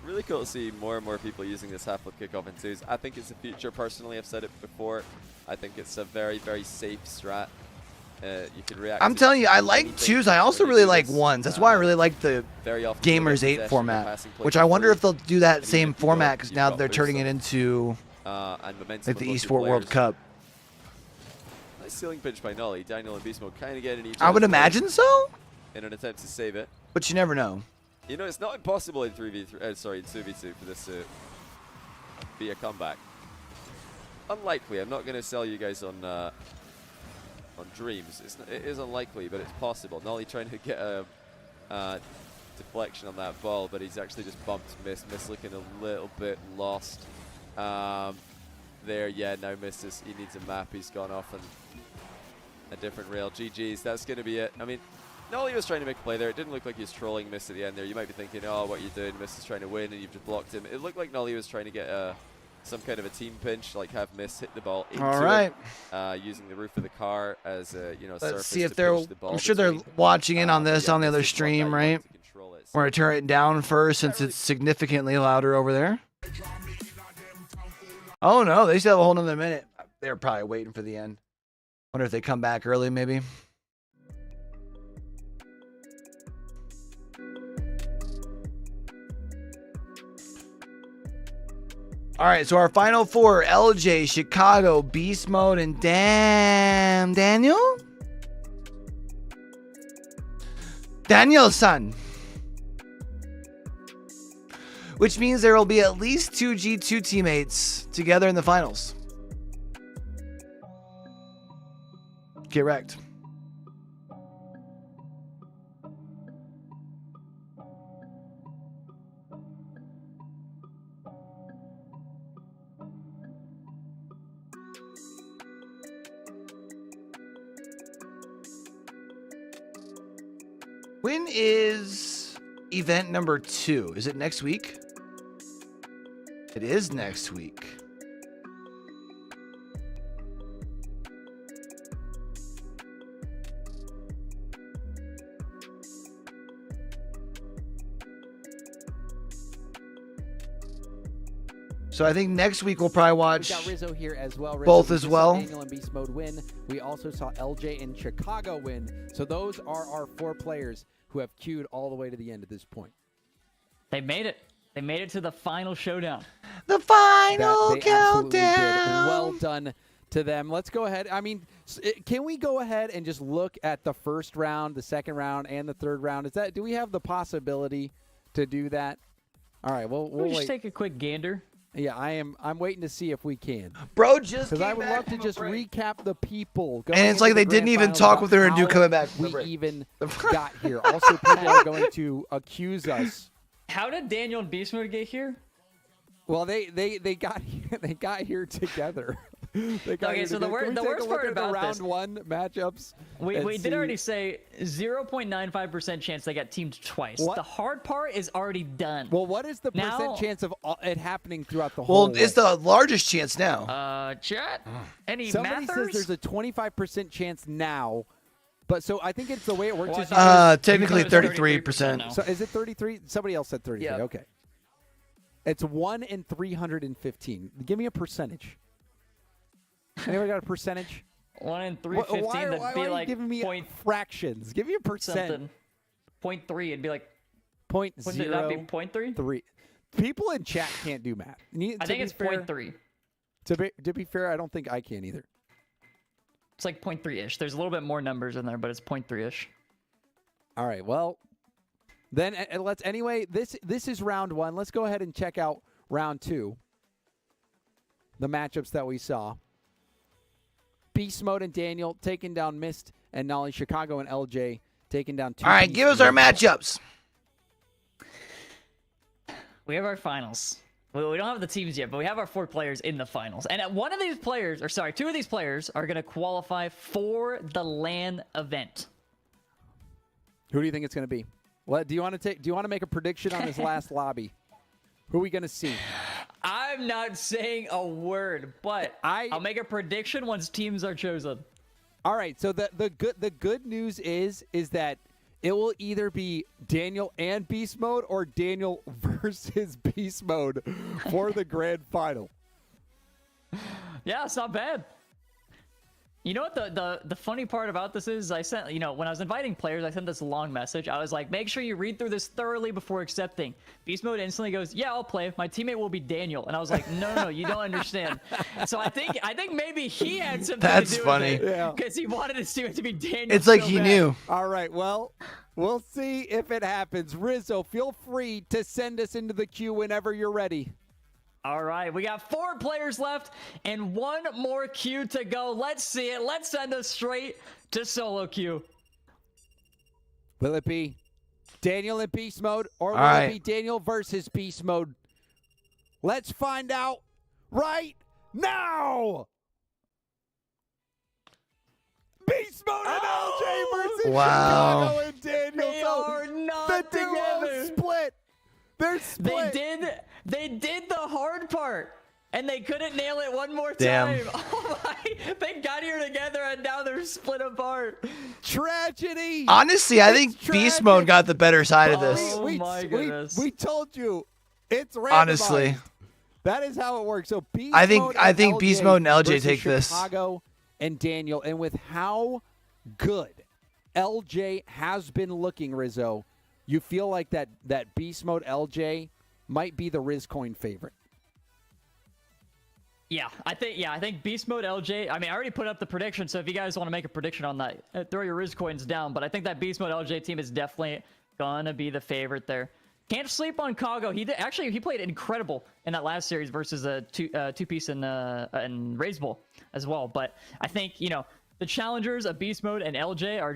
really cool to see more and more people using this half-flip kickoff in 2s. I think it's the future, personally. I've said it before. I think it's a very, very safe strat. You can react. I'm telling you, I like 2s. I also really like 1s. That's why I really like the Gamers 8 format, which I wonder if they'll do that same format because now they're turning it into like the eSport World Cup. Nice ceiling pinch by Nolly. Daniel and Beast Mode kind of getting each other. I would imagine so. In an attempt to save it. But you never know. You know, it's not impossible in 3v3. Sorry, in 2v2 for this to be a comeback. Unlikely. I'm not going to sell you guys on dreams. It is unlikely, but it's possible. Nolly trying to get a deflection on that ball, but he's actually just bumped Mist. Mist looking a little bit lost. There, yeah, now Mist he needs a map. He's gone off on a different rail. GG's. That's going to be it. I mean, Nolly was trying to make a play there. It didn't look like he was trolling Mist at the end there. You might be thinking, oh, what are you doing? Mist is trying to win, and you've just blocked him. It looked like Nolly was trying to get some kind of a team pinch, like have Mist hit the ball into him, using the roof of the car as a Let's see if they're. I'm sure they're watching in on this on the other stream, right? We're gonna turn it down first since it's significantly louder over there. Oh no, they still have a whole nother minute. They're probably waiting for the end. Wonder if they come back early, maybe. All right, so our final 4, LJ, Chicago, Beast Mode, and Daniel? Daniel-san. Which means there will be at least 2 G2 teammates together in the finals. Correct. When is event number 2? Is it next week? It is next week. So I think next week we'll probably We watch got Rizzo here as well. Rizzo, both we as just well. saw Daniel and Beast Mode win. We also saw LJ and Chicago win. So those are our 4 players who have queued all the way to the end at this point. They made it. They made it to the final showdown. The final They absolutely did. countdown. Well done to them. Let's go ahead. I mean, can we go ahead and just look at the first round, the second round, and the third round? Do we have the possibility to do that? All right, we'll We'll just wait. take a quick gander. Yeah, I'm waiting to see if we can. Bro, just Because I came would back love to from a just break. recap the people. And it's like they didn't even talk what they were going to do coming back from the we break. even got here. Also, people are going to accuse us. How did Daniel and Beast Mode get here? Well, they got here, they got here together. They got Okay, here so the together. Can we the take a worst look part at the about round this- 1 matchups. We and did see- already say 0.95% chance they got teamed twice. What? The hard part is already done. Well, what is the Now- percent chance of it happening throughout the whole? Well, it's the largest chance now. Chat? Any Somebody mathers? says there's a 25% chance now, but so I think it's the way it works. Well, I is thought Technically You thought it was 33%. now. so is it 33? Somebody else said 33. Yeah. Okay. It's 1 in 315. Give me a percentage. Anyone got a percentage? 1 in Why 315, are that'd be you like giving me point fractions? Give me a percent. something. 0.3, it'd be like, Point wouldn't that be 0.3? 03. People in chat can't do math. I think it's 0.3. To be fair, I don't think I can either. It's like 0.3-ish. There's a little bit more numbers in there, but it's 0.3-ish. All right. Well, then let's anyway. This is round 1. Let's go ahead and check out round 2. The matchups that we saw. Beast Mode and Daniel taking down Mist and Nolly. Chicago and LJ taking down 2. All right, give us our matchups. We have our finals. We don't have the teams yet, but we have our 4 players in the finals. And one of these players, or sorry, 2 of these players are going to qualify for the LAN event. Who do you think it's going to be? What do you want to take? Do you want to make a prediction on this last lobby? Who are we going to see? I'm not saying a word, but I'll make a prediction once teams are chosen. All right. So the good news is that it will either be Daniel and Beast Mode or Daniel versus Beast Mode for the grand final. Yeah, it's not bad. You know what the funny part about this is? I sent, when I was inviting players, I sent this long message. I was like, make sure you read through this thoroughly before accepting. Beast Mode instantly goes, yeah, I'll play. My teammate will be Daniel. And I was like, no, you don't understand. So I think maybe he had something That's to do funny. with it. Yeah. Because he wanted his teammate to be Daniel. It's like so he bad. knew. All right. Well, we'll see if it happens. Rizzo, feel free to send us into the queue whenever you're ready. All right, we got 4 players left and 1 more queue to go. Let's see it. Let's send us straight to SoloQ. Will it be Daniel in Beast Mode or will All it right. be Daniel versus Beast Mode? Let's find out right now. Beast Mode and LJ versus Wow. Chicago and Daniel. They So are not the duo together. split. They're split. They did the hard part, and they couldn't nail it one more Damn. time. Oh my! They got here together, and now they're split apart. Tragedy. Honestly, I think It's Beast tragic. Mode got the better side of this. Oh my goodness. We told you. It's randomized. Honestly. That is how it works. So Beast I think- Mode I and think Beast Mode and LJ versus take this. Chicago and Daniel, and with how good LJ has been looking, Rizzo, you feel like that Beast Mode LJ might be the Riz coin favorite. Yeah, I think Beast Mode LJ. I mean, I already put up the prediction, so if you guys want to make a prediction on that, throw your Riz coins down. But I think that Beast Mode LJ team is definitely gonna be the favorite there. Can't sleep on Kago. He played incredible in that last series versus a two-piece in Raise Bowl as well. But I think the challengers of Beast Mode and LJ are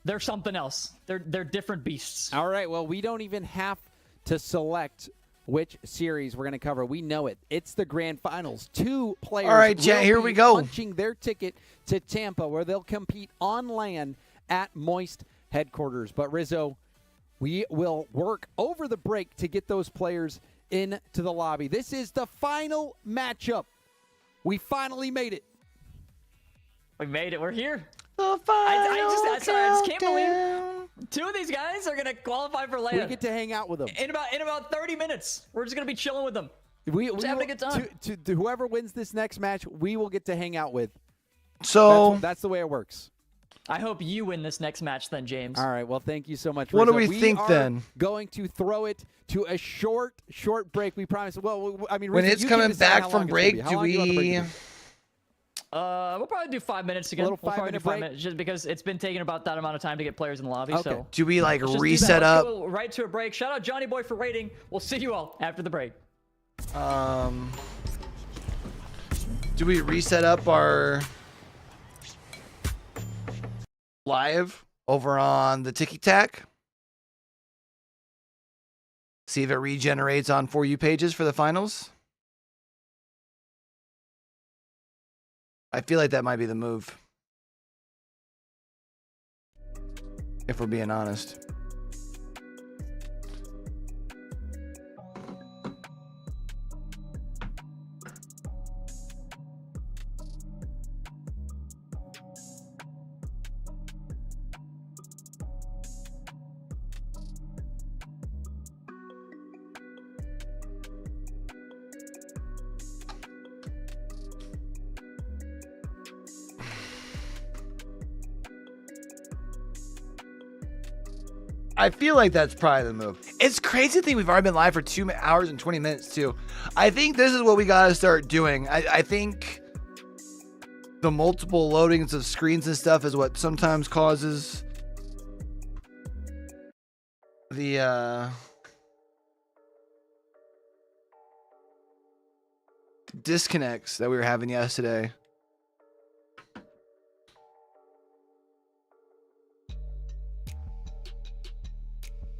they're something else. They're different beasts. All right, well, we don't even have to select which series we're going to cover. We know it. It's the grand finals. 2 players All right, chat, will here be we go. punching their ticket to Tampa, where they'll compete on land at Moist headquarters. But Rizzo, we will work over the break to get those players into the lobby. This is the final matchup. We finally made it. We made it. We're here. The I just can't believe countdown. 2 of these guys are gonna qualify for We LAN get to hang out with them. in about 30 minutes. We're just gonna be chilling with them. We having will, a good time. To whoever wins this next match, we will get to hang out with. So that's the way it works. I hope you win this next match then, James. All right. Well, thank you so much. What do Rizzo. we think are then? Going to throw it to a short break. We promise. Well, I mean, when Rizzo, it's you can coming decide back how from long it's gonna be. break, How do long you want the break we? to be? We'll probably do 5 minutes again. A little We'll probably do 5-minute 5 break? minutes, just because it's been taking about that amount of time to get players in the lobby. Okay. So Do we like let's just do that. reset Let's up? go right to a break. Shout out Johnny Boy for rating. We'll see you all after the break. Do we reset up our live over on the Tiki Tac? See if it regenerates on For You pages for the finals. I feel like that might be the move, if we're being honest. I feel like that's probably the move. It's crazy to think we've already been live for 2 hours and 20 minutes too. I think this is what we gotta start doing. I think the multiple loadings of screens and stuff is what sometimes causes the disconnects that we were having yesterday.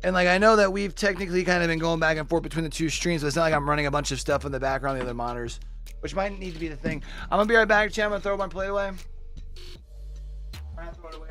And like, I know that we've technically kind of been going back and forth between the two streams, but it's not like I'm running a bunch of stuff in the background on the other monitors, which might need to be the thing. I'm gonna be right back, chat. I'm gonna throw my plate away. Throw it away.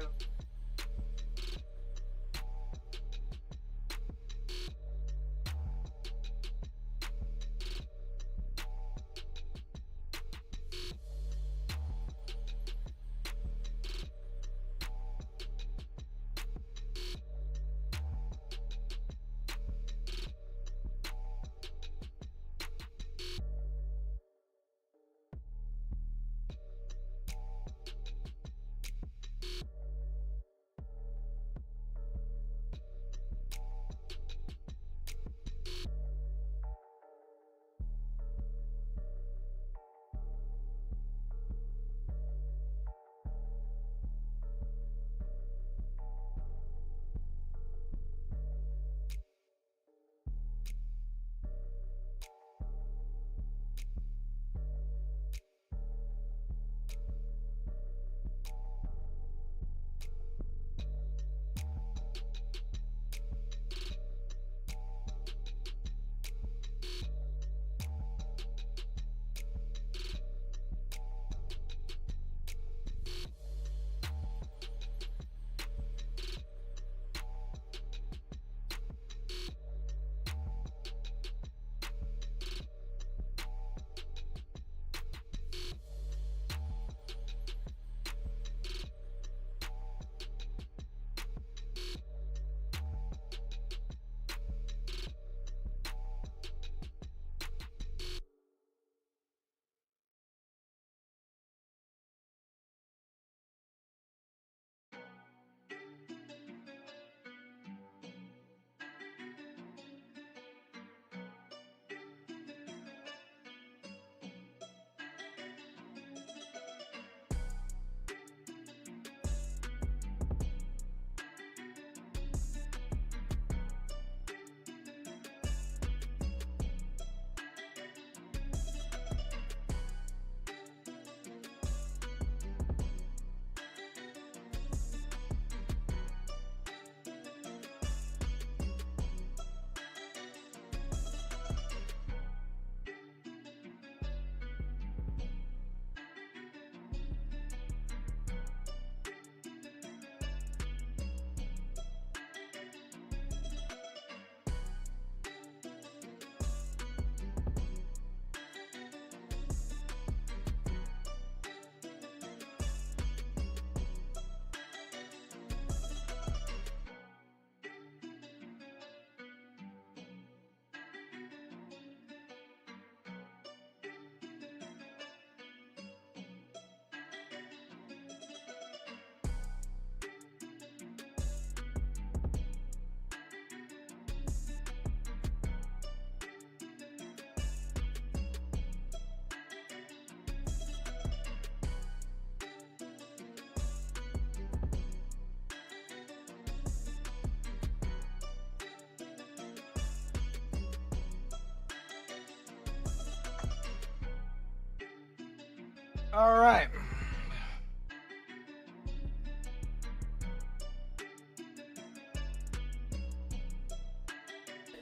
All right.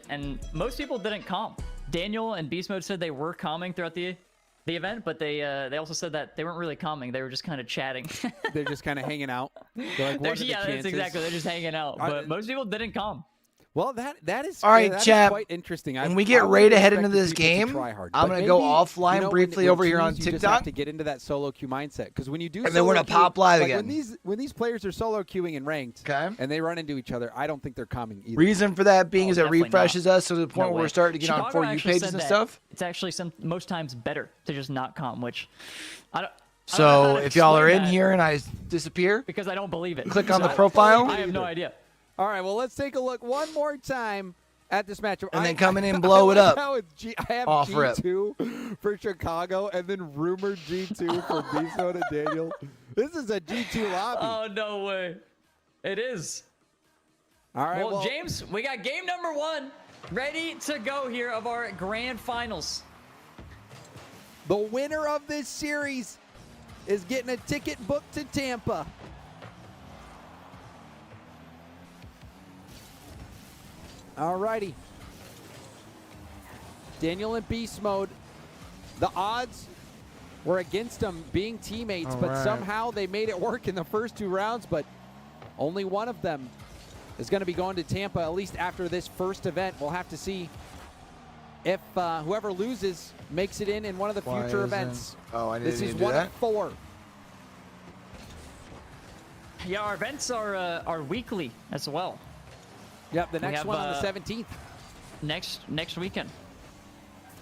And most people didn't comp. Daniel and Beast Mode said they were calming throughout the event, but they also said that they weren't really calming. They were just kind of chatting. They're just kind of hanging out. They're like, what are the yeah, that's chances? exactly. They're just hanging out. But most people didn't calm. Well, that is all right, that chat. is quite interesting. When we get ready to head into this game, hard, I'm gonna go offline briefly over here on You just have TikTok to get into that solo queue mindset because when you do, and then we're gonna pop live again. When these players are solo queuing and ranked, and they run into each other, I don't think they're calming either. Reason for that being is it refreshes us to the point where we're starting to get on For You pages and stuff. It's actually most times better to just not calm, which I don't. So if y'all are in here and I disappear, because I don't believe it. Click on the profile. I have no idea. All right, well, let's take a look one more time at this matchup. And then come in and blow it up. I have G2 for Chicago and then rumored G2 for Beast Mode and Daniel. This is a G2 lobby. Oh, no way. It is. All right, well, James, we got game number 1 ready to go here of our grand finals. The winner of this series is getting a ticket booked to Tampa. Alrighty. Daniel and Beast Mode. The odds were against them being teammates, but somehow they made it work in the first 2 rounds, but only one of them is going to be going to Tampa, at least after this first event. We'll have to see if whoever loses makes it in one of the future events. Oh, I didn't This is do 1 that. of 4. Yeah, our events are weekly as well. Yep, the next one on the 17th. Next weekend.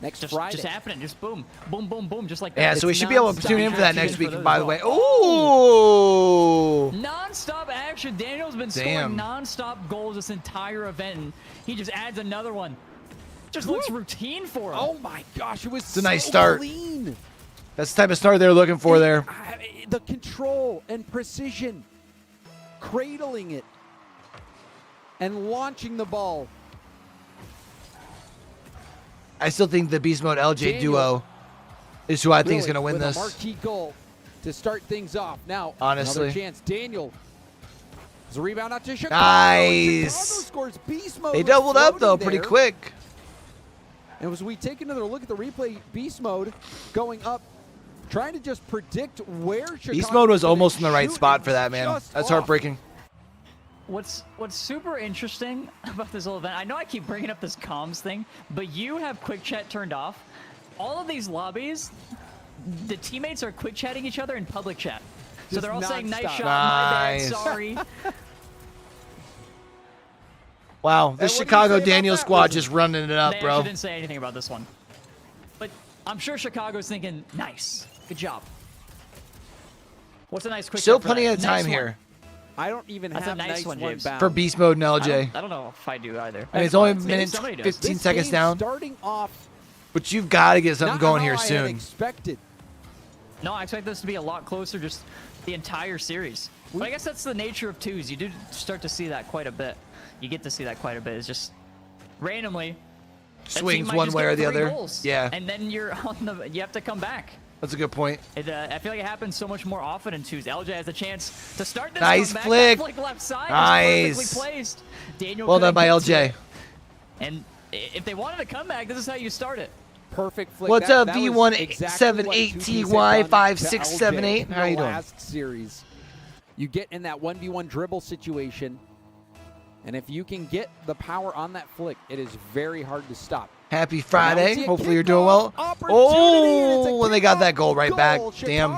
Next just, Friday. Just happening. Just boom, boom, boom, boom, just like that. Yeah, so we should be able to tune in for that next week, by the way. Ooh! Non-stop action. Daniel's been scoring non-stop goals this entire event, and he just adds another one. Just looks routine for him. Oh my gosh, it was a nice start. Clean. That's the type of start they're looking for there. The control and precision. Cradling it. And launching the ball. I still think the Beast Mode LJ duo is who I think is going to win this. A marquee goal to start things off. Now, honestly, another chance. Daniel. There's a rebound out to Chicago. Nice. Chicago scores. Beast Mode. They doubled up though pretty quick. And as we take another look at the replay, Beast Mode going up, trying to just predict where Chicago. Beast Mode was almost in the right spot for that, man. That's heartbreaking. What's super interesting about this whole event, I know I keep bringing up this comms thing, but you have quick chat turned off. All of these lobbies, the teammates are quick chatting each other in public chat. So they're all saying, nice shot, my bad, sorry. Wow, this Chicago Daniel squad just running it up, bro. They didn't say anything about this one. But I'm sure Chicago's thinking, nice, good job. What's a nice quick Still chat for plenty that? of time Nice here. I don't even have a nice one, one James. bound. For Beast Mode and LJ. I don't know if I do either. I mean, it's only minutes 15 seconds down. Starting off, but you've got to get something going here I soon. Expected. No, I expect this to be a lot closer just the entire series. But I guess that's the nature of 2s. You do start to see that quite a bit. You get to see that quite a bit. It's just randomly swings one way or the other. Yeah. And then you're on the. You have to come back. That's a good point. I feel like it happens so much more often in 2s. LJ has a chance to start this nice comeback. flick. Like left side. Nice. Perfectly placed. Daniel well done by LJ. And if they wanted to come back, this is how you start it. Perfect flick. What's up, V178TY5678? How you doing? Last series, you get in that 1v1 dribble situation, and if you can get the power on that flick, it is very hard to stop. Happy Friday. Hopefully you're doing well. Oh, when they got that goal right back. Damn.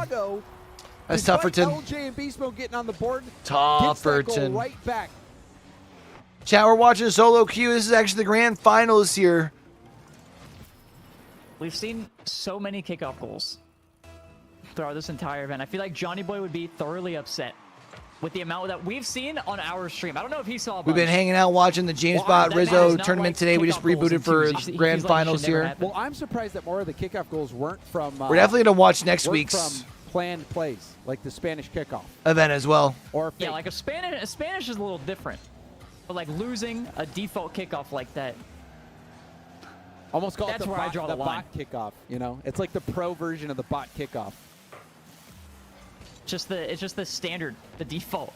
That's Tufferton. LJ and Beast Mode getting on the board. Tufferton. Right back. Chat, we're watching SoloQ. This is actually the grand finals here. We've seen so many kickoff goals throughout this entire event. I feel like Johnny Boy would be thoroughly upset with the amount that we've seen on our stream. I don't know if he saw a bunch. We've been hanging out watching the Jamesbot Rizzo tournament today. We just rebooted for grand finals here. Well, I'm surprised that more of the kickoff goals weren't from... we're definitely going to watch next week's... from planned plays, like the Spanish kickoff. Event as well. Or yeah, like a Spanish is a little different. But like losing a default kickoff like that... Almost call That's it the where I draw the line. bot kickoff, you know? It's like the pro version of the bot kickoff. It's just the standard, the default.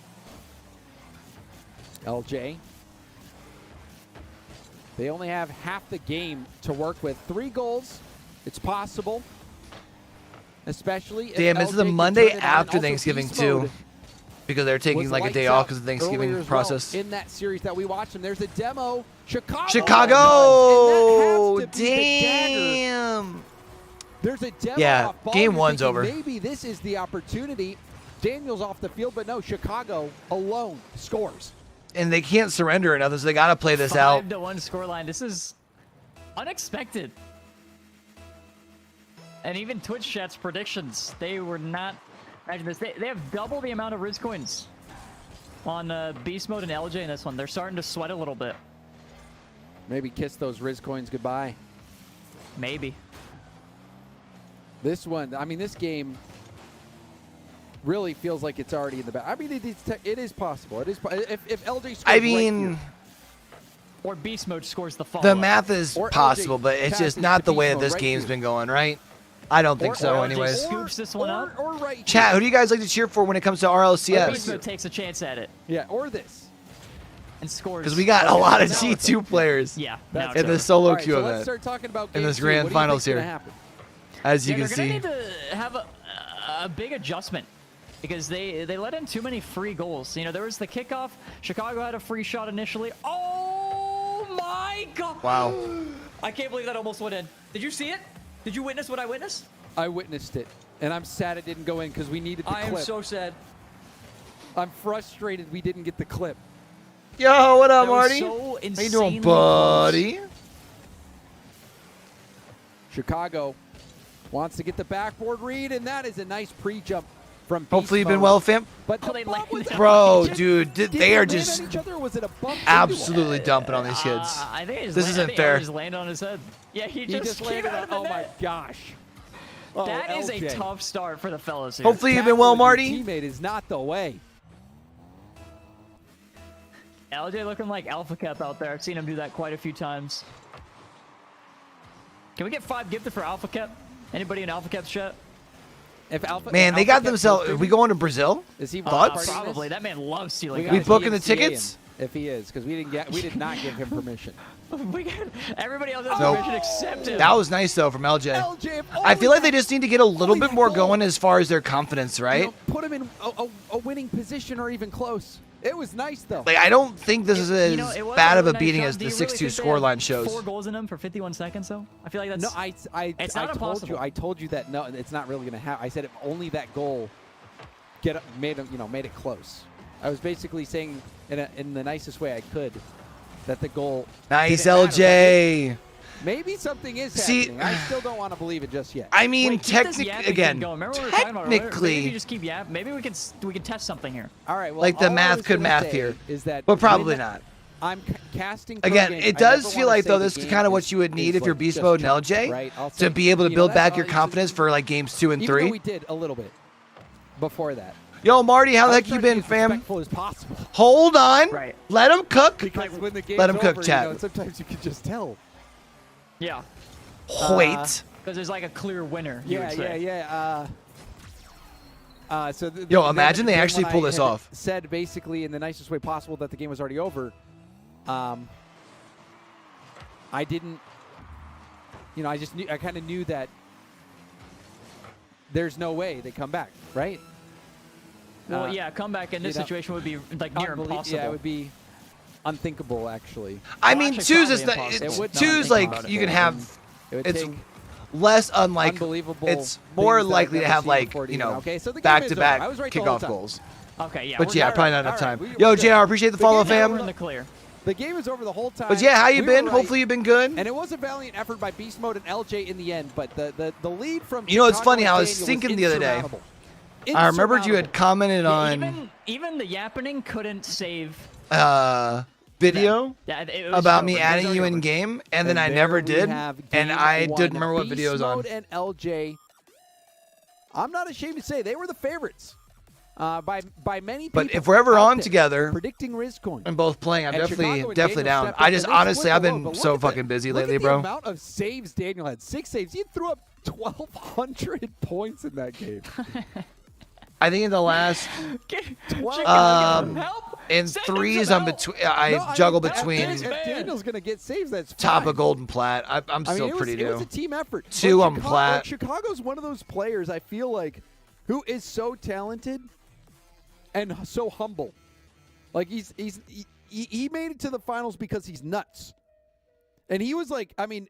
LJ. They only have half the game to work with. 3 goals. It's possible. Especially if Damn, it's LJ the can Monday turn it on. after Also, Thanksgiving beast too, mode because they're taking was like a lights day out off because of the earlier Thanksgiving as process. well in that series that we watched, and there's a demo. Chicago. Chicago! And that has to be the dagger. Damn. There's a demo Yeah, off ball. game You're 1's thinking over. Maybe this is the opportunity. Daniel's off the field, but no, Chicago alone scores. And they can't surrender or nothing, so they got to play this out. 5-1 scoreline. This is unexpected. And even Twitch chat's predictions, they were not. Imagine this. They have double the amount of Riz coins on Beast Mode and LJ in this one. They're starting to sweat a little bit. Maybe kiss those Riz coins goodbye. Maybe. This one, I mean, this game really feels like it's already in the back. I mean, it is possible. It is if LJ scores I mean, right here, or Beast Mode scores the follow. the math is Or LJ possible, but it's just passes not to the beast way that mode this right game's here. been going, right? I don't think so, LJ anyways. scoops this one up. Or right here. Chat, who do you guys like to cheer for when it comes to Beast RLCS? Mode takes a chance at it Yeah, or this. and scores. Because we got a Okay, lot of now it's G2 players Yeah. That's now in it's the over. solo All right, queue so let's event, start talking about in game this 2. grand What do you finals think's here. gonna happen? as you Yeah, can they're see. gonna need to have a big adjustment because they let in too many free goals. You know, there was the kickoff. Chicago had a free shot initially. Oh my god! Wow. I can't believe that almost went in. Did you see it? Did you witness what I witnessed? I witnessed it, and I'm sad it didn't go in because we needed the I clip. am so sad. I'm frustrated we didn't get the clip. Yo, what up, That was Marty? so How you insanely doing, close. buddy? Chicago wants to get the backboard read, and that is a nice pre-jump from Beast Hopefully you've been Mode. well, fam. But Oh, the they bump landed was it. Bro, just dude, did they are land just on each other, or was it a bump into absolutely dumping on these kids. I think This isn't I think fair. He just landed on his head. Yeah, he He just, just came landed out on. of Oh the my net. gosh. Oh, That is a LJ. tough start for the fellas here. Hopefully you've been well, Tackling your Marty. teammate is not the way. LJ looking like Alpha Cap out there. I've seen him do that quite a few times. Can we get 5 gifted for Alpha Cap? Anybody in Alpha Cap's chat? If Alpha, Man, if they Alpha got kept themselves. moving, Are we going to Brazil? Is he Thoughts? partying Probably. this? That man loves stealing. We gotta booking the DMCA tickets? him if he is, because we did not give him permission. we got everybody else has Nope. permission except him. That was nice though from LJ. LJ, if I feel like they only just need to get a little only bit that more goal. going as far as their confidence, that, right? you know, put him in a winning position or even close. It was nice though. Like I don't think this is as You know, it was bad of a nice beating shot. as Do the you really 6-2 think they had scoreline shows. 4 goals in them for 51 seconds, though. I feel like that's No, It's not I told impossible. you. I told you that no, it's not really going to happen. I said if only that goal made it close. I was basically saying in the nicest way I could that the goal. Nice, didn't matter. LJ. Maybe something is See- happening. I still don't want to believe it just yet. I mean, Wait, keep this technically, yapping again, thing going. Remember what we were talking about earlier? Maybe if you technically, just keep yapping. Maybe we can test something here. All right. Well, like the all I math was could gonna math say here. is that but probably when not. I'm casting pro Again, games, it I does never feel wanna like say though the this is game kind of what is- you would need is if you're like beast just mode and junk, LJ right? I'll to say, be able to you know, build that's back all your you confidence just- for like games 2 and Even though 3. we did a little bit before that. Yo, Marty, how the I heck was you trying to be been, as fam? respectful as possible. Hold on. Right. Let him cook. Because when the game's Let him cook, over, chat. You know, sometimes you can just tell. Yeah, Wait. because there's like a clear winner. You Yeah, would say. yeah. So Yo, imagine they actually when pull I this had off. Said basically in the nicest way possible that the game was already over. I didn't. You know, I just knew. I kind of knew that. There's no way they come back, right? Well, yeah, comeback in this you know, situation would be like near impossible. Yeah, it would be unthinkable actually. I Well, mean, actually, two's is probably not, impossible. it's, It would not two's be like possible. you can have. It would It's take less unlike. unbelievable. It's more things that I've likely to never have seen like before to you even- know okay, so the game is over. back-to-back I was right the whole kickoff time. goals. Okay, yeah. But we're yeah, good. probably not enough all time. right, Yo, we're JR, good. appreciate the The follow, game's Now fam. we're in the clear. The game is over the whole time. But yeah, how you We were been? right. Hopefully you've been good. And it was a valiant effort by Beast Mode and LJ in the end, but the lead from You know, it's Chicago funny, and I was Daniel thinking the other day. insurmountable. I remembered you had Insurmountable. commented Yeah, on even the yappening couldn't save. video Yeah, it was about over. me It was adding already you over. in game, and then I there never we did, have and game I one. didn't remember what Beast video it was on. Mode and LJ. I'm not ashamed to say they were the favorites by many people. But if we're ever out on there together predicting Rizcoin. and both playing, I'm And definitely Chicago and Daniel down. stepped I up, just and they honestly, split I've the been load, but so look at fucking busy look lately, at the bro. amount of saves Daniel had. 6 saves. He threw up 1,200 points in that game. I think in the last help. in Send threes, him I'm some between. help. I juggle If between Daniel's gonna get saves, that's top fine. of gold and plat. I'm I mean, still it pretty was new. a team effort. Two But on plat. Chicago's one of those players I feel like who is so talented and so humble. Like he made it to the finals because he's nuts. And he was like, I mean,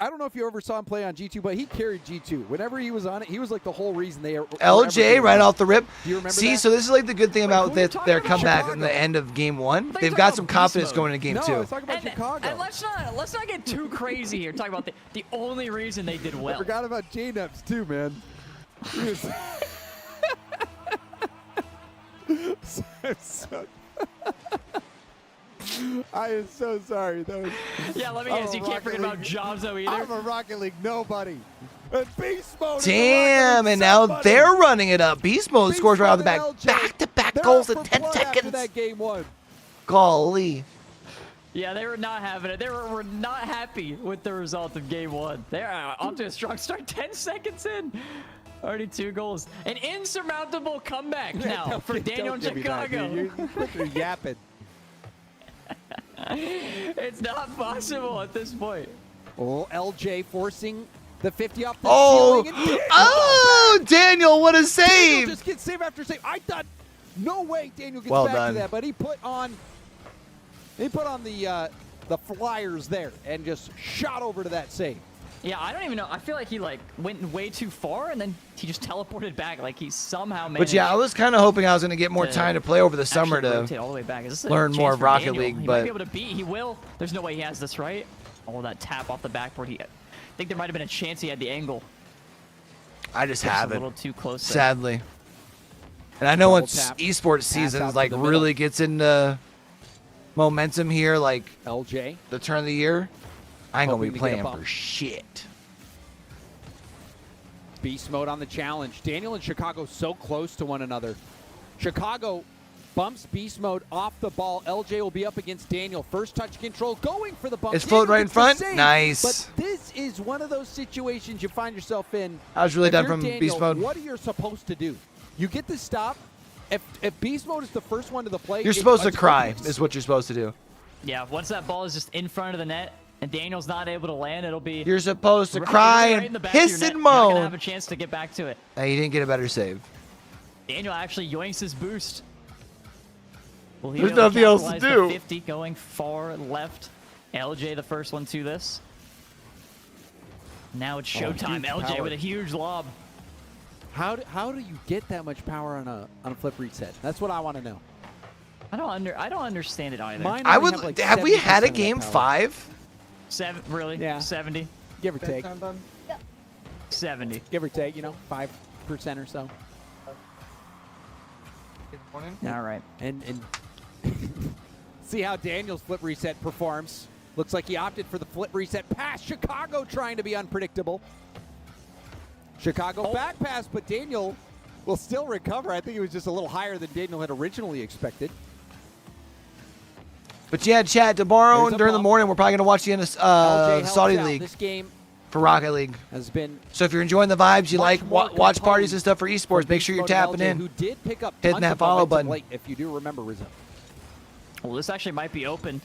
I don't know if you ever saw him play on G2, but he carried G2. Whenever he was on it, he was like the whole reason they were LJ right off the rip. Do you remember See, that? so this is like the good thing about their comeback in Chicago. the end of game one. thought you They've were got talking some about confidence beast going into game No, I two. was talking about Chicago. And let's not get too crazy here. Talk about the only reason they did well. I forgot about J-Nups too, man. He was I am so sorry. That was, Yeah, let me I'm guess. a You can't Rocket forget about League- Jobzo either. I'm a Rocket League nobody. And Beast Mode. is a Damn, Rocket League and now somebody. they're running it up. Beast mode Beast scores right off the Mode back. and LJ. Back-to-back They're goals up in for 10 blood after seconds. that game one. Golly. Yeah, they were not having it. They were not happy with the result of game one. They're off to a strong start. 10 seconds in. Already 2 goals. An insurmountable comeback now for Daniel in Don't give me that, dude. Chicago. You're yapping. It's not possible at this point. Oh, LJ forcing the 50 off the Oh, ceiling. And oh, Daniel, what a Daniel save. just gets save after save. I thought, no way Daniel gets Well back done. to that, but he put on the flyers there and just shot over to that save. Yeah, I don't even know. I feel like he went way too far and then he just teleported back. Like he somehow managed. But yeah, I was kind of hoping I was going to get more time to play over the summer actually to rotate all the way back. Is this a learn chance more of for Rocket Daniel? League, He but- might be able to beat. He will. There's no way he has this right. Oh, that tap off the backboard. I think there might have been a chance he had the angle. I just Just a haven't, little too close. there. sadly. And I know Double once tap, esports pass season out to like the really middle. gets into momentum here, like LJ. the turn of the year, I ain't gonna Hoping be to get a playing bump. for shit. Beast mode on the challenge. Daniel and Chicago so close to one another. Chicago bumps beast mode off the ball. LJ will be up against Daniel. First touch control, going for the bump. It's floating right in gets the front. save. Nice. But this is one of those situations you find yourself in. I was really If done you're from Daniel, beast mode. What are you supposed to do? You get the stop. If beast mode is the first one to the play, You're it's supposed to it's cry, obvious. is what you're supposed to do. Yeah, once that ball is just in front of the net and Daniel's not able to land, it'll be You're supposed to right- cry right in and the back of your piss net. and You're not gonna moan. have a chance to get back to it. Hey, you didn't get a better save. Daniel actually yoinks his boost. Will he There's be able nothing else to capitalize do. the 50 going far left. LJ the first one to this. Now it's showtime. huge LJ power. with a huge lob. How do you get that much power on a flip reset? That's what I want to know. I don't understand it either. Mine I only would. like Have we had a 70% of that game power. 5? Really? Yeah. 70? Give or take. 70. Give or take, 5% or so. All right. And see how Daniel's flip reset performs. Looks like he opted for the flip reset pass. Chicago trying to be unpredictable. Chicago back pass, but Daniel will still recover. I think it was just a little higher than Daniel had originally expected. But yeah, chat, tomorrow There's and a during the bump. morning, we're probably going to watch the end of LJ helps Saudi out. League This game for Rocket League. has been So if you're enjoying the vibes, you much like more watch parties composed and stuff for esports, from make sure you're Beast Mode and tapping LJ, in. Who did pick up hitting tons that of follow momentum button. late, if you do remember, Rizzo. Well, this actually might be open.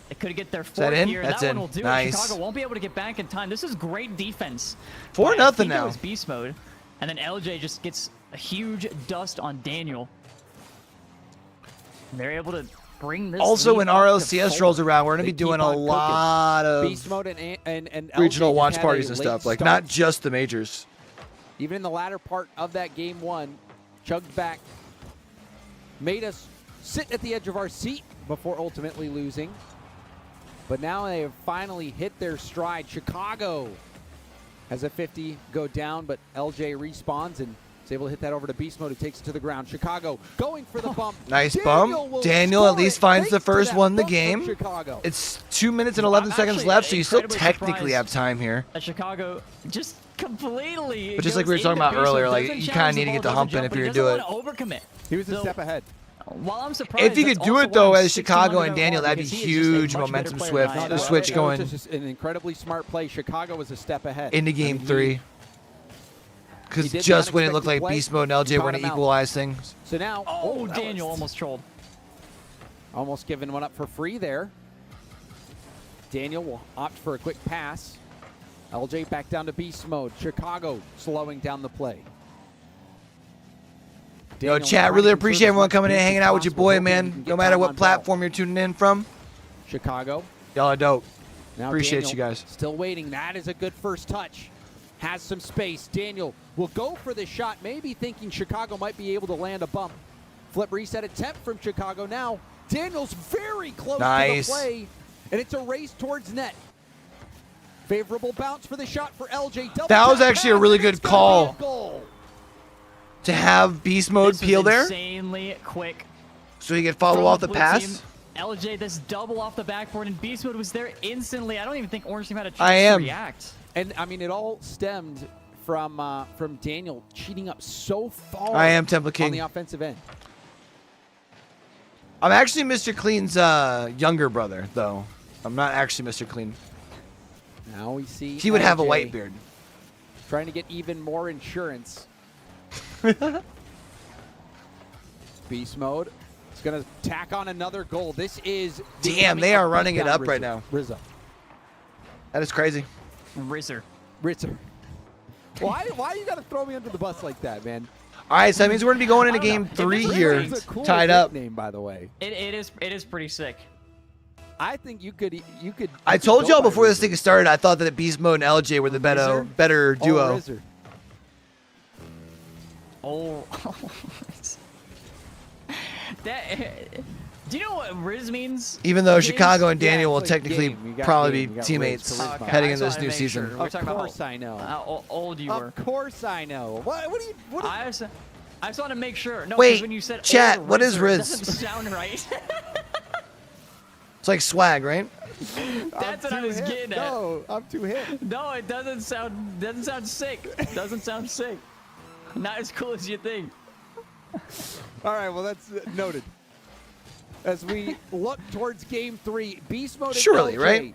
It could get their that fourth in? here. That's that in. one will do Nice. it. Chicago won't be able to get back in time. This is great defense. 4-0 I think now. It was beast mode, and then LJ just gets a huge dust on Daniel. And they're able to bring this. Also, lead when up to RLCS 4. rolls around, we're going to They be doing keep a on cooking. lot of Beast mode and LJ regional just watch had parties a and late stuff, like start. not just the majors. Even in the latter part of that game one, chugged back, made us sit at the edge of our seat before ultimately losing. But now they have finally hit their stride. Chicago has a 50 go down, but LJ respawns and is able to hit that over to Beast Mode, who takes it to the ground. Chicago going for the bump. Nice Daniel bump. will Daniel at score least it finds the thanks to first that one in the bump from game. Chicago. It's 2 minutes and 11 I'm seconds actually left, so you still incredibly technically have surprised time here. That Chicago just completely. But just like goes we were talking into about beast earlier, mode, like, doesn't you challenge kinda need to the get the ball, hump doesn't in jump, if you're but gonna he do doesn't wanna overcommit. He was a So, step ahead. While I'm surprised, If you that's could do also it though, why I'm as Chicago 61 and Daniel, overall, that'd be because he is just a huge much better momentum player swift. than I am. The switch That going was just an incredibly smart play. Chicago was a step ahead. into game 3. Because did the just when it looked unexpected like play, Beast Mode and LJ were caught going him to out. equalize things. So now, Oh, that Daniel was almost trolled. almost giving one up for free there. Daniel will opt for a quick pass. LJ back down to beast mode. Chicago slowing down the play. Yo, Daniel chat, trying really to appreciate conserve as everyone much coming in and boost hanging as out with your possible, boy, hoping he man. can get No matter time what on ball. platform you're tuning in from. Chicago. Y'all are dope. Now Appreciate Daniel you guys. Still waiting. That is a good first touch. Has some space. Daniel will go for the shot, maybe thinking Chicago might be able to land a bump. Flip reset attempt from Chicago now. Daniel's very close to the play, and it's a race towards net. Favorable bounce for the shot for LJ. Double That was tap actually a pass, really and good it's gonna be a call. goal. To have Beast Mode This was peel there, insanely quick. so he could follow from off the blue pass. team. LJ, this double off the backboard, and Beast Mode was there instantly. I don't even think Orange Team had a chance to react. And I mean, it all stemmed from Daniel cheating up so far. I am Temple King. On the offensive end. I'm actually Mr. Clean's younger brother, though. I'm not actually Mr. Clean. Now we see He would have a LJ white beard. trying to get even more insurance. Beast mode. It's going to tack on another goal. This is Damn, they are running it up right Rizzo. now. Rizzo. That is crazy. Rizzer. Rizzo. Why you got to throw me under the bus like that, man? All right, so that means we're going to be going into I don't game know. If 3 it's here, Rizzo, It's a cool tied up. nickname, by the way. It is pretty sick. I think you could. I told y'all before this thing started, I thought that Beast Mode and LJ were the better duo. Rizzo. Oh. Do you know what Riz means? Even though Games? Chicago and Yeah, Daniel will it's like technically game. You got probably game. be You got teammates Riz, charisma. heading I into just this new wanted to make season. sure. We're talking Of about course I know. how old you were. Of course I know. What do you? What I just want to make sure. No, 'cause Wait, when you said chat, old what is Rizzer, Riz? It doesn't sound right. It's like swag, right? That's what I was getting at. No, I'm too hip. No, it doesn't sound sick. Doesn't sound sick. Not as cool as you think. All right, well, that's noted. As we look towards game 3, Beast Mode and Surely, LJ right? had a late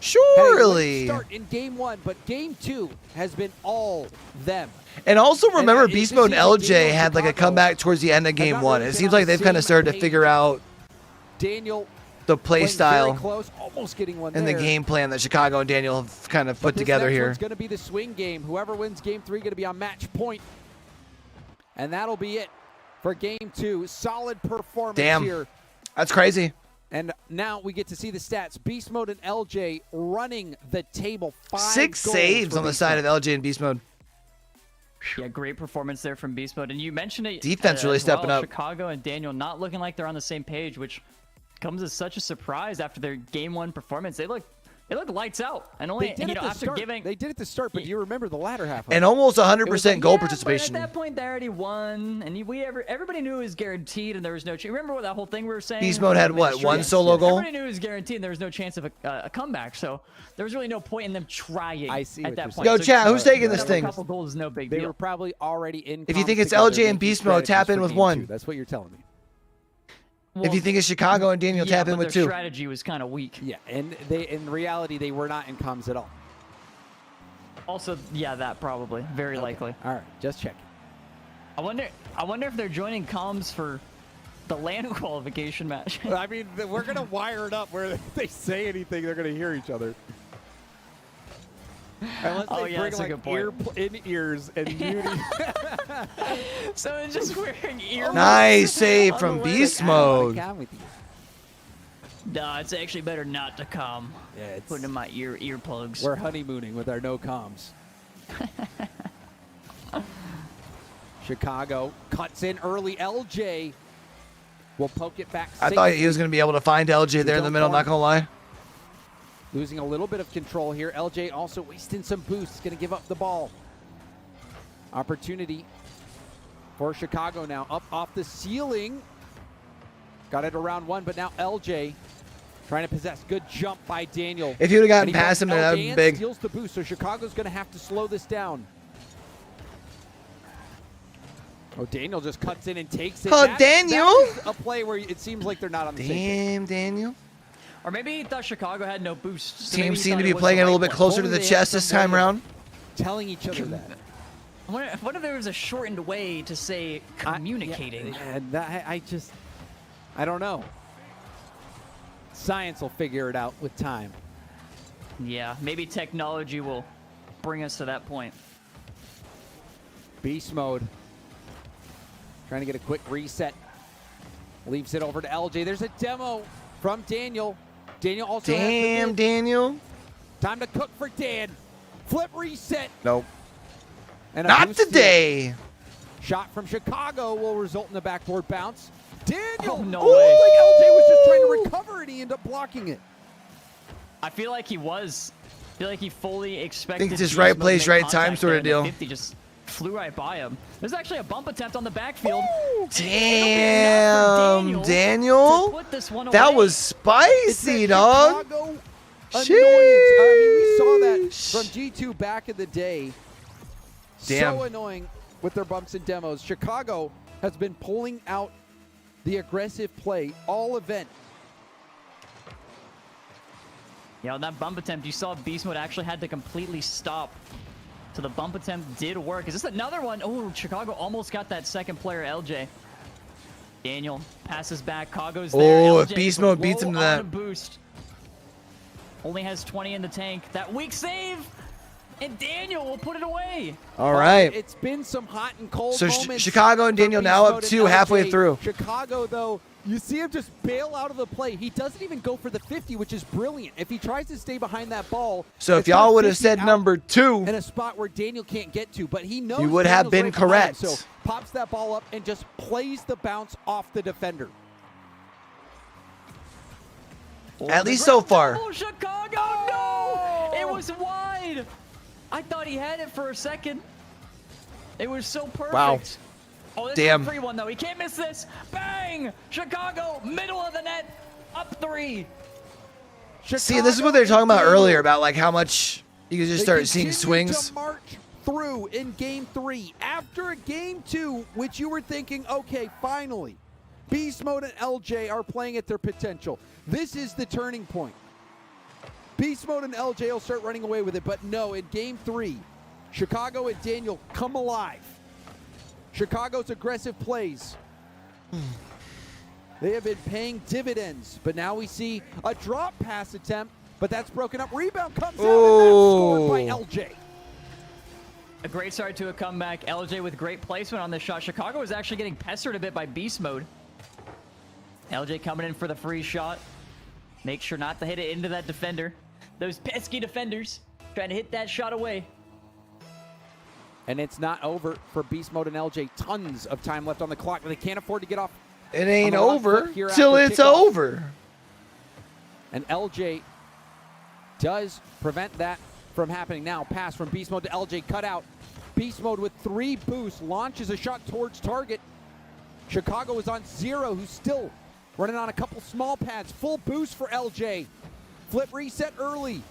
Surely. start in game 1, but game 2 has been all them. And also remember, And, Beast this Mode and season, Game LJ Mode had like a Chicago comeback towards the end of has game not 1. really It been seems on like the they've kind of same started to page. figure out Daniel the play playing style very close, almost getting one and the there. game plan that Chicago and Daniel have kind of But put this together next here. one's going to be the swing game. Whoever wins game 3 going to be on match point. And that'll be it for game 2. Solid performance Damn. here. That's crazy. And now we get to see the stats. Beast Mode and LJ running the table. 5 6 goals saves for on the Beast side Mode. of LJ and Beast Mode. Yeah, great performance there from Beast Mode. And you mentioned it. Defense really as well, stepping up. Chicago and Daniel not looking like they're on the same page, which comes as such a surprise after their game 1 performance. They look lights out. And only They did it to after start. giving. They did it to start, but do you remember the latter half of And it? almost It was 100% like, goal Yeah, participation. But at that point, they already won, and everybody knew it was guaranteed, and there was no chance. Remember what that wole thing we were saying? Beast Mode had what, one solo goal? Everybody knew it was guaranteed, and there was no chance of a comeback. So there was really no point in them trying. I see at what that you're point. Yo, So chat, who's taking this a thing? couple goals is no big They deal. were probably already in. If you think comms it's together, LJ and making Beast Mode, tap strategies in for with game 1. 2. That's what you're telling me. If you think it's Chicago and Daniel, yeah, tap in but with their 2. strategy was kind of weak. Yeah, and they in reality they were not in comms at all. Also, yeah, that probably very likely. All right, just checking. I wonder if they're joining comms for the LAN qualification match. I mean, we're gonna wire it up where if they say anything, they're gonna hear each other. Unless Oh, they yeah, bring that's a like good in-ears and muting. So it's just wearing ear. Nice save on from the way Beast to- Mode. Nah, it's actually better not to come. Yeah, it's, Putting in my earplugs. we're honeymooning with our no comms. Chicago cuts in early. LJ will poke it back. I thought he safely. was going to be able to find LJ there in the middle, not going to lie. Losing a little bit of control here. LJ also wasting some boosts. Going to give up the ball. Opportunity for Chicago now. Up off the ceiling. Got it around 1, but now LJ trying to possess. Good jump by Daniel. If he would have gotten And he past him, goes that would LJ have and been big. steals the boost, so Chicago's going to have to slow this down. Oh, Daniel just cuts in and takes it. Oh, That Daniel! is a play where it seems like they're not on the same page. Damn, Daniel. Or maybe he thought Chicago had no boost. So Team maybe he seemed thought to be was playing the it a little right bit one. closer to Only the they had chest this some way time of around. Telling each other that. What if there was a shortened way to say communicating? I don't know. Science will figure it out with time. Yeah, maybe technology will bring us to that point. Beast mode. Trying to get a quick reset. Leaves it over to LJ. There's a demo from Daniel. Daniel also Damn, Daniel. Time to cook for Dan. Flip reset. Nope. And Not today. Shot from Chicago will result in a backboard bounce. Daniel! Oh, no way. Like LJ was just trying to recover and he ended up blocking it. I feel like he was. I feel like he fully expected. I think just right place, right time sort of deal. 50 just flew right by him. There's actually a bump attempt on the backfield. Damn, Daniel. That was spicy, dog. Annoyance. I mean, we saw that from G2 back in the day. Damn. So annoying with their bumps and demos. Chicago has been pulling out the aggressive play all event. Yeah, on that bump attempt, you saw Beast Mode actually had to completely stop. So the bump attempt did work. Is this another one? Oh, Chicago almost got that second player, LJ. Daniel passes back. Kago's there. Oh, LJ if Beast Mode beats him to that. A boost. Only has 20 in the tank. That weak save. And Daniel will put it away. All right. It's been some hot and cold So moments. Chicago and Daniel now up 2 halfway through. Chicago, though, you see him just bail out of the play. He doesn't even go for the 50, which is brilliant. If he tries to stay behind that ball. So if y'all would have said number 2. In a spot where Daniel can't get to, but he knows you would have been right behind correct. him, so pops that ball up and just plays the bounce off the defender. At least so far. Oh, Chicago, no! It was wide. I thought he had it for a second. It was so perfect. Wow. Oh, this Damn. is a free one, though. He can't miss this. Bang! Chicago, middle of the net, up 3. See, this is what they were talking about earlier, about like how much you can just start seeing continue swings. to march through in game 3 after a game 2, which you were thinking, okay, finally, Beast Mode and LJ are playing at their potential. This is the turning point. Beast Mode and LJ will start running away with it, but no, in game 3, Chicago and Daniel come alive. Chicago's aggressive plays. They have been paying dividends, but now we see a drop pass attempt, but that's broken up. Rebound comes out, and that's scored by LJ. A great start to a comeback. LJ with great placement on this shot. Chicago was actually getting pestered a bit by Beast Mode. LJ coming in for the free shot. Make sure not to hit it into that defender. Those pesky defenders trying to hit that shot away. And it's not over for Beast Mode and LJ. Tons of time left on the clock, but they can't afford to get off. It ain't over till it's over. And LJ does prevent that from happening now. Pass from Beast Mode to LJ, cut out. Beast Mode with 3 boosts, launches a shot towards target. Chicago is on 0, who's still running on a couple small pads. Full boost for LJ. Flip reset early.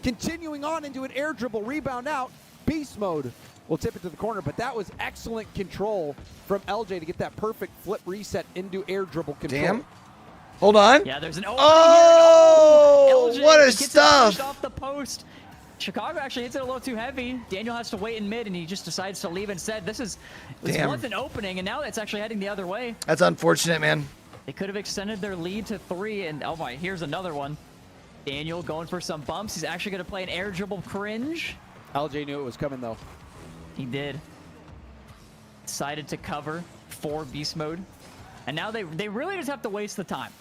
Continuing on into an air dribble, rebound out. Beast Mode will tip it to the corner, but that was excellent control from LJ to get that perfect flip reset into air dribble control. Damn. Hold on. Yeah, there's an opening oh, here. LJ what a gets stuff. it off the post. Chicago actually hits it a little too heavy. Daniel has to wait in mid, and he just decides to leave instead. This was an opening, and now it's actually heading the other way. That's unfortunate, man. They could have extended their lead to 3, and oh my, here's another one. Daniel going for some bumps. He's actually going to play an air dribble cringe. LJ knew it was coming, though. He did. Decided to cover for Beast Mode. And now they really just have to waste the time.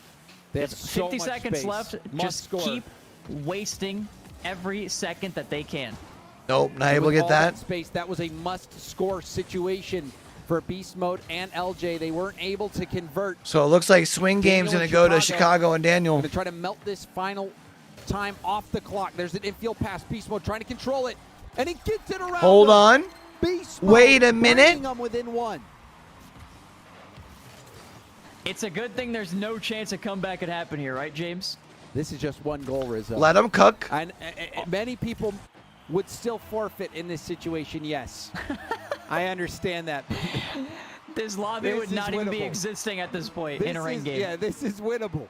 They have It's so 50 much seconds space. left. Must Just score. keep wasting every second that they can. Nope, not able to With get all that. space, that was a must-score situation for Beast Mode and LJ. They weren't able to convert. So it looks like swing game's Daniel going to go to Chicago. Chicago and Daniel. Going to try to melt this final time off the clock. There's an infield pass. Beast Mode trying to control it. And he gets it around. Hold on. Beast Mode Wait a minute. bringing them within 1. It's a good thing there's no chance a comeback could happen here, right, James? This is just 1 goal, Rizzo. Let him cook. And many people would still forfeit in this situation, yes. I understand that. This lobby This would is not even be winnable. existing at this point in a ranked game. Yeah, this is winnable.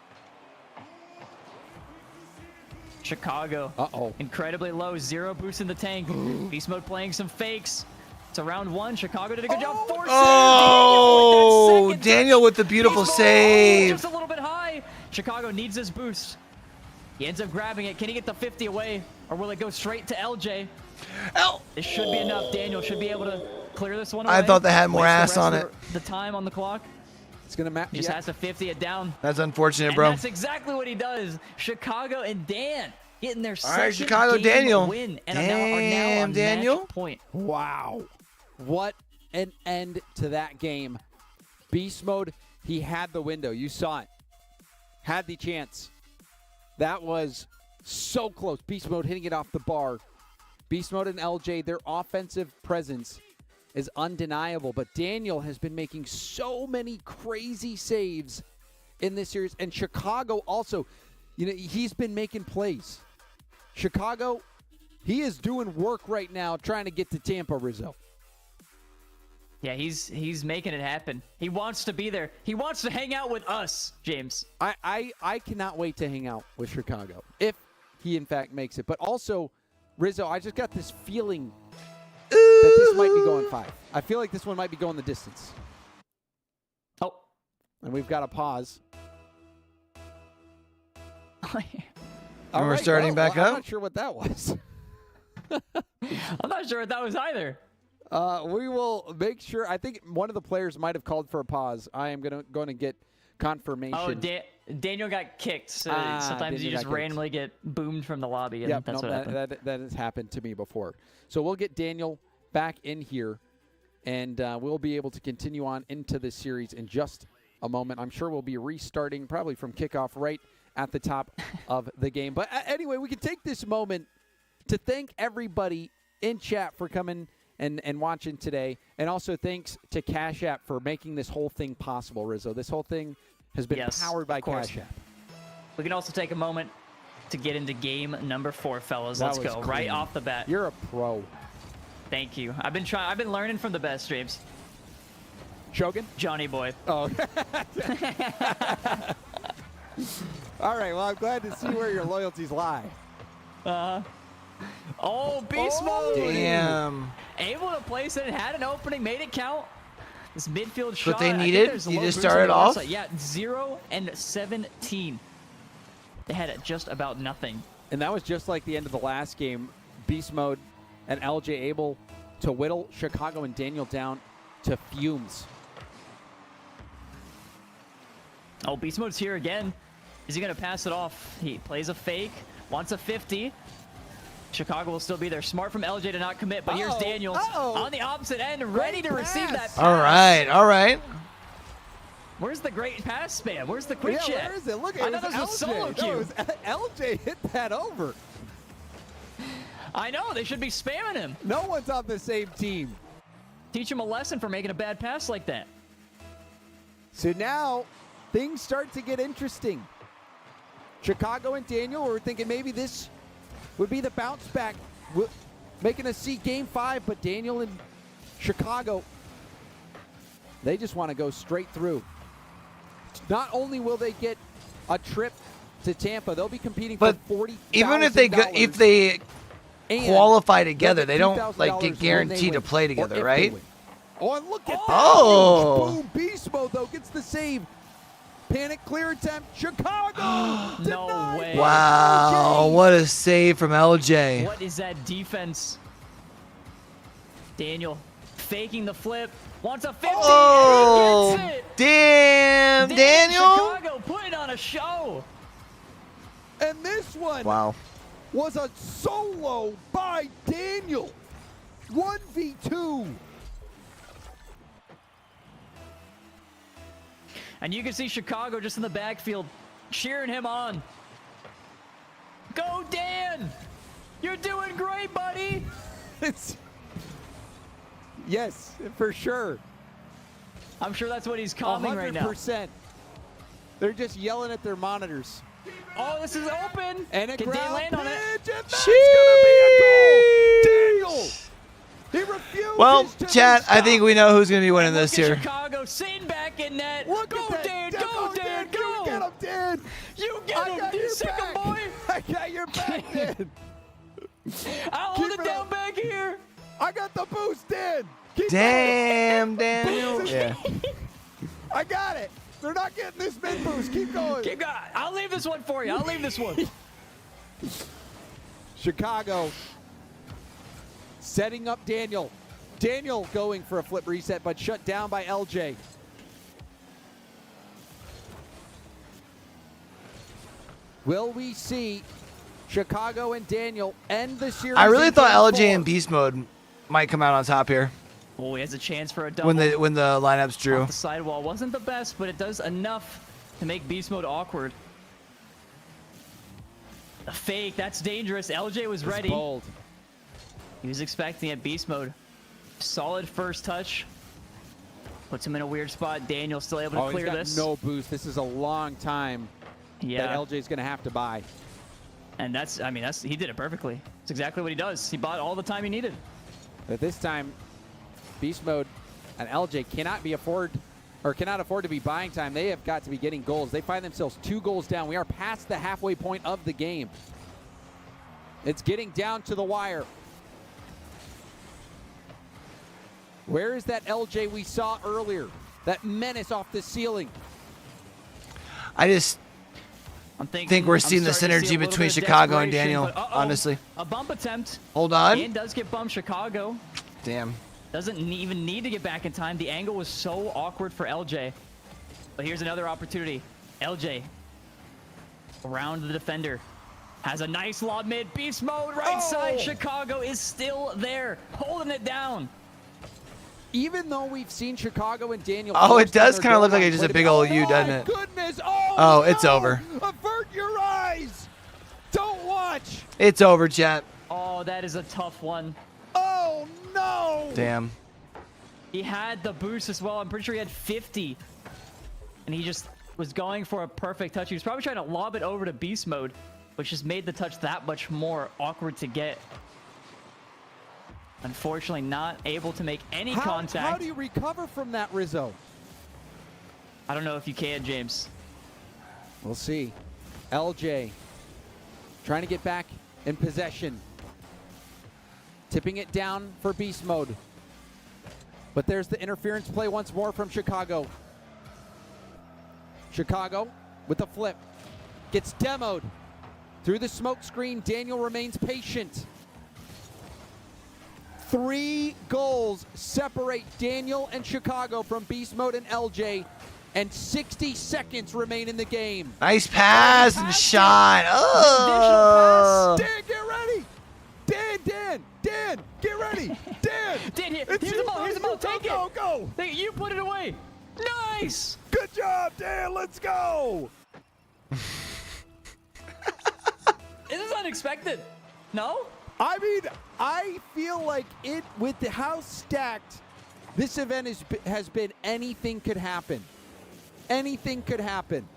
Chicago. Uh-oh. Incredibly low. 0 boost in the tank. Beast Mode playing some fakes. to round 1. Chicago did a good job forcing. Oh, Daniel with the beautiful save. Just a little bit high. Chicago needs this boost. He ends up grabbing it. Can he get the 50 away, or will it go straight to LJ? This should be enough. Daniel should be able to clear this one away. I thought they had more ass on it. The time on the clock. It's gonna match. He just has to 50 it down. That's unfortunate, And bro. that's exactly what he does. Chicago and Dan getting their All right, second Chicago, game Daniel. win, and Damn, are now on Daniel. match point. Wow. What an end to that game. Beast mode, he had the window. You saw it. Had the chance. That was so close. Beast mode hitting it off the bar. Beast mode and LJ, their offensive presence is undeniable. But Daniel has been making so many crazy saves in this series. And Chicago also, he's been making plays. Chicago, he is doing work right now trying to get to Tampa, Rizzo. Yeah, he's making it happen. He wants to be there. He wants to hang out with us, James. I cannot wait to hang out with Chicago if he in fact makes it. But also, Rizzo, I just got this feeling that this might be going 5. I feel like this one might be going the distance. Oh. And we've got a pause. And we're starting back up? I'm not sure what that was. I'm not sure what that was either. We will make sure. I think one of the players might have called for a pause. I am going to get confirmation. Oh, Daniel got kicked. So sometimes you just randomly get boomed from the lobby, and that's what happened. That has happened to me before. So we'll get Daniel back in here, and we'll be able to continue on into this series in just a moment. I'm sure we'll be restarting probably from kickoff right at the top of the game. But anyway, we can take this moment to thank everybody in chat for coming and watching today. And also thanks to Cash App for making this whole thing possible, Rizzo. This whole thing has been powered by Cash App. We can also take a moment to get into game number 4, fellas. Let's go. Clean. Right off the bat. You're a pro. Thank you. I've been learning from the best, James. Shogun? Johnny boy. Oh. All right, well, I'm glad to see where your loyalties lie. Oh, beast mode. Damn. Able to place it, had an opening, made it count. This midfield shot. What they needed? You just started off? Yeah, 0 and 17. They had just about nothing. And that was just like the end of the last game. Beast mode and LJ able to whittle Chicago and Daniel down to fumes. Oh, beast mode's here again. Is he going to pass it off? He plays a fake, wants a 50. Chicago will still be there. Smart from LJ to not commit, but here's Daniel on the opposite end, ready to receive that pass. All right. Where's the great pass spam? Where's the quick chat? Where is it? Look, I thought this was SoloQ. LJ hit that over. I know, they should be spamming him. No one's on the same team. Teach him a lesson for making a bad pass like that. So now things start to get interesting. Chicago and Daniel were thinking maybe this would be the bounce back, making us see game 5, but Daniel and Chicago, they just want to go straight through. Not only will they get a trip to Tampa, they'll be competing for $40,000. Even if they qualify together, they don't get guaranteed to play together, right? Oh, and look at that. Boom, beast mode though gets the save. Panic clear attempt. Chicago. No way. Wow, what a save from LJ. What is that defense? Daniel faking the flip. Wants a 50. Oh, and he gets it. Damn, Daniel. Chicago putting on a show. And this one was a solo by Daniel. 1v2. And you can see Chicago just in the backfield cheering him on. Go, Dan! You're doing great, buddy! Yes, for sure. I'm sure that's what he's calming right now. 100%. They're just yelling at their monitors. Oh, this is open! And a Can Dan land on it? And that's gonna be a goal! Daniel! He refused. Well, chat, I think we know who's going to be winning this here. Chicago sitting back in net. Look go, at Dan! that. Go, Dan! Go! You get him, Dan! You get him, you second boy! I got your back, Dan! I'll hold it down back here! I got the boost, Dan! Damn, Daniel. Yeah. I got it. They're not getting this mid boost. Keep going. Keep going. I'll leave this one for you. I'll leave this one. Chicago setting up Daniel. Daniel going for a flip reset, but shut down by LJ. Will we see Chicago and Daniel end the series? I really in thought game LJ 4? in beast mode might come out on top here Oh, he has a chance for a double. when the lineups drew. Off the sidewall wasn't the best, but it does enough to make beast mode awkward. A fake, that's dangerous. LJ was ready. Bold. He was expecting it. Beast mode. Solid first touch. Puts him in a weird spot. Daniel still able to clear he's got this. no boost. This is a long time that LJ's going to have to buy. And he did it perfectly. It's exactly what he does. He bought all the time he needed. But this time, beast mode and LJ cannot afford to be buying time. They have got to be getting goals. They find themselves 2 goals down. We are past the halfway point of the game. It's getting down to the wire. Where is that LJ we saw earlier? That menace off the ceiling. I just think we're seeing the starting to see synergy a little between bit of Chicago and desperation, Daniel, but honestly. A bump attempt. Hold on. And does get bumped. Chicago Damn. doesn't even need to get back in time. The angle was so awkward for LJ. But here's another opportunity. LJ around the defender. Has a nice lob mid. Beast mode right side. Chicago is still there. Holding it down. Even though we've seen Chicago and Daniel. Oh, it does kind of look like it's just a big old U, doesn't it? Goodness. Oh, it's over. Avert your eyes. Don't watch. It's over, chat. Oh, that is a tough one. Oh, no. Damn. He had the boost as well. I'm pretty sure he had 50. And he just was going for a perfect touch. He was probably trying to lob it over to beast mode, which just made the touch that much more awkward to get. Unfortunately, not able to make any contact. How do you recover from that, Rizzo? I don't know if you can, James. We'll see. LJ trying to get back in possession. Tipping it down for beast mode. But there's the interference play once more from Chicago. Chicago with the flip. Gets demoed. Through the smoke screen, Daniel remains patient. 3 goals separate Daniel and Chicago from beast mode and LJ. And 60 seconds remain in the game. Nice pass and shot. Oh. Dan, get ready. Dan, get ready. Dan. Dan, here's the ball. Here's the ball. Take it. Go. Take it. You put it away. Nice. Good job, Dan. Let's go. This is unexpected. No? I mean, I feel like with how stacked this event has been, anything could happen. Anything could happen.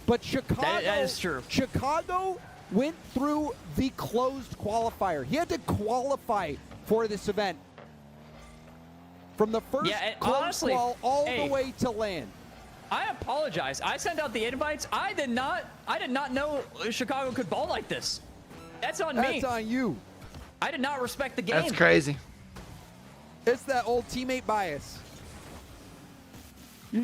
But Chicago, that is true. Chicago went through the closed qualifier. He had to qualify for this event. From the first closed qual all the way to land. I apologize. I sent out the invites. I did not know Chicago could ball like this. That's on me. That's on you. I did not respect the game. That's crazy. It's that old teammate bias.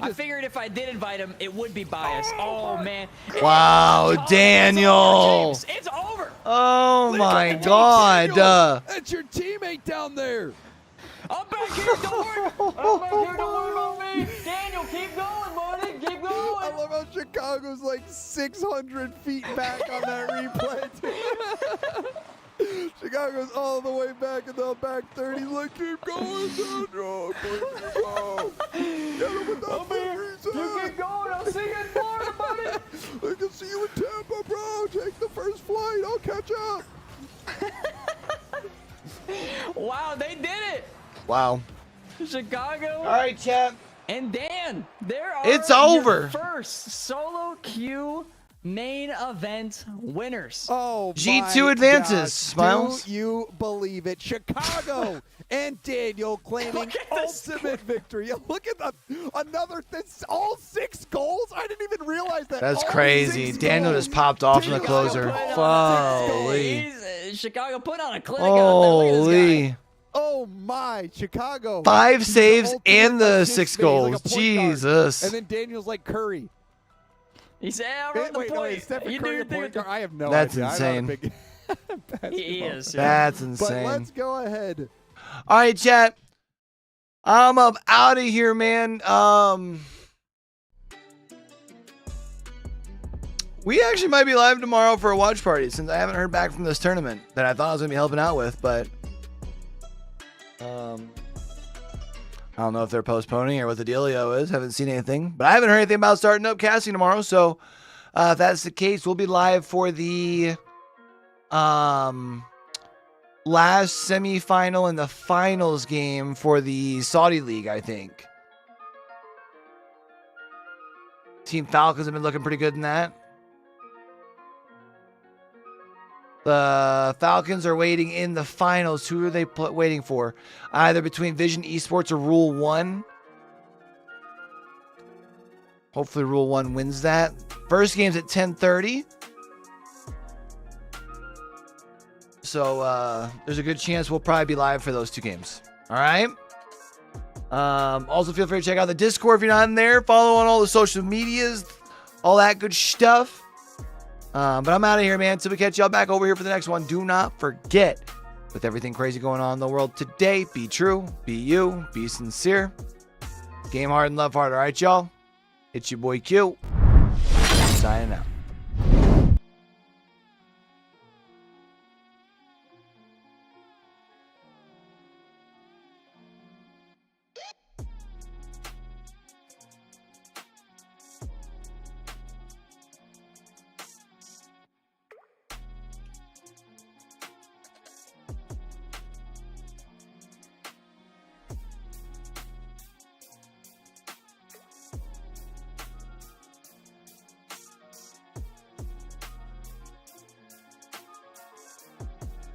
I figured if I did invite him, it would be biased. Oh man. Wow, Daniel. James, it's over. Oh my God. That's your teammate down there. I'm back here, don't worry. I'm back here, don't worry about me. Daniel, keep going, buddy. Keep going. I love how Chicago's like 600 feet back on that replay. Chicago's all the way back in the back 30. He's like, keep going, Sandro. Keep going. Get him with that reset. You keep going. I'll see you in Florida, buddy. I can see you in Tampa, bro. Take the first flight. I'll catch up. Wow, they did it. Wow. Chicago. All right, chat. And Dan, there are It's over. your first SoloQ main event winners. Oh, G2 my advances, God. Smiles. Do you believe it? Chicago and Daniel claiming ultimate victory. Look at all 6 goals. I didn't even realize that. That's all crazy. 6 Daniel goals. just popped off in the Daniel closer. put on 6 goals. Holy. Chicago put on a clinic out there. Look at this guy. Holy. Oh my, Chicago. 5 He's saves ultimate and the assist 6 man. He's like a goals. point guard. Jesus. And then Daniel's like Curry. He's out on the Wait, point. is Stephen You Curry do a point guard? I have no That's idea. insane. I'm not a big He basketball is. fan. That's But insane. let's go ahead. All right, chat. I'm up out of here, man. We actually might be live tomorrow for a watch party since I haven't heard back from this tournament that I thought I was going to be helping out with, but I don't know if they're postponing or what the dealio is. Haven't seen anything, but I haven't heard anything about starting up casting tomorrow. So if that's the case, we'll be live for the last semifinal and the finals game for the Saudi League, I think. Team Falcons have been looking pretty good in that. The Falcons are waiting in the finals. Who are they waiting for? Either between Vision Esports or Rule 1. Hopefully Rule 1 wins that. First game's at 10:30. So there's a good chance we'll probably be live for those 2 games. All right? Also, feel free to check out the Discord if you're not in there. Follow on all the social medias. All that good stuff. But I'm out of here, man. Until we catch y'all back over here for the next one. Do not forget, with everything crazy going on in the world today, be true, be you, be sincere. Game hard and love hard. All right, y'all? It's your boy Q. Signing out.